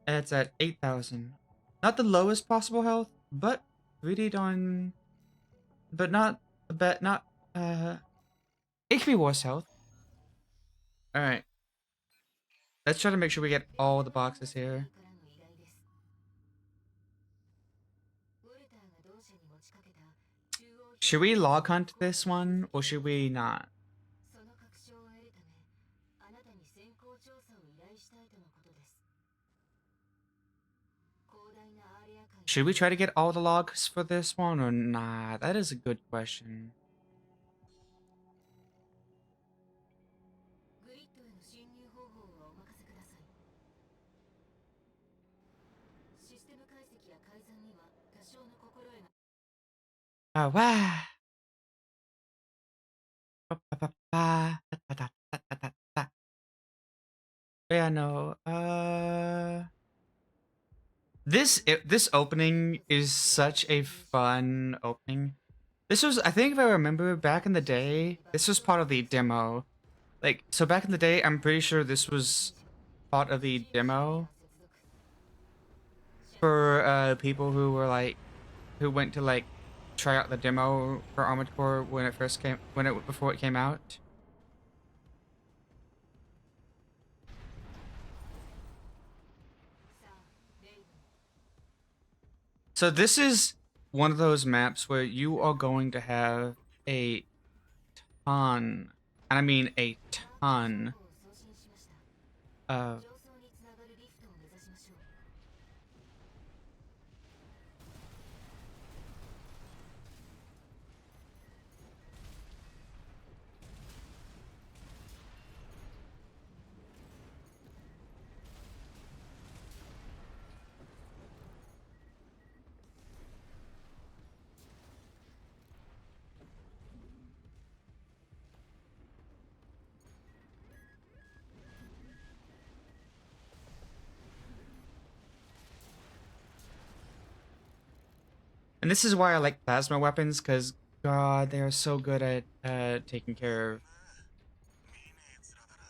It's at 8,000. Not the lowest possible health, but pretty darn... But not... It could be worse health. Alright. Let's try to make sure we get all the boxes here. Should we log hunt this one, or should we not? Should we try to get all the logs for this one, or not? That is a good question. Oh, wow. Yeah, no. This opening is such a fun opening. This was, I think if I remember back in the day, this was part of the demo. Like, so back in the day, I'm pretty sure this was part of the demo for people who were like, who went to like try out the demo for Armored Core when it first came, before it came out. So this is one of those maps where you are going to have a ton, and I mean a ton, of and this is why I like plasma weapons, because God, they are so good at taking care of. 見ねえ面だな。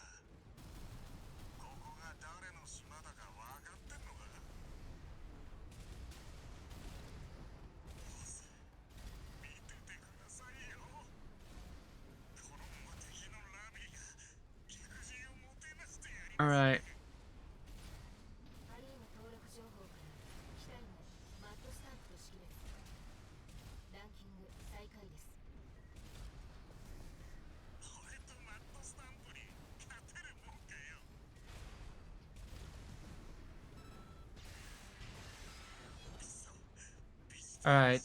ここが誰の島だか分かってんのか。見ててくださいよ。このまま敵のラビーが友人をもてなしてやります。 All right. All right.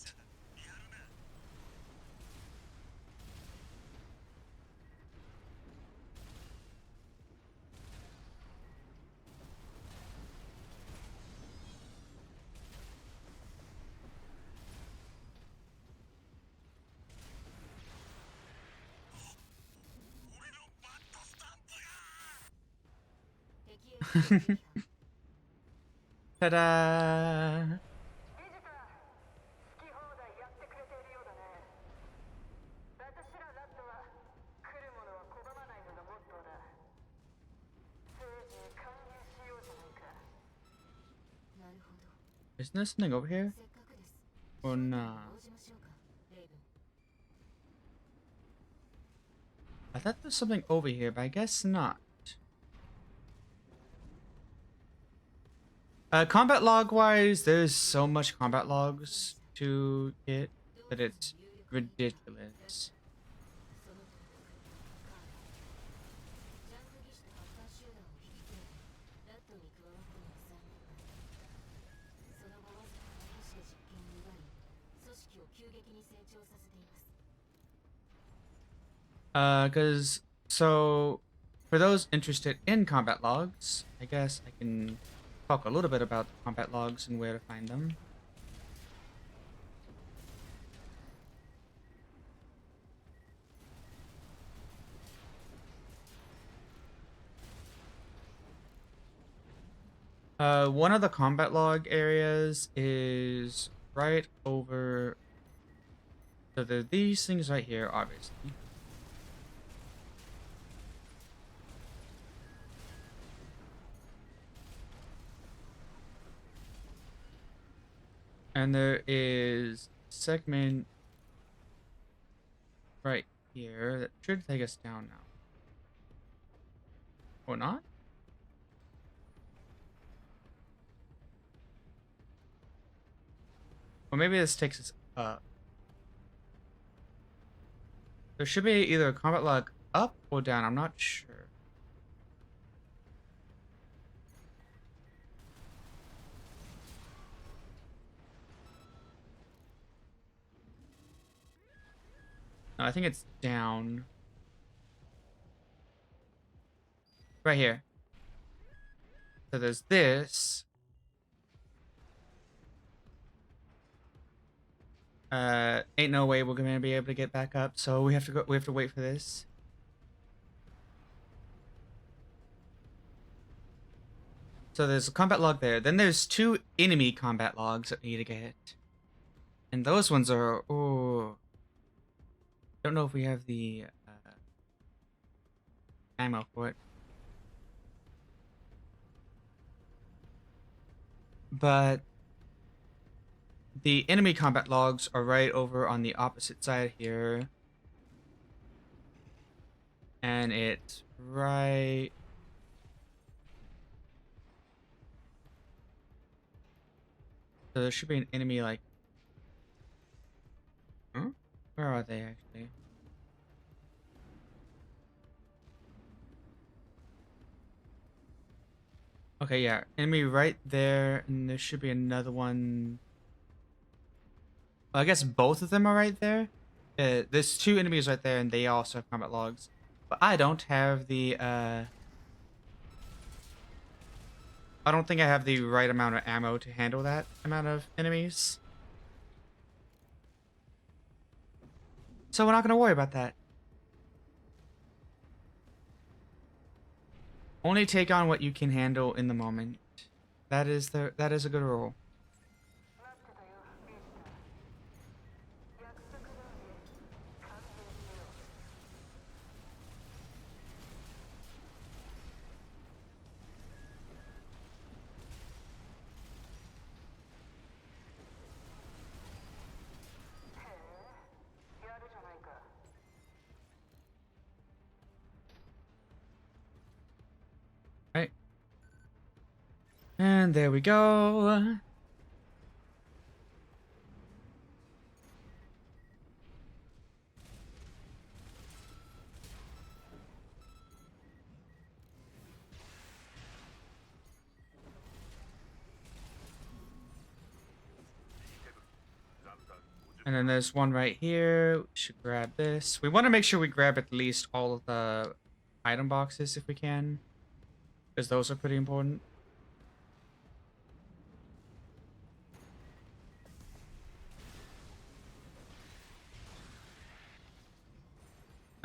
Ta-da! ビジター、好き放題やってくれているようだね。私らラットは来るものは拒まないのがモットーだ。せいぜい歓迎しようじゃないか。 Isn't there something over here? Or nah? I thought there's something over here, but I guess not. Combat log wise, there's so much combat logs to get that it's ridiculous. So for those interested in combat logs, I guess I can talk a little bit about the combat logs and where to find them. One of the combat log areas is right over So there are these things right here, obviously. And there is segment right here that should take us down now. Or not? Or maybe this takes us up. There should be either a combat log up or down, I'm not sure. No, I think it's down. Right here. So there's this. Ain't no way we're gonna be able to get back up, so we have to wait for this. So there's a combat log there. Then there's 2 enemy combat logs that we need to get. And those ones are, oh, don't know if we have the ammo for it. But the enemy combat logs are right over on the opposite side here. And it's right... So there should be an enemy like... Huh? Where are they actually? Okay, yeah. Enemy right there, and there should be another one... Well, I guess both of them are right there. There's 2 enemies right there, and they also have combat logs. But I don't have the, I don't think I have the right amount of ammo to handle that amount of enemies. So we're not going to worry about that. Only take on what you can handle in the moment. That is a good rule. 待ってたよビースター。約束通り完成しよう。へえ、やるじゃないか。Right. And there we go. And then there's one right here. We should grab this. We want to make sure we grab at least all of the item boxes if we can, because those are pretty important.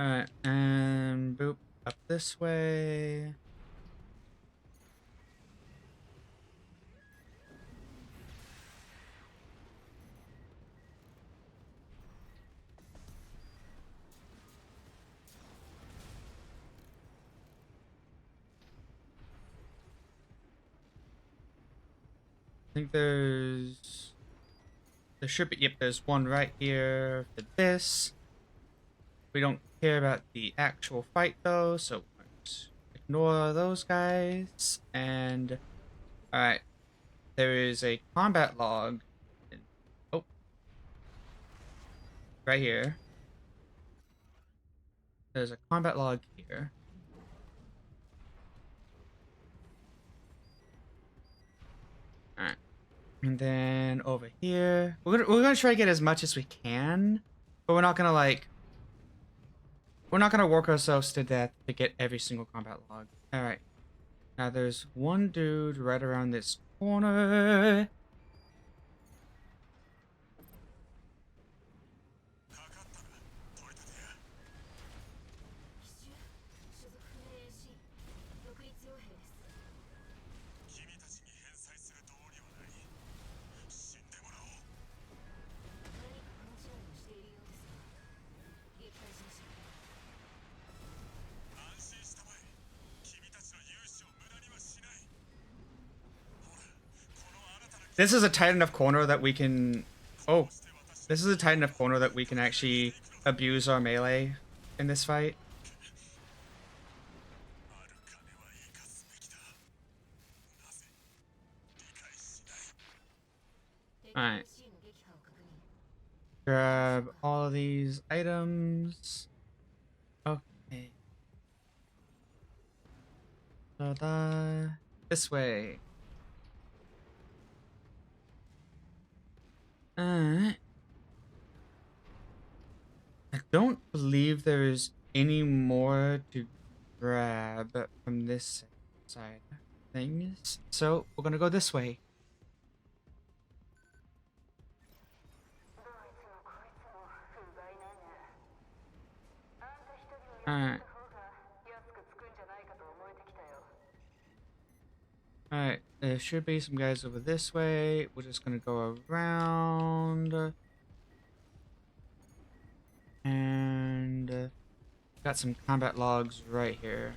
Alright, and boop, up this way. I think there should be, yep, there's one right here for this. We don't care about the actual fight though, so let's ignore those guys. And, alright, there is a combat log. Oh, right here. There's a combat log here. Alright. And then over here, we're gonna try to get as much as we can, but we're not gonna work ourselves to death to get every single combat log. Alright. Now there's one dude right around this corner. かかったな取り立てや奇襲所属不明 AC 独立傭兵です。君たちに返済する道理はない死んでもらおう何か話し合いをしているようですが This is a tight enough corner that we can... Oh, this is a tight enough corner that we can actually abuse our melee in this fight. ある金は生かすべきだ。なぜ理解しない。敵 Alright. MC の撃破を確認 Grab all of these items. Okay. Ta-da. This way. Alright. I don't believe there's any more to grab from this side of things. So we're gonna go this way. どいつもこいつも不甲斐ないね。あんた一人をやった方が安くつくんじゃないかと思えてきたよ。 Alright, there should be some guys over this way. We're just gonna go around. And got some combat logs right here.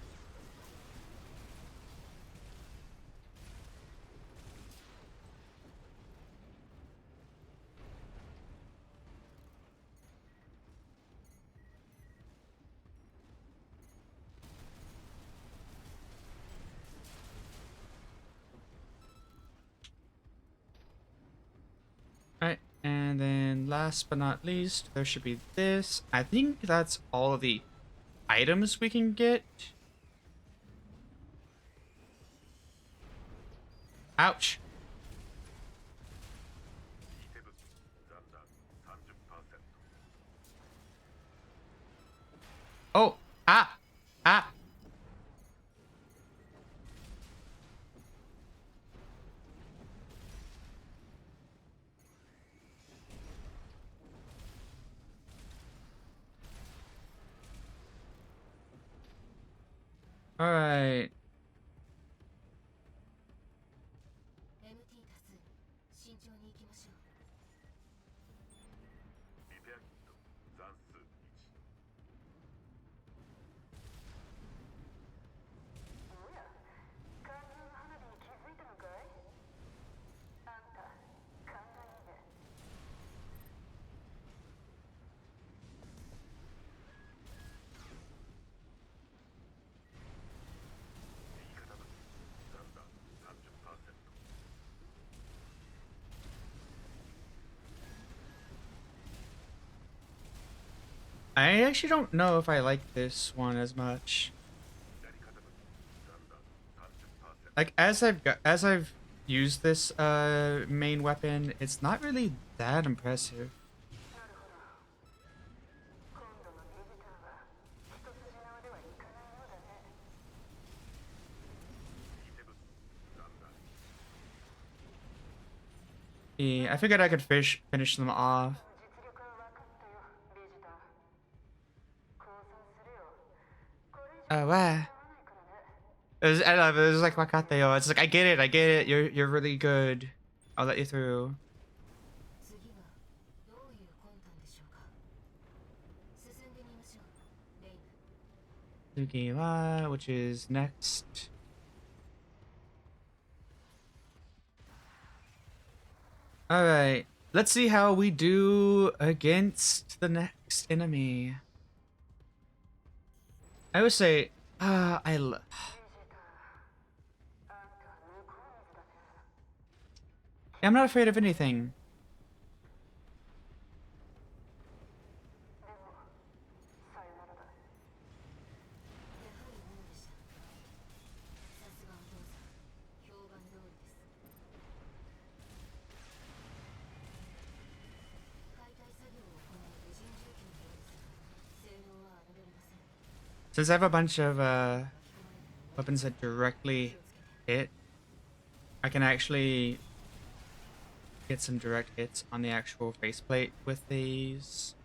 Alright, and then last but not least, there should be this. I think that's all of the items we can get. Ouch. 偽物残弾 30%。 Oh, ah, ah. All right. MT 多数慎重に行きましょうリペアキット残数1。 おや、肝心の花火に気づいたのかい？あんた、勘がいいね。 右肩部残弾 30%。 I actually don't know if I like this one as much. 左肩部残弾 30%。 Like as I've used this main weapon, it's not really that impressive. なるほど。今度のビジターは一筋縄ではいかないようだね。 偽物残弾 Yeah, I figured I could finish them off. 実力は分かったよ、ビジター。降参するよ。これ以上 What? 構わないからね。I love it. It was like Wakateo. It's like I get it. You're really good. I'll let you through. 次はどういう魂胆でしょうか進んでみましょうレイブ Sugiwa, which is next. All right. Let's see how we do against the next enemy. I would say, I ビジター、あんたは向こう水だね。 I'm not afraid of anything. でも、さよならだ。やはりものでしたさすがお父さん評判通りです解体作業を行う無人重機のようですが性能は侮れません Since I have a bunch of weapons that directly hit, I can actually get some direct hits on the actual faceplate with these.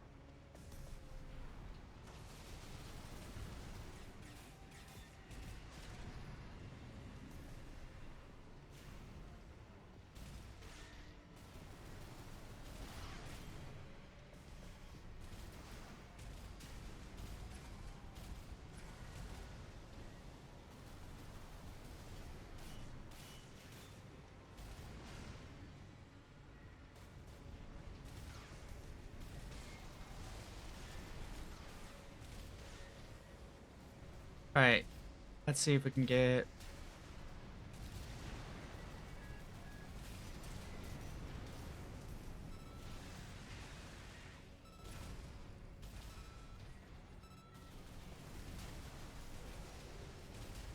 Alright. Let's see if we can get...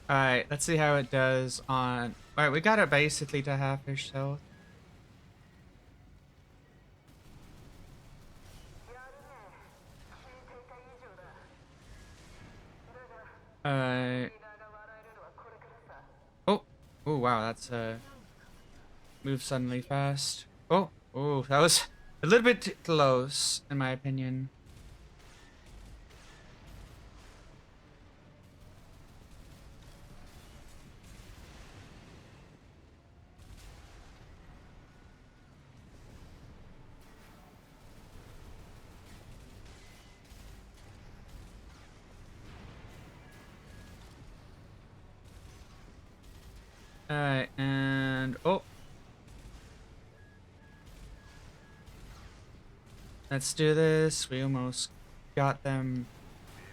Alright, let's see how it does on... Alright, we got it basically to half-ish health. Alright. Oh! Oh, wow, that's move suddenly fast. Oh! Oh, that was a little bit close, in my opinion. Alright, and... Oh! Let's do this. We almost got them.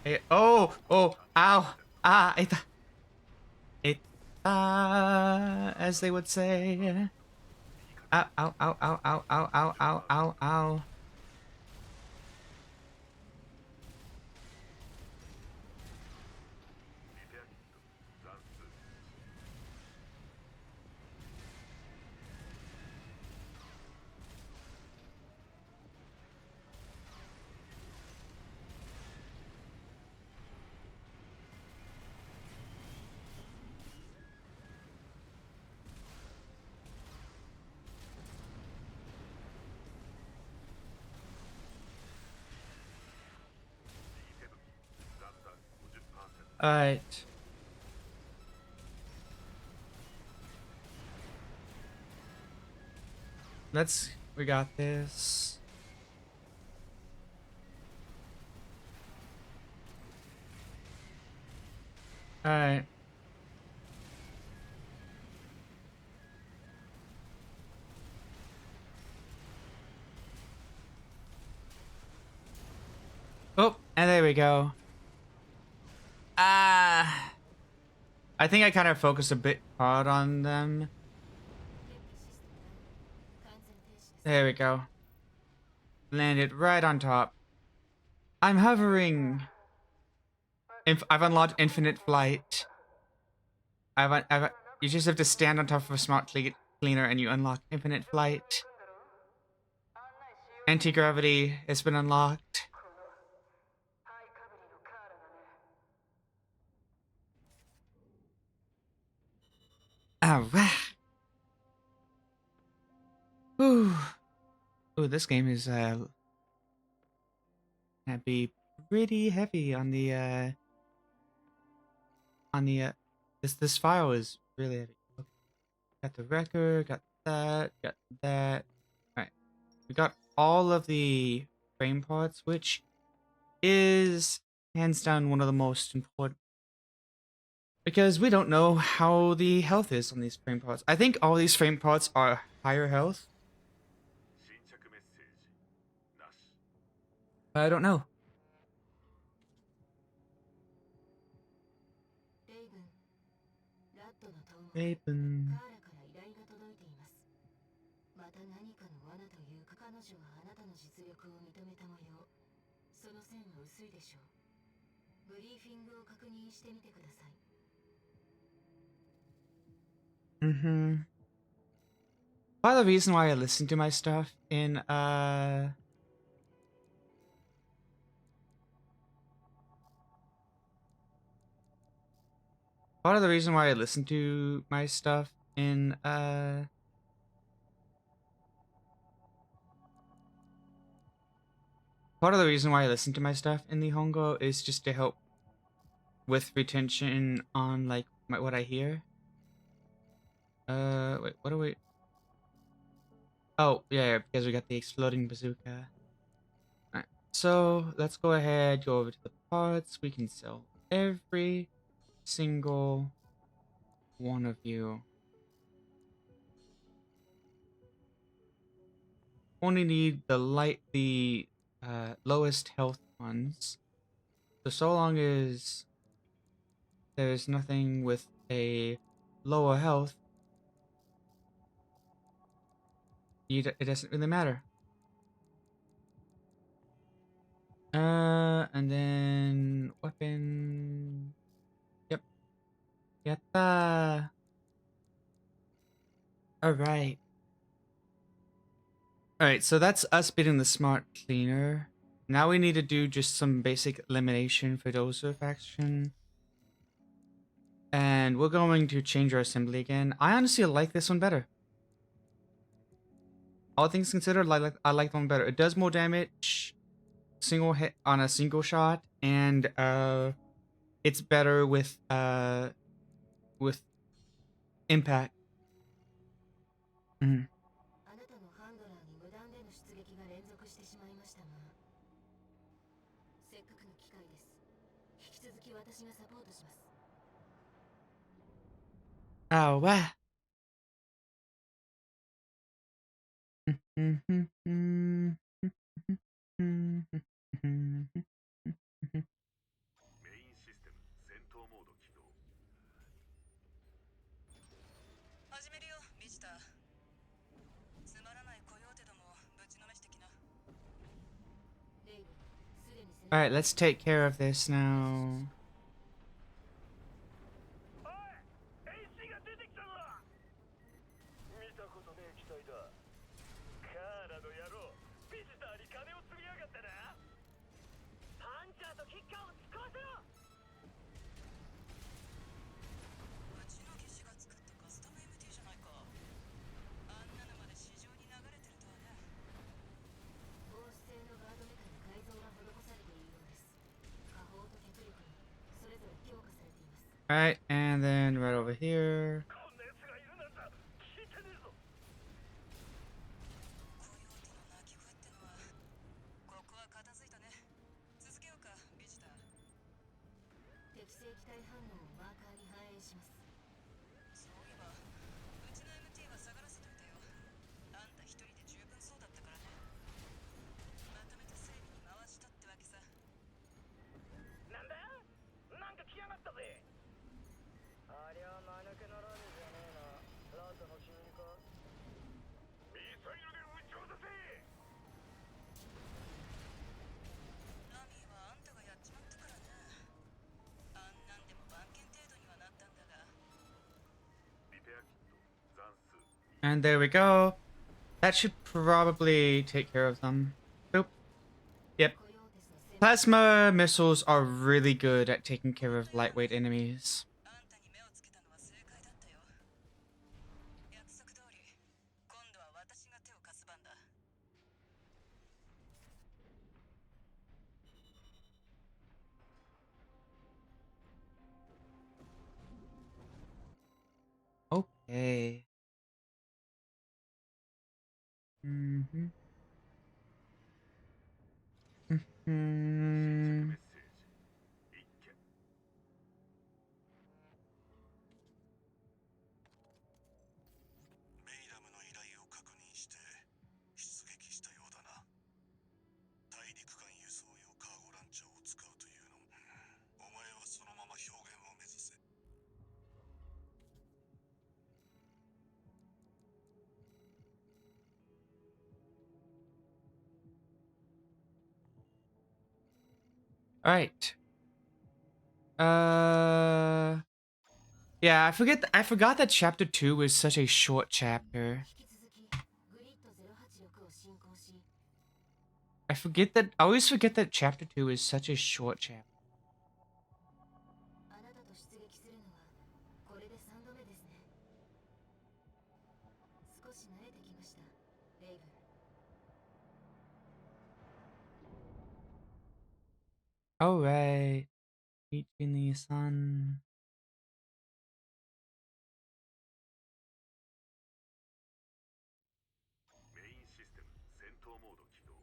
Hey, oh! Oh! Ow! Ah! As they would say. Ow, ow, ow, ow, ow, ow, ow, ow, ow, ow. Alright. We got this. Alright. Oh, and there we go. I think I kind of focused a bit hard on them. There we go. Landed right on top. I'm hovering. I've unlocked infinite flight. You just have to stand on top of a smart cleaner and you unlock infinite flight. Anti-gravity has been unlocked. Oh, wow. Ooh. Ooh, this game is gonna be pretty heavy on the this file is really heavy. Got the record, got that. Alright. We got all of the frame pods, which is hands down one of the most important, because we don't know how the health is on these frame pods. I think all these frame pods are higher health. But I don't know. Raven. また何かの罠というか彼女はあなたの実力を認めた模様。その線は薄いでしょう。ブリーフィングを確認してみてください。Part of the reason why I listen to my stuff in part of the reason why I listen to my stuff in part of the reason why I listen to my stuff in the Hongo is just to help with retention on like what I hear. Wait, what do we? Oh, yeah, because we got the exploding bazooka. Alright, so let's go ahead, go over to the pods. We can sell every single one of you. Only need the lowest health ones. So long as there's nothing with a lower health, it doesn't really matter. And then weapon. Yep. Yatta. Alright. Alright, so that's us beating the smart cleaner. Now we need to do just some basic elimination for Dozer faction. And we're going to change our assembly again. I honestly like this one better. All things considered, I like the one better. It does more damage single hit on a single shot, and it's better with impact. あなたのハンドラーに無断での出撃が連続してしまいましたが、せっかくの機会です。引き続き私がサポートします。 Oh, wow. メインシステム戦闘モード起動。始めるよ、ビジター。つまらないコヨーテどもをぶちのめしてきな。レイブ、すでにセレ Alright, let's take care of this now. おい、AC が出てきたぞ。見たことねえ機体だ。カーラの野郎、ビジターに金を積みやがってな。パンチャーとキッカーを使わせろ。うちの技師が作ったカスタム MT じゃないか。あんなのまで市場に流れてるとはね。防止性のガードメカに改造が施されているようです。下方と脚力もそれぞれ強化されています。 Alright, and then right over here. こんな奴がいるなんざ聞いてねえぞ。コヨーテの鳴き声ってのは、ここは片付いたね。続けようか、ビジター。適正機体反応をマーカーに反映します。そういえば、うちの MT は下がらせといたよ。あんた一人で十分そうだったからね。まとめて整備に回したってわけさ。なんだ？なんか来やがったぜ。ありゃ間抜けなラミじゃねえな。ランタの修理か？ミサイルで撃ち落とせ！ラミーはあんたがやっちまったからな。あんなんでも番犬程度にはなったんだが。リペアキット残数。 And there we go. That should probably take care of them. Boop. Yep. コヨーテスの戦 Plasma missiles are really good at taking care of lightweight enemies. あんたに目をつけたのは正解だったよ。約束通り、今度は私が手を貸す番だ。 Okay. Mm-hmm. Mm-hmm. メッセージ一件。メイダムの依頼を確認して出撃したようだな。大陸間輸送用カーゴランチャーを使うというのも、お前はそのまま表現を目指せ。All right. Yeah, I forgot that chapter 2 was such a short chapter. 引き続きグリッド086を進行し、 I always forget that chapter 2 is such a short chapter. あなたと出撃するのはこれで3度目ですね。少し慣れてきました、レイブ。 Alright. Meeting the sun. メインシステム戦闘モード起動。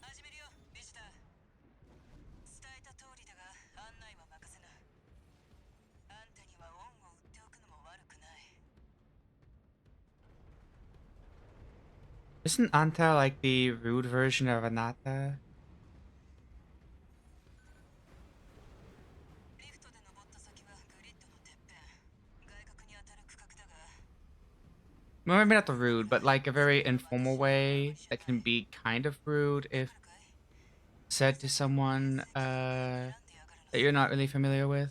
始めるよ、ビジター。伝えた通りだが、案内は任せな。あんたには恩を売っておくのも悪くない。 Isn't Anta like the rude version of Anata? well, maybe not the rude, but like a very informal way that can be kind of rude if said to someone that you're not really familiar with.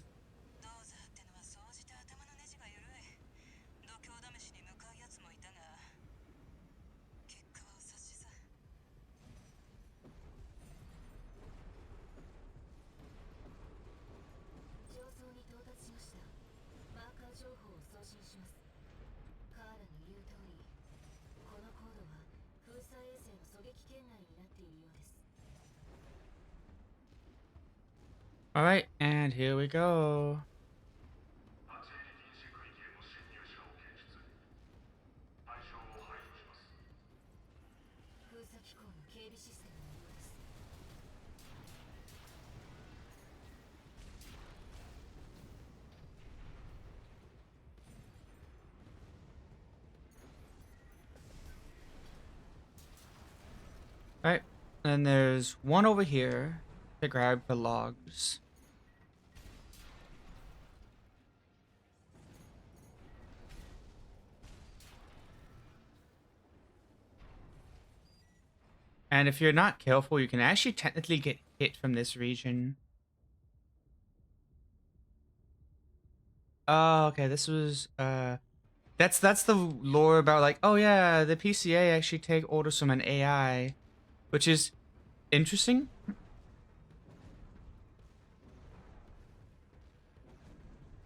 どうぞってのは総じて頭のネジが緩い。度胸試しに向かうやつもいたが、結果はお察しさ。上層に到達しました。マーカー情報を送信します。カーラの言う通り、このコードは封鎖衛星の狙撃圏内になっているようです。 All right, and here we go. 8エリ禁止区域への侵入者を検出。対象を排除します。封鎖機構の警備システムのようです。 All right, and there's one over here to grab the logs. And if you're not careful, you can actually technically get hit from this region. Oh, okay, this was that's the lore about like, oh yeah, the PCA actually take orders from an AI, which is interesting.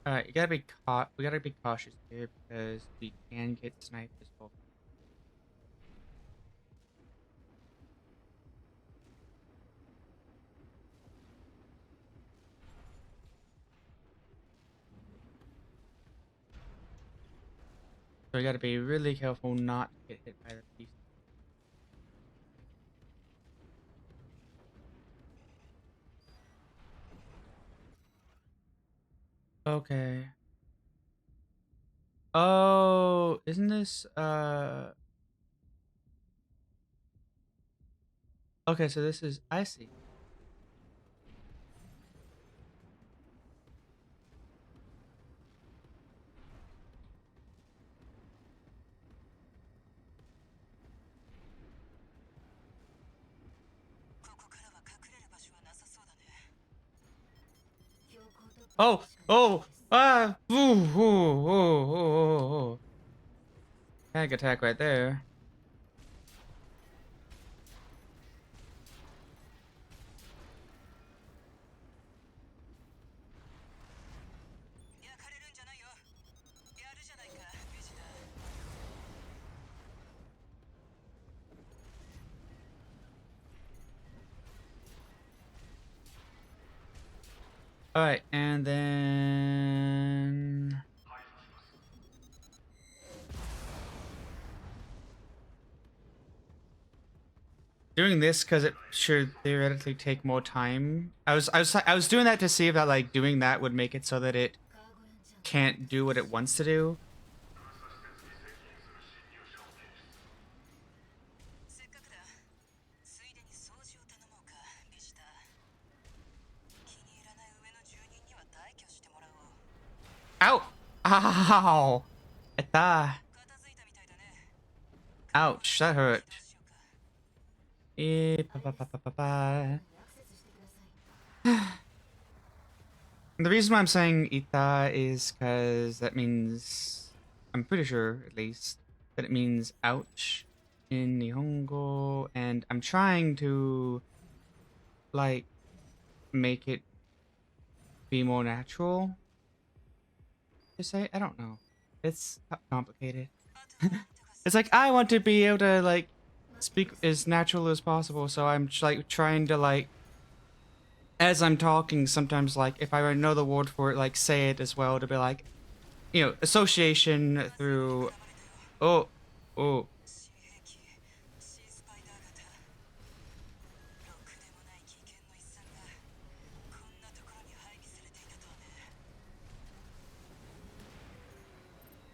Alright, we gotta be cautious here because we can get sniped as well. So we gotta be really careful not to get hit by the piece. Okay. Oh, isn't this okay, so this is I see. Oh, oh, ah, ooh, ooh, ooh, ooh, ooh, ooh. Tag attack right there. All right, and then doing this because it should theoretically take more time. I was doing that to see if that like doing that would make it so that it can't do what it wants to do. せっかくだ。ついでに掃除を頼もうか、ビジター。気に入らない上の住人には退去してもらおう。 Ow! Ow! Etta. 片付いたみたいだね。 Ouch, that hurt. どうしようか。 Pa. アクセスしてください。 The reason why I'm saying Ita is because that means, I'm pretty sure at least, that it means ouch in Nihongo, and I'm trying to like make it be more natural to say. I don't know. It's complicated. It's like I want to be able to like speak as natural as possible, so I'm like trying to like as I'm talking sometimes like if I know the word for it, like say it as well to be like, you know, association through oh 新兵器、新スパイダー型。ろくでもない危険の一産がこんなところに配備されていたとはね。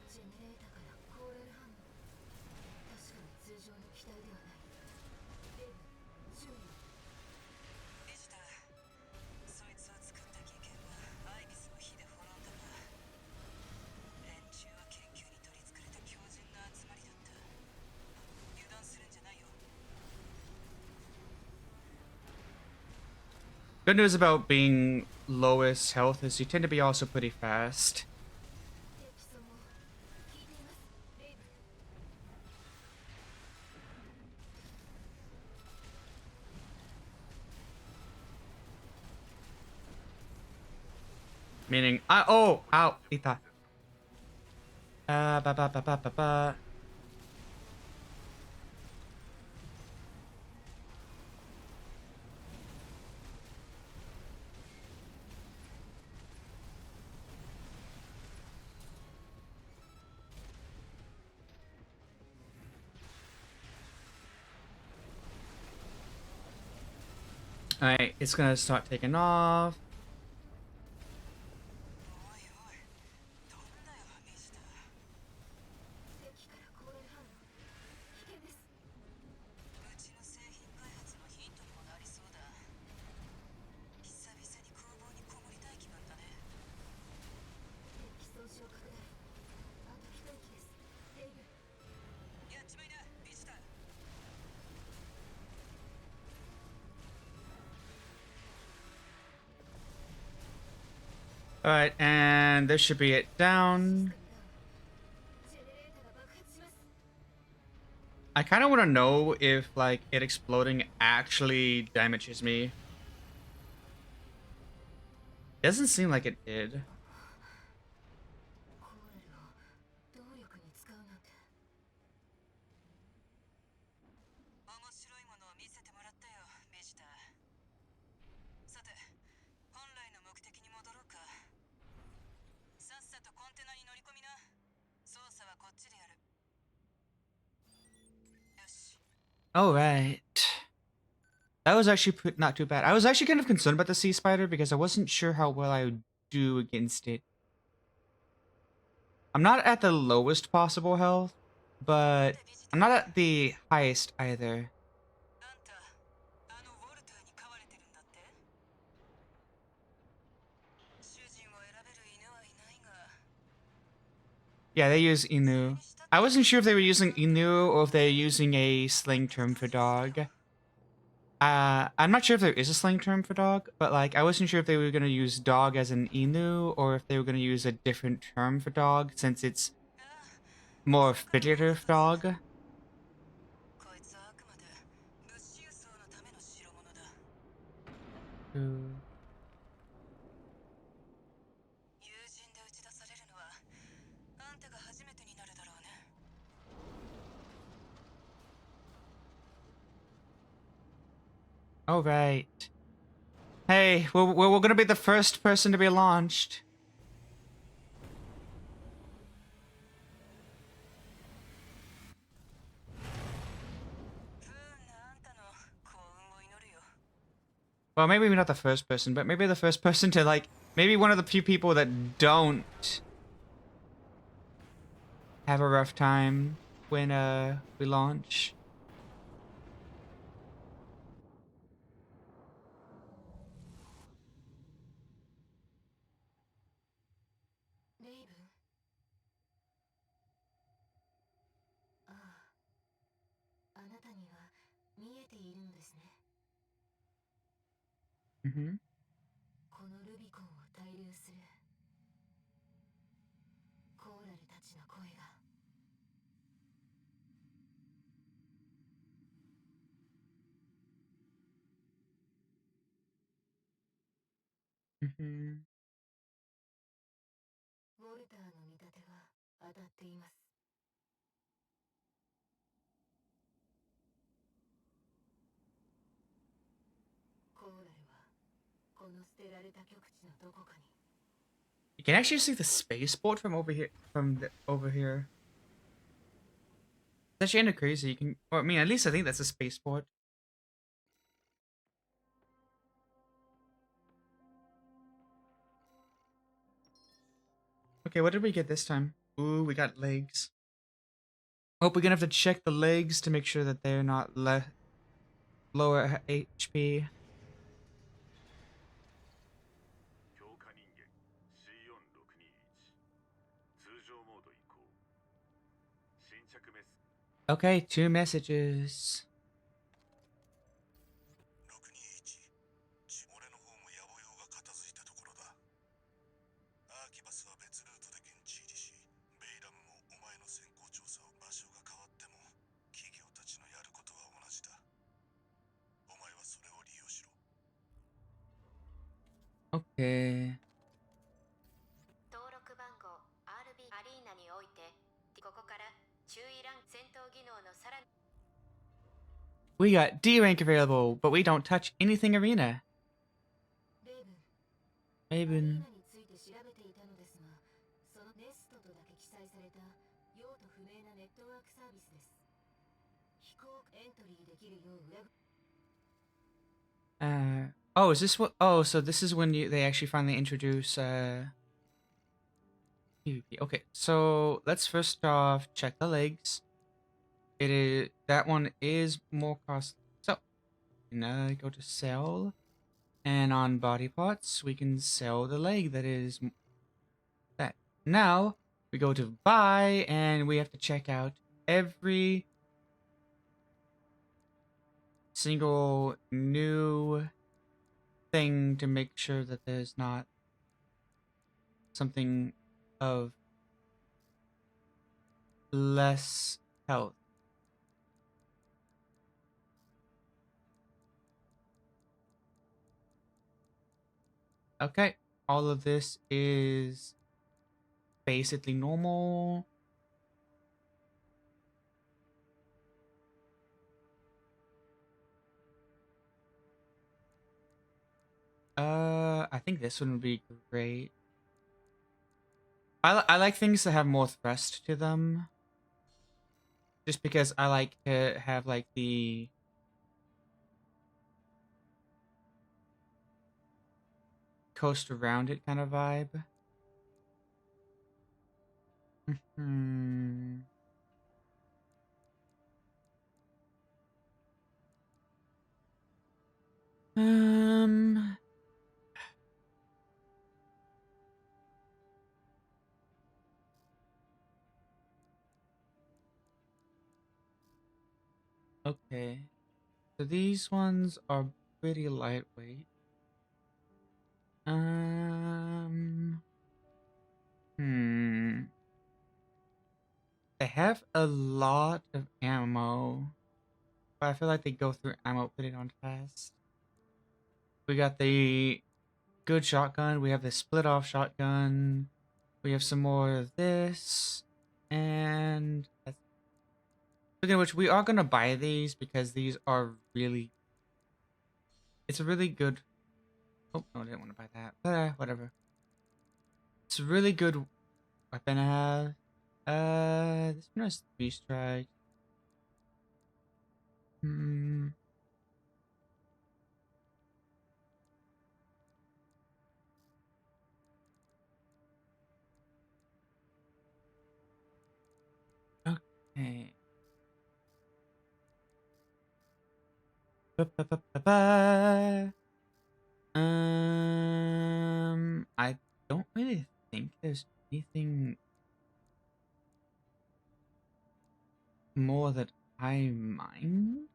ジェネレータからコーラル反応。確かに通常の機体ではない。レイブ、注意を。ビジター、そいつを作った技研はアイビスの火で滅んだが、連中は研究に取り憑かれた強靭な集まりだ。Good news about being lowest health is you tend to be also pretty fast. 敵層も聞いていますレイブン Meaning, oh, ow, ita. Ba ba ba ba ba ba. Alright, it's gonna start taking off. おいおいどんだよミスター敵から高齢反応危険です うちの製品開発のヒントにもなりそうだ久々に空房にこもりたい気分だね敵損傷拡大あと一息ですレイブン やっちまいなミスター Alright, and this should be it down. ジェネレーターが爆発します I kind of want to know if, like, it exploding actually damages me. Doesn't seem like it did. コーラルを動力に使うなんて面白いものを見せてもらったよミスターさて本来の目的に戻ろうかさっさとコンテナに乗り込みな操作はこっちでやるよし Alright. That was actually not too bad. I was actually kind of concerned about the sea spider because I wasn't sure how well I would do against it. I'm not at the lowest possible health, but I'm not at the highest either. あんたあのウォルターに飼われてるんだって主人を選べる犬はいないが Yeah, they use Inu. I wasn't sure if they were using Inu or if they're using a slang term for dog. I'm not sure if there is a slang term for dog, but like I wasn't sure if they were gonna use dog as an Inu or if they were gonna use a different term for dog since it's more figurative dog. こいつはあくまで物資輸送のための代物だ友人で打ち出されるのはあんたが初めてになるだろうね All right. Hey, we're gonna be the first person to be launched. 不運なあんたの幸運を祈るよ Well, maybe not the first person, but maybe the first person to like, maybe one of the few people that don't have a rough time when we launch. レイブンあああなたには見えているのですね Mm-hmm. このルビコンを滞留するコーラルたちの声が Mm-hmm. ウォルターの見立ては当たっていますコーラルはこの捨てられた極地のどこかに You can actually see the spaceport from over here. Over here. It's actually kind of crazy. You can, or I mean, at least I think that's a spaceport. Okay, what did we get this time? Ooh, we got legs. Hope we're gonna have to check the legs to make sure that they're not lower HP. 強化人間 C4621 通常モード移行新着メス Okay, 2 messages. 621下根の方 Okay. 登録番号 RB アリーナにおいてここから注意欄戦闘技能のさらに We got D rank available, but we don't touch anything arena. レイブン、アリー Maybe. ナについて調べていたのですが、そのネストとだけ記載された用途不明なネットワークサービスです。非公エントリーできるよう裏 Oh, is this what? Oh, so this is when they actually finally introduce PvP. Okay, so let's first off check the legs. It is that one is more costly. So, go to sell, and on body parts we can sell the leg that is that. Now we go to buy, and we have to check out every single new thing to make sure that there's not something of less health. Okay, all of this is basically normal. I think this one would be great. I like things that have more thrust to them. Just because I like to have like the coast around it kind of vibe. Hmm. Um. Okay. So these ones are pretty lightweight. Hmm. They have a lot of ammo, but I feel like they go through ammo pretty on fast. We got the good shotgun. We have the split off shotgun. We have some more of this, and speaking of which, we are gonna buy these because these are really. It's a really good. Oh no, I didn't want to buy that. Whatever. It's a really good weapon to have. This one has 3 strikes. Hmm. Okay. Ba-ba-ba-ba-ba. I don't really think there's anything more that I mind.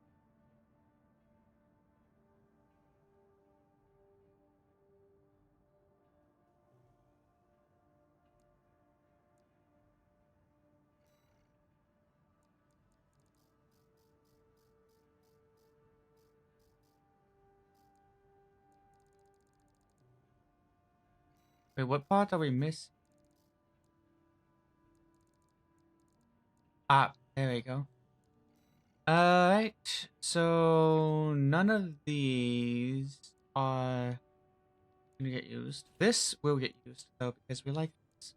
Wait, what part are we missing? Ah, there we go. Alright, so none of these are gonna get used. This will get used though because we like this.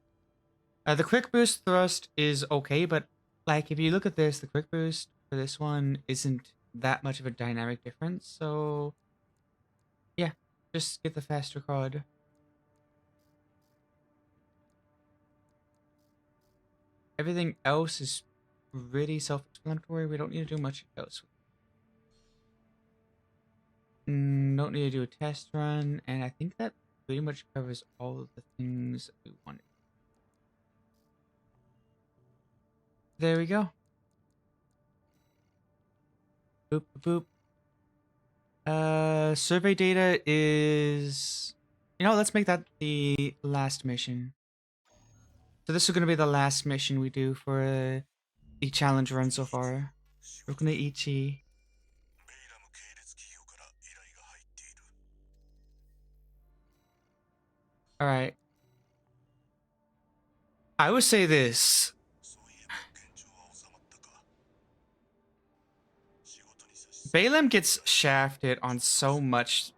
The quick boost thrust is okay, but like if you look at this, the quick boost for this one isn't that much of a dynamic difference. So yeah, just get the faster card. Everything else is pretty self-explanatory. We don't need to do much else. Don't need to do a test run, and I think that pretty much covers all of the things that we wanted. There we go. Boop, boop, boop. Survey data is... let's make that the last mission. So this is going to be the last mission we do for the challenge run so far. We're going to Ichi. ベイラム系列企業から依頼が入っている。All right. I would say this. そういえば現状は収まったか。仕事に差し支え Balaam gets shafted on so much.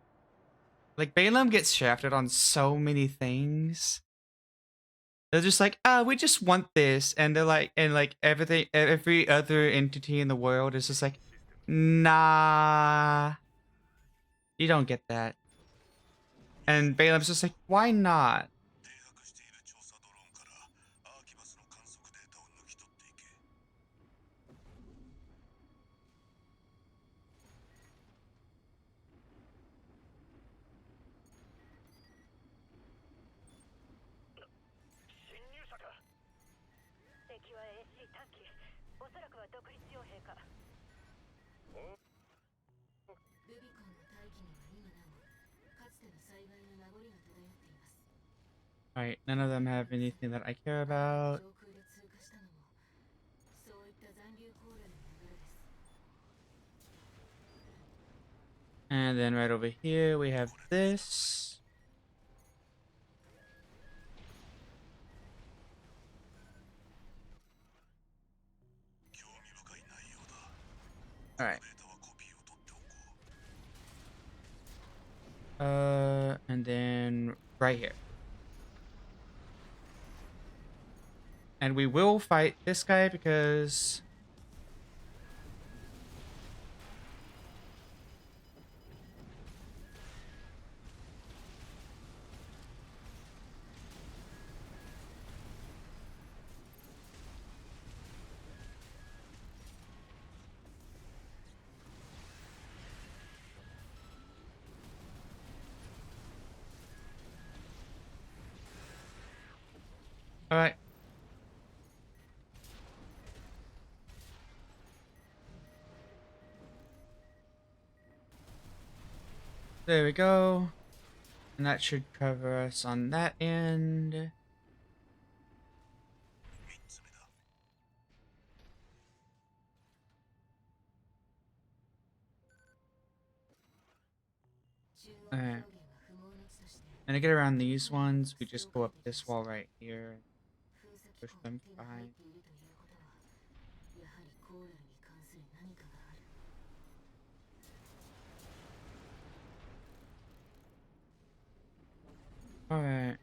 Like, Balaam gets shafted on so many things. They're just like, we just want this. And they're like, and like everything, every other entity in the world is just like, nah, you don't get that. And Balaam's just like, why not? 停泊している調査ドローンからアーキバスの観測データを抜き取っていけ。侵入者か。敵は AC 短期。おそらくは独立傭兵か。ルビコンの大気には今なおかつての災害の名残が漂っています。 Alright, none of them have anything that I care about. 上空で通過したのもそういった残留コーラの流れです。 And then right over here, we have this. 興味深い内容だ。 Alright. データはコピーを取っておこう。 And then right here. And we will fight this guy because... Alright. There we go. And that should cover us on that end. 3つ目だ。 中央 Alright. 表現は不毛の地として And to get around these ones, we just go up this wall right here. 封鎖 Push 機構 them に手が入 behind. っているということはやはりコーラルに関する何かがある。 Alright.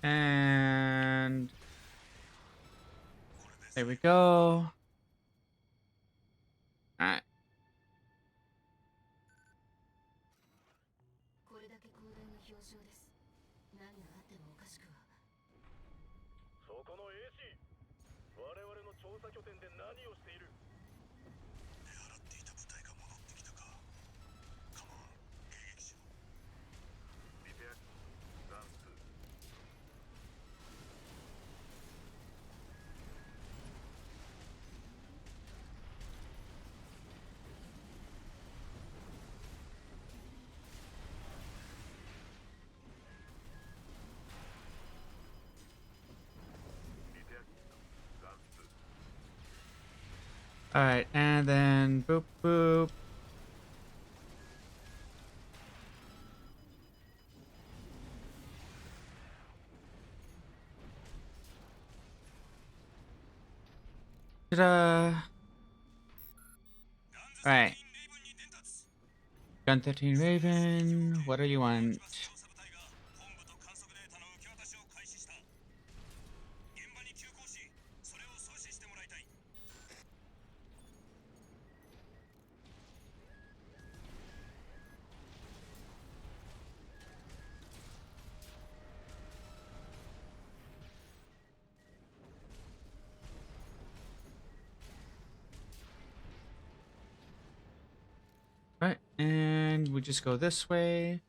And there we go. Alright. これだけ広大な表彰です。何があってもおかしくは。そこの AC。我々の調査拠点で何をしている。出払っていた部隊が戻ってきたか。カモン、迎撃しろ。リペアダンス。 Alright, and then boop boop. Ta-da! Alright. Gun 13 Raven, what do you want? 調査部隊が本部と観測データの受け渡しを開始した。現場に急行し、それを阻止してもらいたい。 Right, and we just go this way.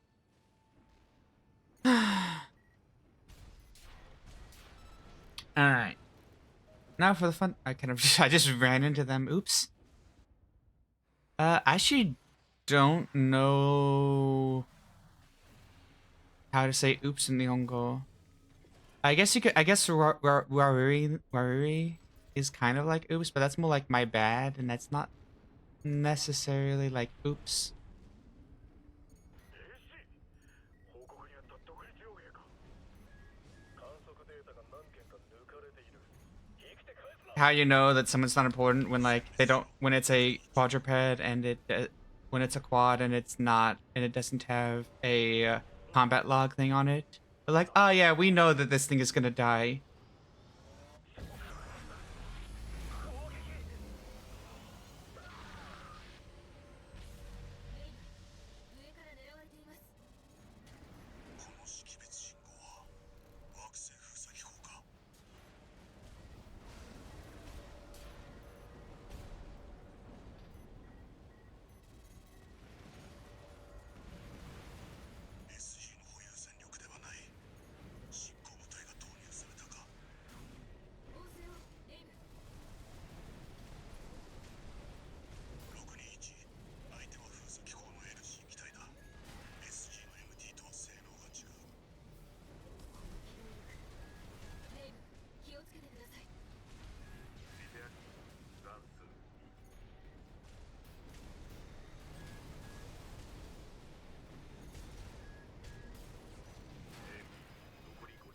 Alright. Now for the fun. I just ran into them. Oops. I actually don't know how to say oops in Nihongo. I guess you could. I guess waruri is kind of like oops, but that's more like my bad, and that's not necessarily like oops. 報告にあった独立傭兵か。観測データが何件か抜かれている。生きて返すな。 How you know that someone's not important when like they don't when it's a quadruped and it when it's a quad and it's not and it doesn't have a combat log thing on it. They're like, oh yeah, we know that this thing is gonna die. 上から狙われています。この識別信号は惑星封鎖機構か。 SG の保有戦力ではない。進行部隊が投入されたか。 音声をレイブ。 621相手は封鎖機構の LC 機体だ。 SG の MT とは性能が違う。 レイブ、気をつけてください。 残り 50%。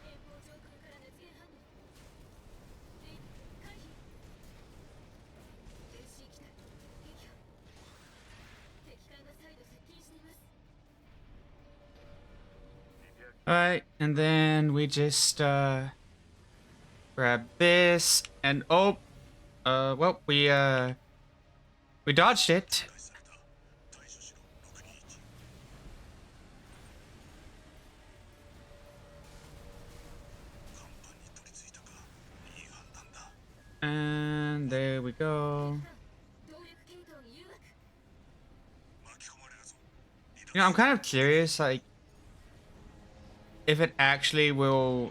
遠方上空から熱源反応。レイブ、回避。LC 機体、撃破。敵艦が再度接近しています。 Alright, and then we just grab this and oh well we dodged it. 破壊された。対処しろ。621。 甲板に取り付いたか。いい判断だ。 And there we go. 動力系統に誘惑。 巻き込まれるぞ。 You know, I'm kind of curious, like, if it actually will.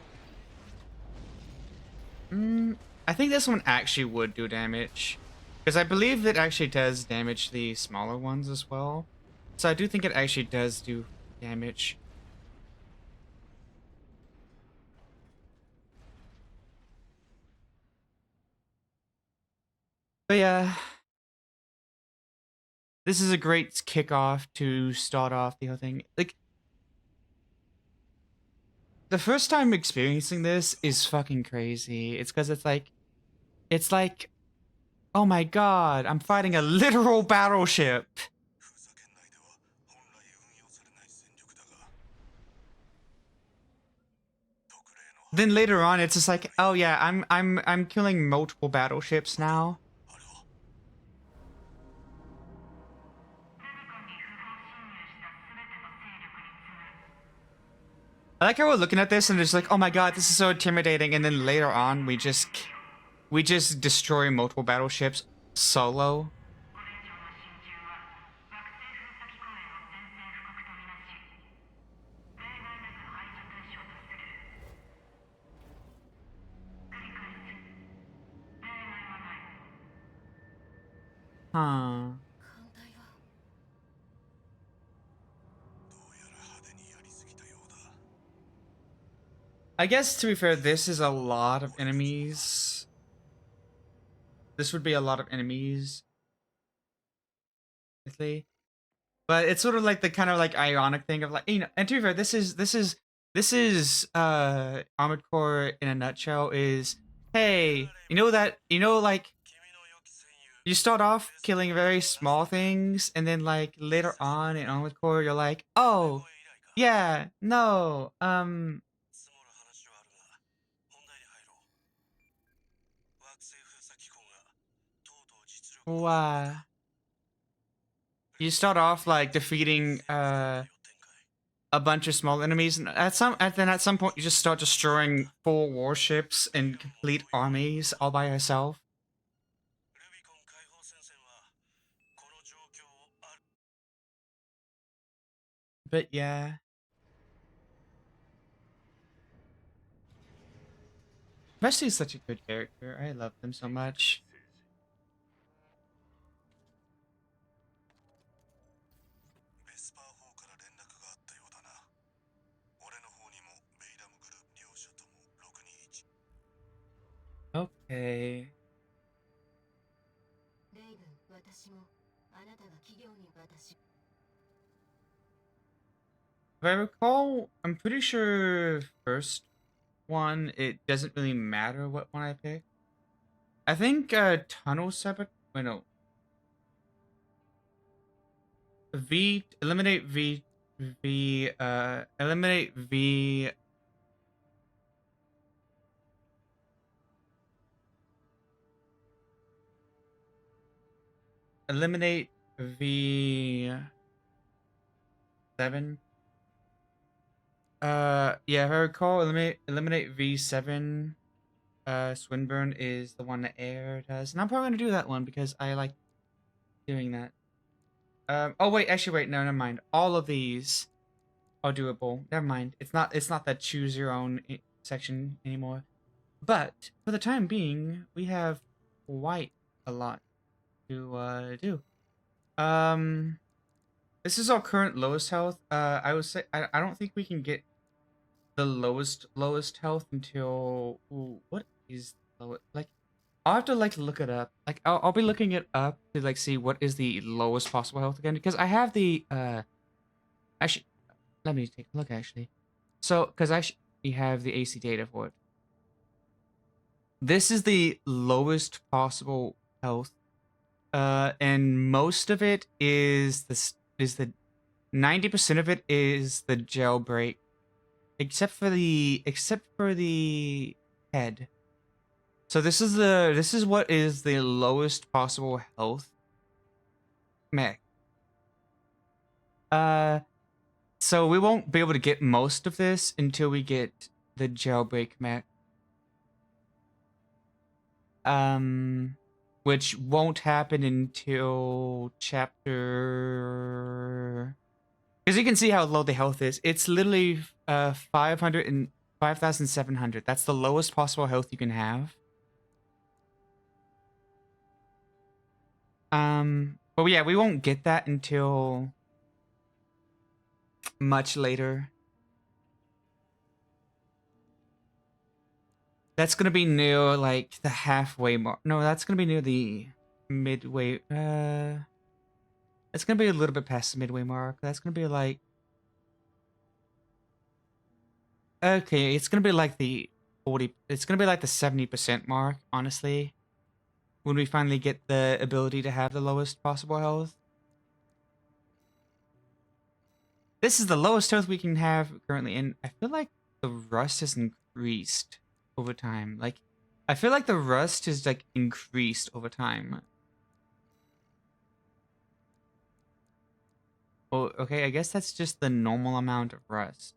I think this one actually would do damage, because I believe it actually does damage the smaller ones as well. So I do think it actually does do damage. But yeah, this is a great kickoff to start off the whole thing. Like, the first time experiencing this is fucking crazy. It's because it's like, oh my god, I'm fighting a literal battleship. 封鎖圏内では本来運用されない戦力だが。特例の Then later on, it's just like, oh yeah, I'm killing multiple battleships now. あれは。 I like how we're looking at this and it's like, oh my god, this is so intimidating. And then later on, we just destroy multiple battleships solo. これ以上の進駐は惑星封鎖機構への宣戦布告とみなし、例外なく排除対象とする。繰り返す。例外はない。 Huh. 艦隊は どうやら派手にやりすぎたようだ。 I guess to be fair, this is a lot of enemies. This would be a lot of enemies. But it's sort of like the kind of like ironic thing of like, you know, and to be fair, this is Armored Core in a nutshell is, hey, you know like 君の良き戦友。 you start off killing very small things and then like later on in Armored Core you're like, oh 声以来か。 yeah, no, 積もる話はあるが、本題に入ろう。惑星封鎖機構がとうとう実力を why? you start off like defeating a bunch of small enemies, and at some point you just start destroying 4 warships and complete armies all by yourself. ルビコン解放戦線はこの状況をある But yeah. Vesty is such a good character. I love them so much. ベスパー4から連絡があったようだな。俺の方にもベイラムグループ両者とも621。Okay. レイブン、私もあなたが企業に私 If I recall, I'm pretty sure first one, it doesn't really matter what one I pick. I think Tunnel Sabotage. Wait, no. Eliminate V. Eliminate V7. Yeah, if I recall, eliminate V7. Swinburne is the one that Air does, and I'm probably gonna do that one because I like doing that. Oh wait, actually wait, no, never mind. All of these are doable. Never mind. It's not that choose your own section anymore. But for the time being, we have quite a lot to do. This is our current lowest health. I would say I don't think we can get the lowest health until what is low, like I'll have to like look it up. Like I'll be looking it up to like see what is the lowest possible health again, because I have the actually let me take a look actually. So because I have the AC data for it. This is the lowest possible health, and most of it is the 90% of it is the jailbreak, except for the head. So this is what is the lowest possible health mech. So we won't be able to get most of this until we get the jailbreak mech. Which won't happen until chapter, because you can see how low the health is. It's literally 500 and 5,700. That's the lowest possible health you can have. But yeah, we won't get that until much later. That's gonna be near like the halfway mark. No, that's gonna be near the midway. It's gonna be a little bit past the midway mark. That's gonna be like, okay, it's gonna be like the 40. It's gonna be like the 70% mark, honestly, when we finally get the ability to have the lowest possible health. This is the lowest health we can have currently, and I feel like the rust has increased over time. Like, I feel like the rust is like increased over time. Oh, okay, I guess that's just the normal amount of rust.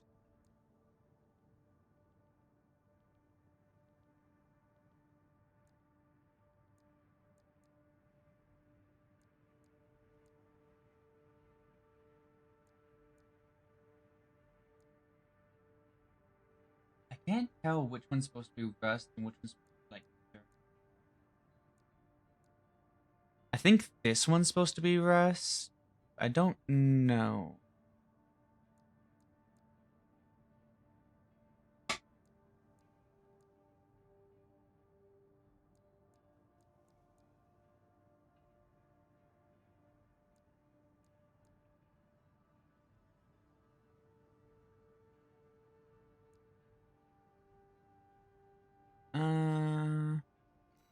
I can't tell which one's supposed to be rust and which one's like. I think this one's supposed to be rust. I don't know.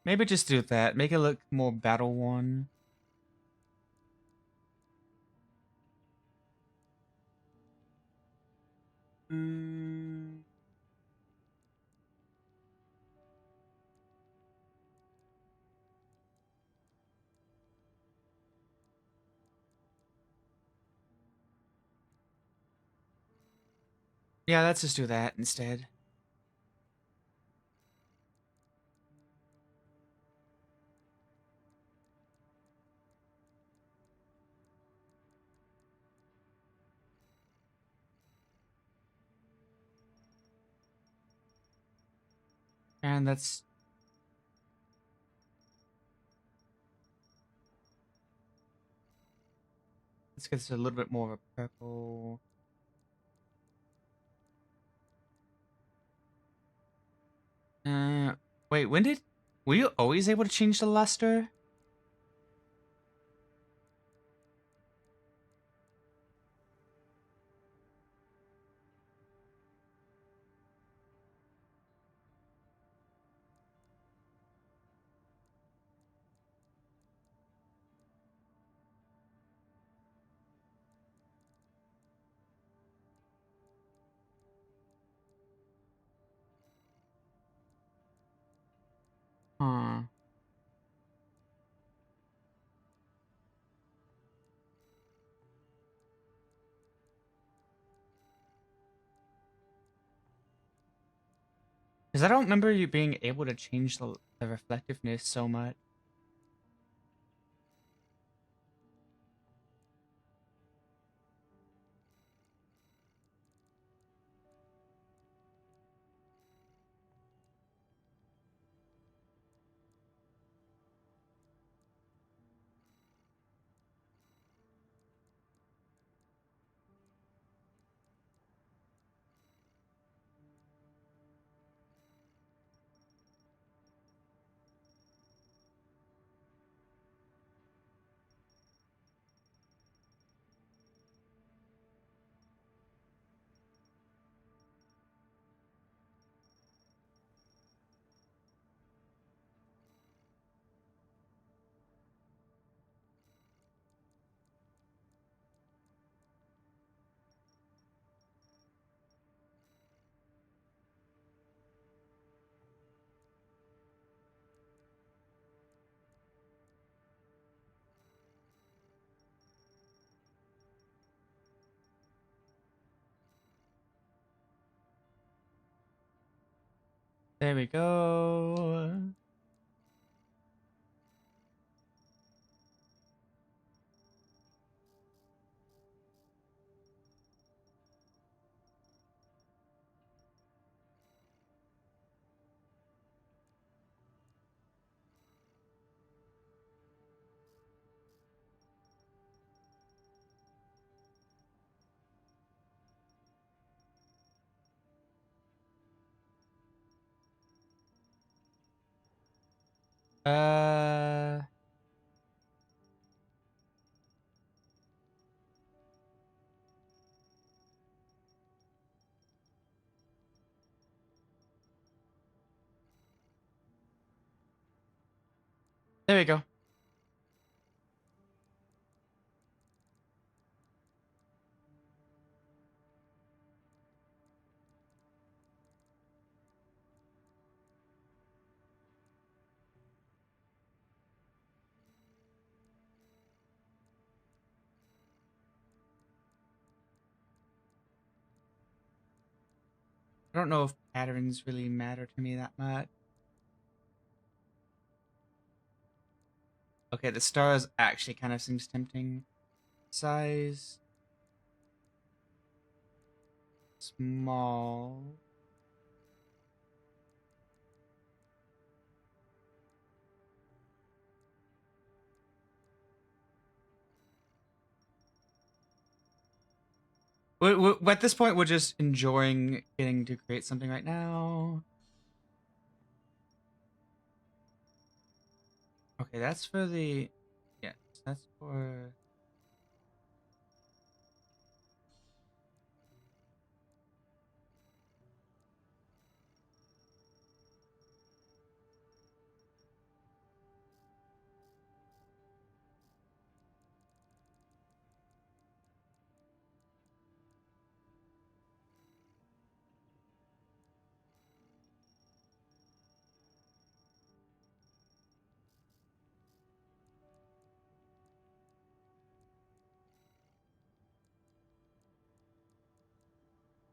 Maybe just do that. Make it look more battle worn. Yeah, let's just do that instead. And let's get this a little bit more of a purple. Wait, were you always able to change the luster? Huh. Because I don't remember you being able to change the reflectiveness so much. There we go. Uh, there we go. I don't know if patterns really matter to me that much. Okay, the stars actually kind of seems tempting. Size. Small. At this point, we're just enjoying getting to create something right now. Okay, that's for the... Yes, that's for...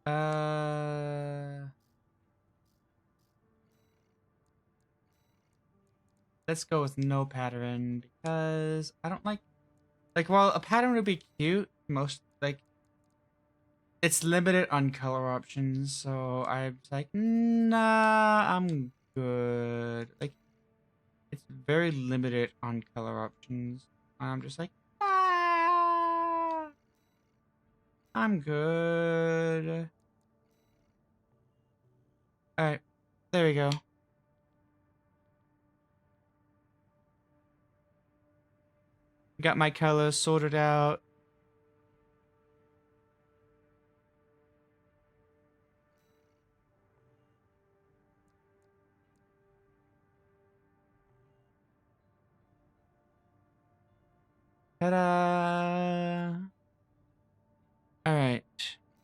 Let's go with no pattern because I don't like while a pattern would be cute, most it's limited on color options, so I'm like, nah, I'm good. Like it's very limited on color options. I'm just like, ah, I'm good. All right, there we go. Got my colors sorted out. Ta-da! All right,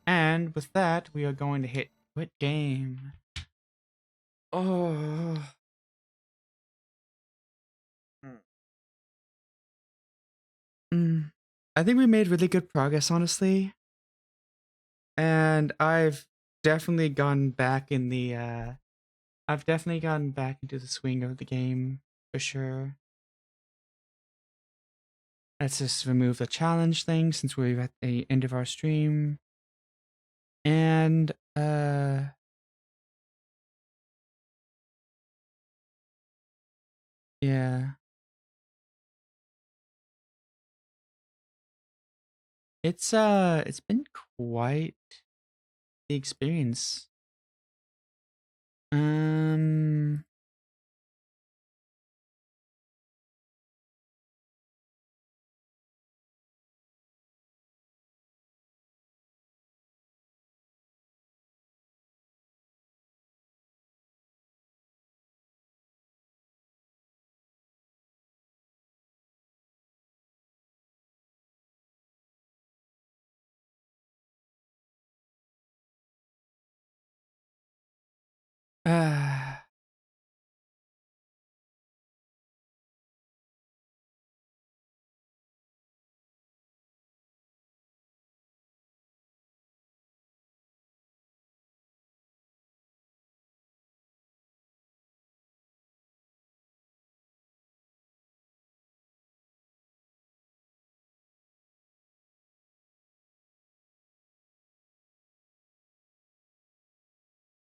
and with that, we are going to hit quit game. Oh. I think we made really good progress, honestly. And I've definitely gone back in the I've definitely gotten back into the swing of the game for sure. Let's just remove the challenge thing since we're at the end of our stream. And yeah. It's been quite the experience.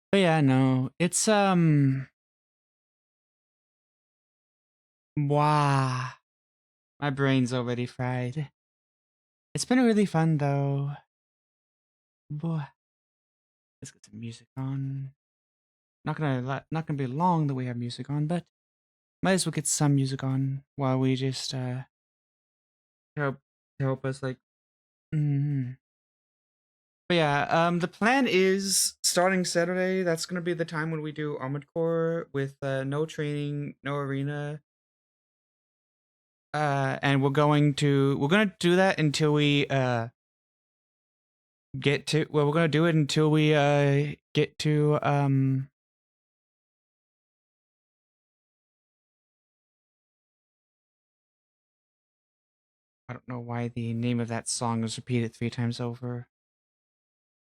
But yeah, no. It's wow. My brain's already fried. It's been really fun though. Boy. Let's get some music on. Not gonna be long that we have music on, but might as well get some music on while we just help us like. But yeah, the plan is starting Saturday. That's gonna be the time when we do Armored Core with no training, no arena. And we're gonna do that until we get to we're gonna do it until we get to I don't know why the name of that song is repeated 3 times over.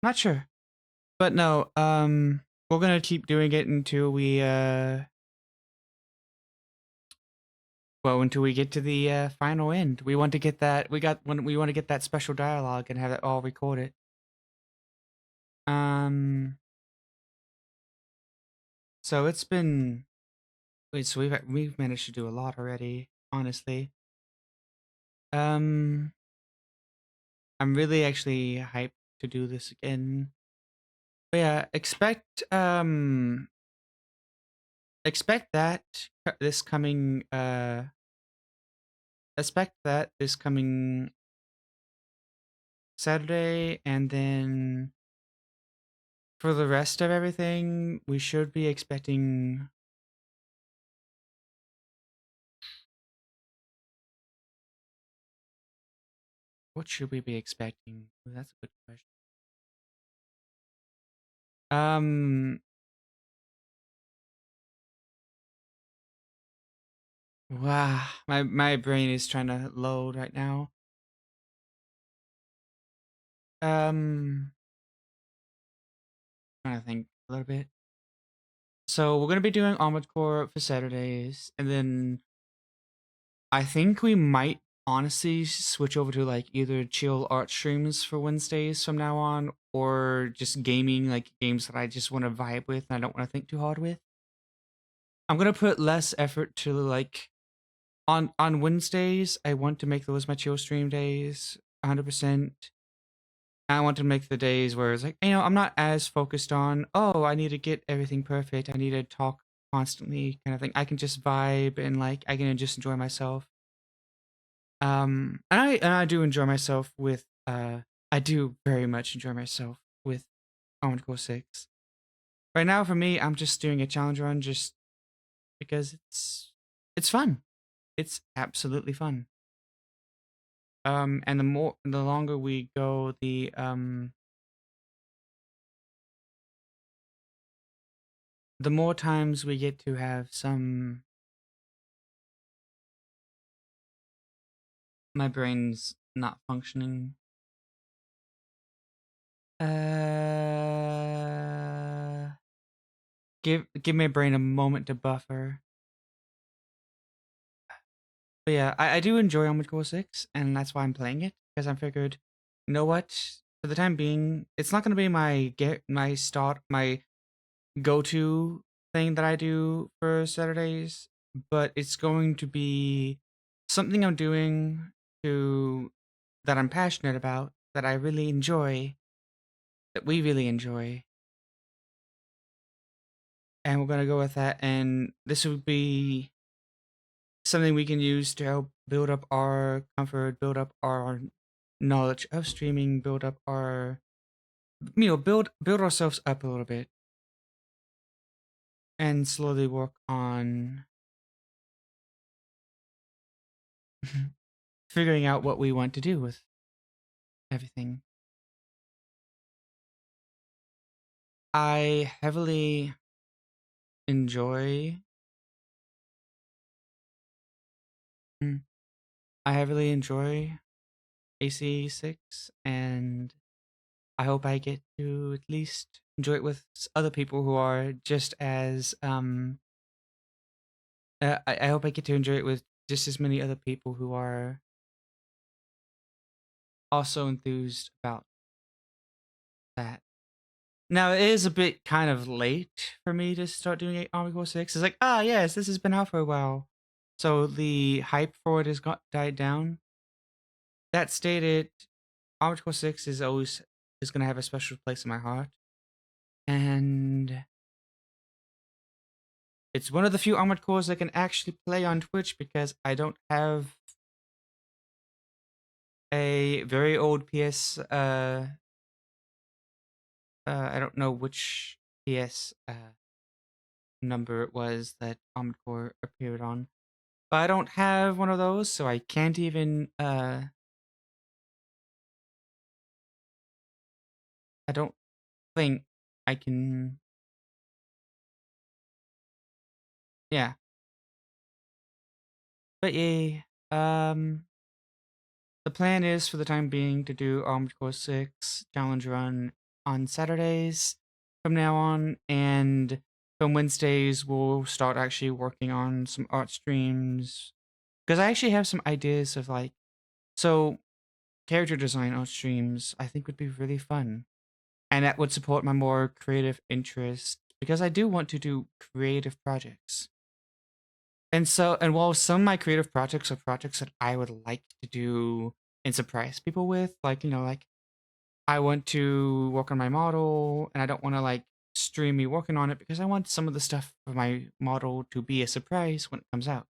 Not sure. But no, we're gonna keep doing it until we until we get to the final end. We want to get that we want to get that special dialogue and have it all recorded. So it's been so we've managed to do a lot already, honestly. I'm really actually hyped to do this again. But yeah, expect that this coming Saturday, and then for the rest of everything, we should be expecting what should we be expecting? That's a good question. Wow, my brain is trying to load right now. trying to think a little bit. So we're gonna be doing Armored Core for Saturdays, and then I think we might honestly switch over to like either chill art streams for Wednesdays from now on, or just gaming, like games that I just want to vibe with and I don't want to think too hard with. I'm gonna put less effort to like on Wednesdays. I want to make those my chill stream days, 100%. I want to make the days where it's like, I'm not as focused on, oh, I need to get everything perfect. I need to talk constantly, kind of thing. I can just vibe and like I can just enjoy myself. And I do enjoy myself with I do very much enjoy myself with Armored Core 6. Right now for me, I'm just doing a challenge run just because it's fun. It's absolutely fun. And the longer we go, the more times we get to have some. My brain's not functioning. Give my brain a moment to buffer. But yeah, I do enjoy Armored Core 6, and that's why I'm playing it, because I figured, you know what? For the time being, it's not gonna be my go-to thing that I do for Saturdays, but it's going to be something I'm doing that I'm passionate about, that I really enjoy, that we really enjoy. And we're gonna go with that, and this would be something we can use to help build up our comfort, build up our knowledge of streaming, build up our build ourselves up a little bit, and slowly work on figuring out what we want to do with everything. I heavily enjoy AC6, and I hope I get to at least enjoy it with other people who are just as I hope I get to enjoy it with just as many other people who are also enthused about that. Now, it is a bit kind of late for me to start doing Armored Core 6. It's like, yes, this has been out for a while. So the hype for it has died down. That stated, Armored Core 6 is going to have a special place in my heart. And it's one of the few Armored Cores I can actually play on Twitch because I don't have a very old PS. I don't know which PS number it was that Armored Core appeared on, but I don't have one of those, so I can't even. I don't think I can. Yeah, but yeah. The plan is for the time being to do Armored Core 6 challenge run on Saturdays from now on, and from Wednesdays we'll start actually working on some art streams, because I actually have some ideas of like, so character design art streams I think would be really fun, and that would support my more creative interest, because I do want to do creative projects. And while some of my creative projects are projects that I would like to do and surprise people with, like, like I want to work on my model and I don't want to like stream me working on it because I want some of the stuff for my model to be a surprise when it comes out.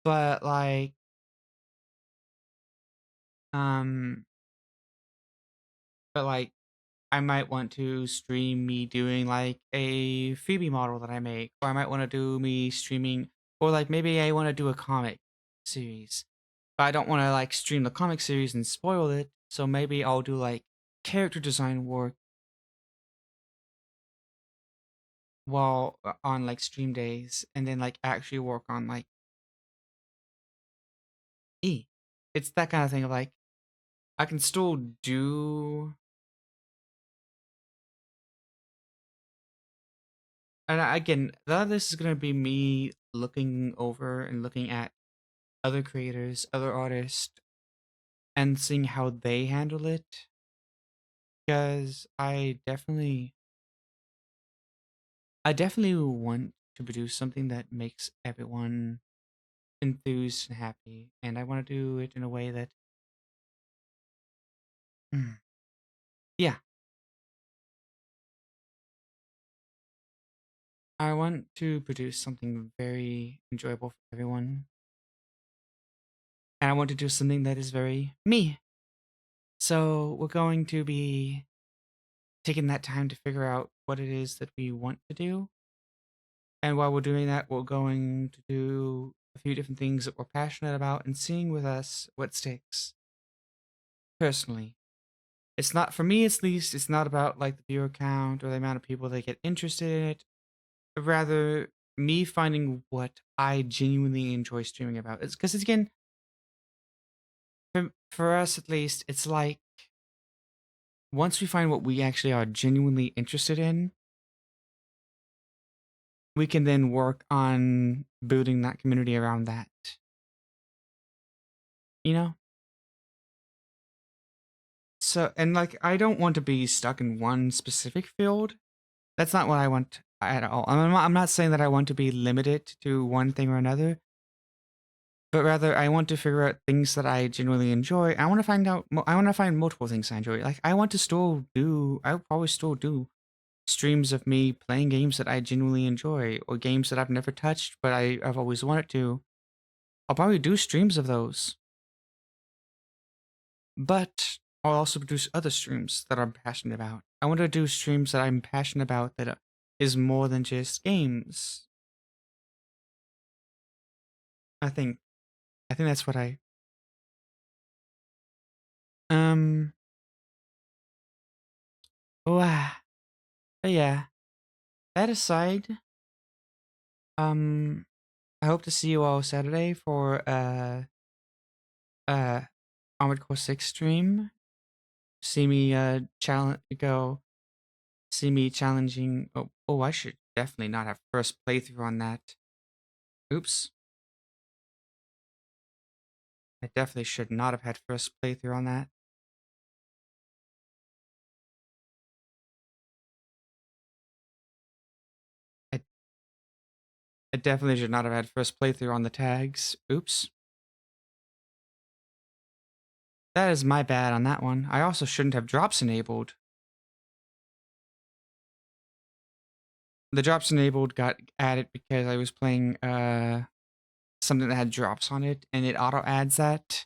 But like, um, but like, I might want to stream me doing like a Phoebe model that I make, or I might want to do me streaming, or like maybe I want to do a comic series. But I don't want to like stream the comic series and spoil it, so maybe I'll do like character design work while on like stream days, and then like actually work on like it's that kind of thing of like I can still do And again, a lot of this is gonna be me looking over and looking at other creators, other artists, and seeing how they handle it. Because I definitely want to produce something that makes everyone enthused and happy, and I want to do it in a way that, yeah, I want to produce something very enjoyable for everyone, and I want to do something that is very me. So we're going to be taking that time to figure out what it is that we want to do. And while we're doing that, we're going to do a few different things that we're passionate about and seeing with us what sticks. Personally, it's not, for me at least, it's not about like the viewer count or the amount of people that get interested in it, but rather me finding what I genuinely enjoy streaming about. It's because, again, for us at least, it's like once we find what we actually are genuinely interested in, we can then work on building that community around that. You know? So, and like, I don't want to be stuck in one specific field. That's not what I want at all. I'm not saying that I want to be limited to one thing or another, but rather I want to figure out things that I genuinely enjoy. I want to find out, I want to find multiple things I enjoy. Like, I'll probably still do streams of me playing games that I genuinely enjoy, or games that I've never touched, but I've always wanted to. I'll probably do streams of those. But I'll also produce other streams that I'm passionate about. I want to do streams that I'm passionate about that is more than just games. I think that's what I wow. But yeah. That aside, I hope to see you all Saturday for Armored Core 6 stream. See me see me challenging. Oh, I should definitely not have first playthrough on that. Oops. I definitely should not have had first playthrough on that. I definitely should not have had first playthrough on the tags. Oops. That is my bad on that one. I also shouldn't have drops enabled. The drops enabled got added because I was playing something that had drops on it, and it auto adds that.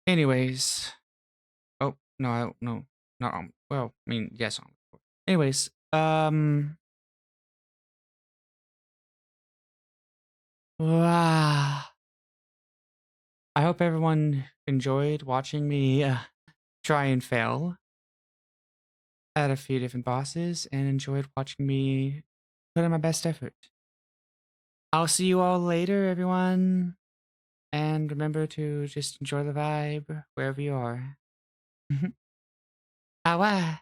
Anyways. Oh, no, no, not on. Well, I mean, yes, on. Anyways, wow. I hope everyone enjoyed watching me try and fail at a few different bosses and enjoyed watching me put in my best effort. I'll see you all later, everyone. And remember to just enjoy the vibe wherever you are. Awa.